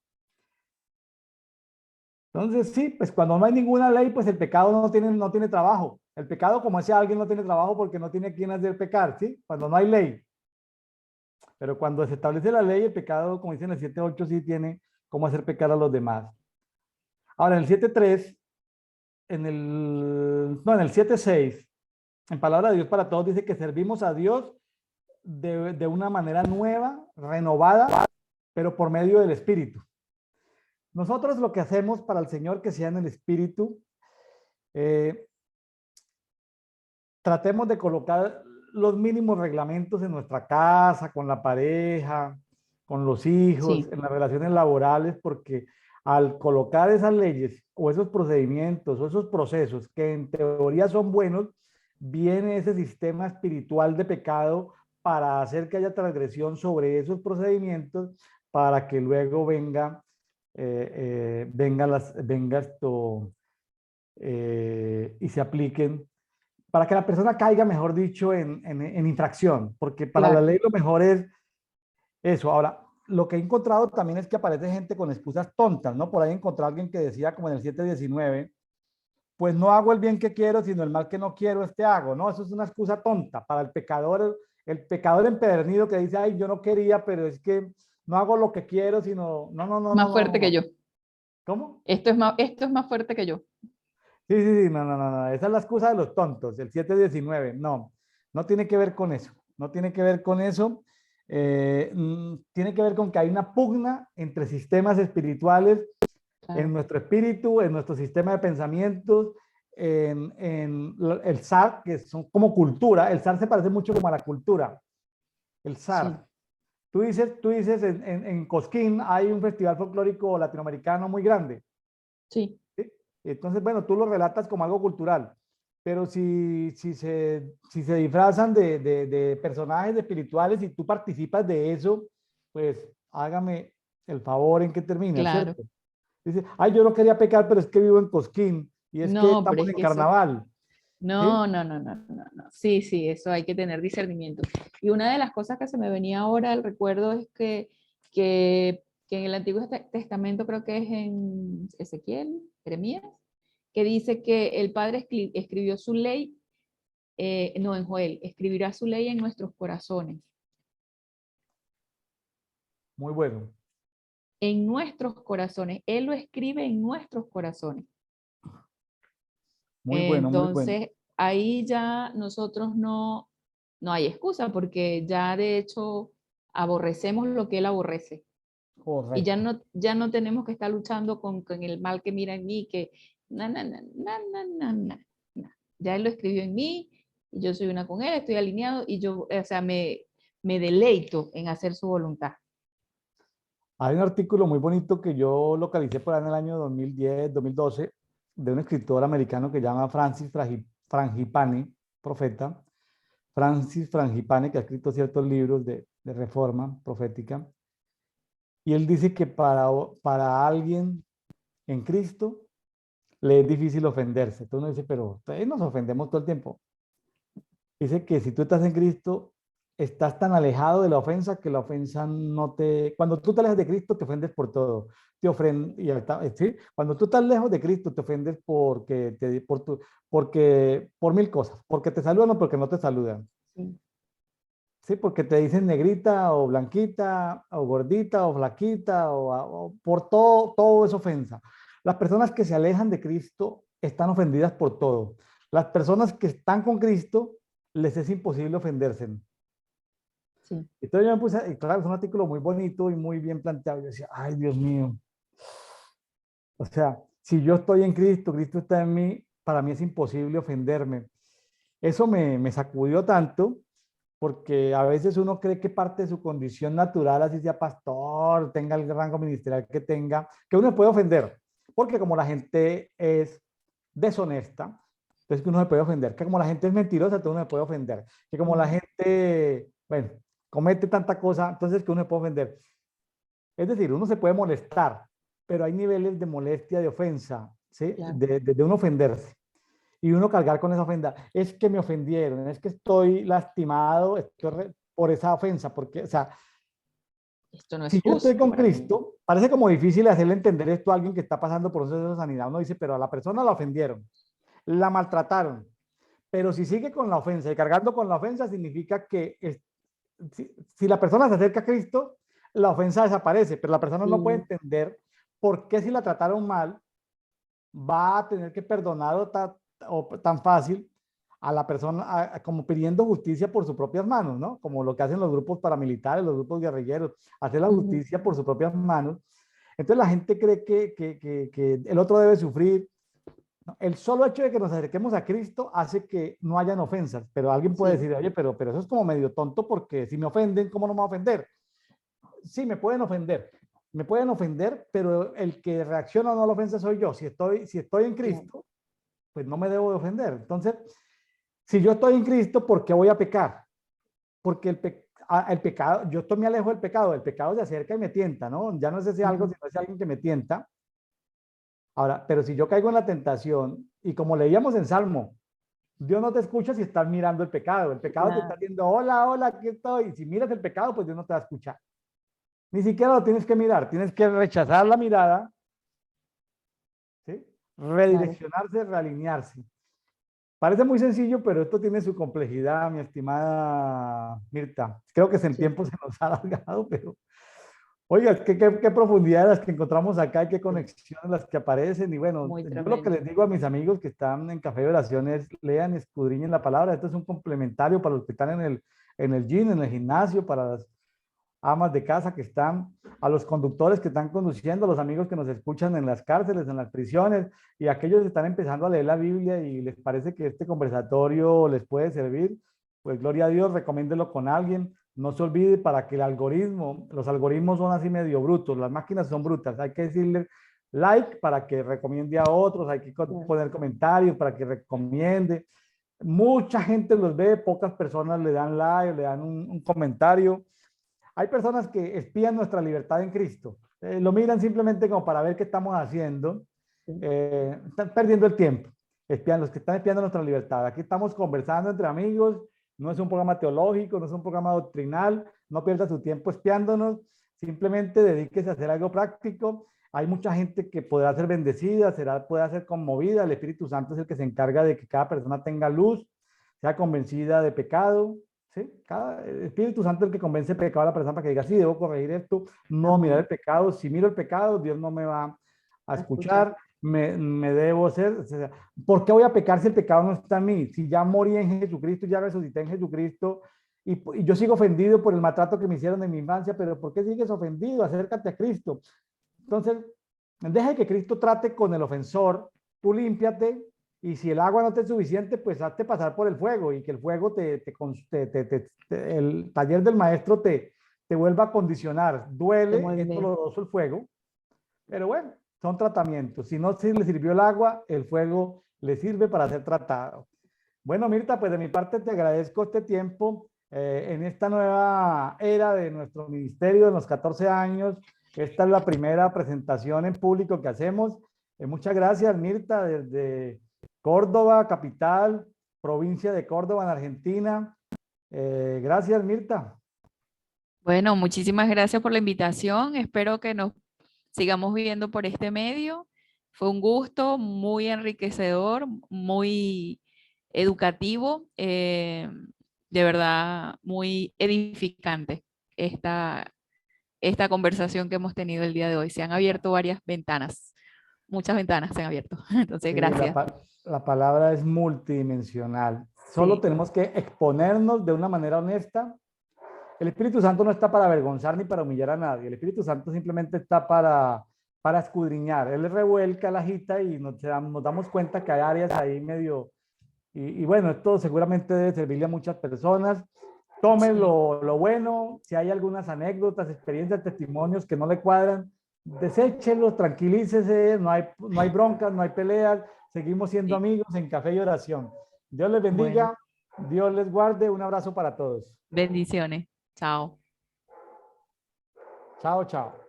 Entonces, sí, pues cuando no hay ninguna ley, pues el pecado no tiene trabajo. El pecado, como decía alguien, no tiene trabajo porque no tiene quien hacer pecar, ¿sí? Cuando no hay ley. Pero cuando se establece la ley, el pecado, como dice en el 7:8, sí tiene cómo hacer pecar a los demás. Ahora, en el 7:3, no, en el 7:6, en Palabra de Dios para Todos, dice que servimos a Dios de una manera nueva, renovada, pero por medio del Espíritu. nosotros lo que hacemos para el Señor que sea en el Espíritu, eh, tratemos de colocar los mínimos reglamentos en nuestra casa, con la pareja, con los hijos, Sí, en las relaciones laborales, porque al colocar esas leyes o esos procedimientos o esos procesos que en teoría son buenos, viene ese sistema espiritual de pecado para hacer que haya transgresión sobre esos procedimientos para que luego venga esto y se apliquen para que la persona caiga, mejor dicho, en infracción, porque para la claro. ley lo mejor es eso. Ahora, lo que he encontrado también es que aparece gente con excusas tontas, ¿no? Por ahí encontré a alguien que decía, como en el 719, pues no hago el bien que quiero, sino el mal que no quiero, este hago, ¿no? Eso es una excusa tonta para el pecador empedernido que dice, ay, yo no quería, pero es que no hago lo que quiero, sino, no, no, no, no, Más no, fuerte que no. yo. ¿Cómo? Esto es más fuerte que yo. Sí, sí, sí, no, no, no, no, esa es la excusa de los tontos, el 719, no, no tiene que ver con eso, no tiene que ver con eso, tiene que ver con que hay una pugna entre sistemas espirituales en Claro, nuestro espíritu, en nuestro sistema de pensamientos, el SAR, que son como cultura, el SAR se parece mucho como a la cultura, el sí, SAR. Tú dices en Cosquín hay un festival folclórico latinoamericano muy grande. sí, ¿Sí? Entonces, bueno, tú lo relatas como algo cultural, pero si se disfrazan de personajes espirituales y tú participas de eso, pues hágame el favor en que termina, claro. ¿cierto? Dice, ay, yo no quería pecar, pero es que vivo en Cosquín y es que No, pero estamos es en que eso, carnaval, ¿sí? no, no, no, no, no, no. Sí, sí, eso hay que tener discernimiento. Y una de las cosas que se me venía ahora al recuerdo es que en el Antiguo Testamento, creo que es en Ezequiel, Jeremías, que dice que el Padre escribió su ley, no, en Joel, escribirá su ley en nuestros corazones. Muy bueno, En nuestros corazones. Él lo escribe en nuestros corazones. muy bueno, muy bueno. Entonces, ahí ya nosotros no hay excusa porque ya de hecho aborrecemos lo que él aborrece. Y Correcto. ya no tenemos que estar luchando con el mal que mira en mí, que na. Ya él lo escribió en mí, y yo soy una con él, estoy alineado y yo, o sea, me deleito en hacer su voluntad. Hay un artículo muy bonito que yo localicé por ahí en el año 2010, 2012, de un escritor americano que se llama Francis Frangipane, profeta. Francis Frangipane, que ha escrito ciertos libros de reforma profética. Y él dice que para alguien en Cristo le es difícil ofenderse. Entonces uno dice, pero ahí nos ofendemos todo el tiempo. Dice que si tú estás en Cristo, estás tan alejado de la ofensa que la ofensa no te... Cuando tú te alejas de Cristo, te ofendes por todo. Te ofenden, ¿sí? Cuando tú estás lejos de Cristo, te ofendes por mil cosas. Porque te saludan o porque no te saludan. Sí, Sí, porque te dicen negrita o blanquita o gordita o flaquita o por todo es ofensa. Las personas que se alejan de Cristo están ofendidas por todo. Las personas que están con Cristo les es imposible ofenderse. sí, Entonces yo me puse, y claro, es un artículo muy bonito y muy bien planteado. Yo decía, ay, Dios mío. O sea, si yo estoy en Cristo, Cristo está en mí, para mí es imposible ofenderme. Eso me sacudió tanto porque a veces uno cree que parte de su condición natural, así sea pastor, tenga el rango ministerial que tenga, que uno se puede ofender, porque como la gente es deshonesta, entonces que uno se puede ofender, que como la gente es mentirosa, entonces uno se puede ofender, que como la ujú, gente, bueno, comete tanta cosa, entonces que uno se puede ofender. Es decir, uno se puede molestar, pero hay niveles de molestia, de ofensa, ¿sí? claro. De uno ofenderse y uno cargar con esa ofensa. Es que me ofendieron, es que estoy lastimado por esa ofensa, porque, o sea, Esto no es si yo estoy justo con para mí. Cristo, parece como difícil hacerle entender esto a alguien que está pasando por un proceso de sanidad. Uno dice, pero a la persona la ofendieron, la maltrataron, pero si sigue con la ofensa y cargando con la ofensa, significa que si la persona se acerca a Cristo, la ofensa desaparece, pero la persona no puede Sí, entender por qué si la trataron mal, va a tener que perdonar o tan fácil a la persona, como pidiendo justicia por sus propias manos, ¿no? Como lo que hacen los grupos paramilitares, los grupos guerrilleros, hacer la ujú, justicia por sus propias manos. Entonces la gente cree que el otro debe sufrir. ¿No? El solo hecho de que nos acerquemos a Cristo hace que no hayan ofensas, pero alguien puede Sí, decir, oye, pero eso es como medio tonto porque si me ofenden, ¿cómo no me va a ofender? Sí, me pueden ofender, pero el que reacciona o no a la ofensa soy yo. Si estoy en claro. Cristo, pues no me debo de ofender. Entonces, si yo estoy en Cristo, ¿por qué voy a pecar? Porque el pecado, me alejo del pecado, el pecado se acerca y me tienta, ¿no? Ya no es ese algo, Ujú. sino es alguien que me tienta. Ahora, pero si yo caigo en la tentación, y como leíamos en Salmo, Dios no te escucha si estás mirando el pecado te está Claro. diciendo, hola, hola, aquí estoy, y si miras el pecado, pues Dios no te va a escuchar. Ni siquiera lo tienes que mirar, tienes que rechazar la mirada, ¿sí? Claro. Redireccionarse, realinearse. Parece muy sencillo, pero esto tiene su complejidad, mi estimada Mirta. Creo que en Sí, tiempo se nos ha alargado, pero oiga, qué profundidad las que encontramos acá y qué sí, conexiones las que aparecen. Y bueno, muy yo lo que tremendo. les digo a mis amigos que están en Café de Oración es lean, escudriñen la palabra. Esto es un complementario para los que están en el gym, en el gimnasio, para las amas de casa que están, a los conductores que están conduciendo, a los amigos que nos escuchan en las cárceles, en las prisiones, y aquellos que están empezando a leer la Biblia y les parece que este conversatorio les puede servir, pues gloria a Dios, recomiéndelo con alguien. No se olvide para que los algoritmos son así medio brutos, las máquinas son brutas, hay que decirle like para que recomiende a otros, hay que Claro. poner comentarios para que recomiende. Mucha gente los ve, pocas personas le dan like, le dan un comentario. Hay personas que espían nuestra libertad en Cristo. Lo miran simplemente como para ver qué estamos haciendo. Sí. Están perdiendo el tiempo. Espían los que están espiando nuestra libertad. Aquí estamos conversando entre amigos. No es un programa teológico, no es un programa doctrinal. No pierda su tiempo espiándonos. Simplemente dedíquese a hacer algo práctico. Hay mucha gente que podrá ser bendecida, puede ser conmovida. El Espíritu Santo es el que se encarga de que cada persona tenga luz, sea convencida de pecado. ¿Sí? El Espíritu Santo es el que convence el pecado a la persona para que diga, sí, debo corregir esto, no mirar Amén. el pecado. Si miro el pecado, Dios no me va a A escuchar. escuchar, me debo ser. O sea, ¿por qué voy a pecar si el pecado no está en mí? Si ya morí en Jesucristo, ya resucité en Jesucristo, y yo sigo ofendido por el maltrato que me hicieron en mi infancia, pero ¿por qué sigues ofendido? Acércate a Cristo. Entonces, deja que Cristo trate con el ofensor, tú límpiate, y si el agua no te es suficiente, pues hazte pasar por el fuego y que el fuego el taller del maestro te vuelva a condicionar. Te Duele, es moldea. doloroso el fuego, pero bueno, son tratamientos. Si no le sirvió el agua, el fuego le sirve para ser tratado. Bueno, Mirta, pues de mi parte te agradezco este tiempo en esta nueva era de nuestro ministerio, de los 14 años. Esta es la primera presentación en público que hacemos. Muchas gracias, Mirta, desde Córdoba, capital, provincia de Córdoba, en Argentina. Gracias, Mirta. Bueno, muchísimas gracias por la invitación. Espero que nos sigamos viendo por este medio. Fue un gusto muy enriquecedor, muy educativo, de verdad muy edificante esta conversación que hemos tenido el día de hoy. Se han abierto varias ventanas, muchas ventanas se han abierto. Entonces, Sí, gracias. la palabra es multidimensional. Solo Sí, tenemos que exponernos de una manera honesta. El Espíritu Santo no está para avergonzar ni para humillar a nadie. El Espíritu Santo simplemente está para escudriñar. Él revuelca la agita y nos damos cuenta que hay áreas ahí medio. Y bueno, esto seguramente debe servirle a muchas personas. Tomen sí. lo bueno. Si hay algunas anécdotas, experiencias, testimonios que no le cuadran, deséchelos, tranquilícese. No hay broncas, no hay peleas. Seguimos siendo Sí. amigos en Café y Oración. Dios les Bueno, bendiga. Dios les guarde. Un abrazo para todos. bendiciones. Chao. Chao, chao.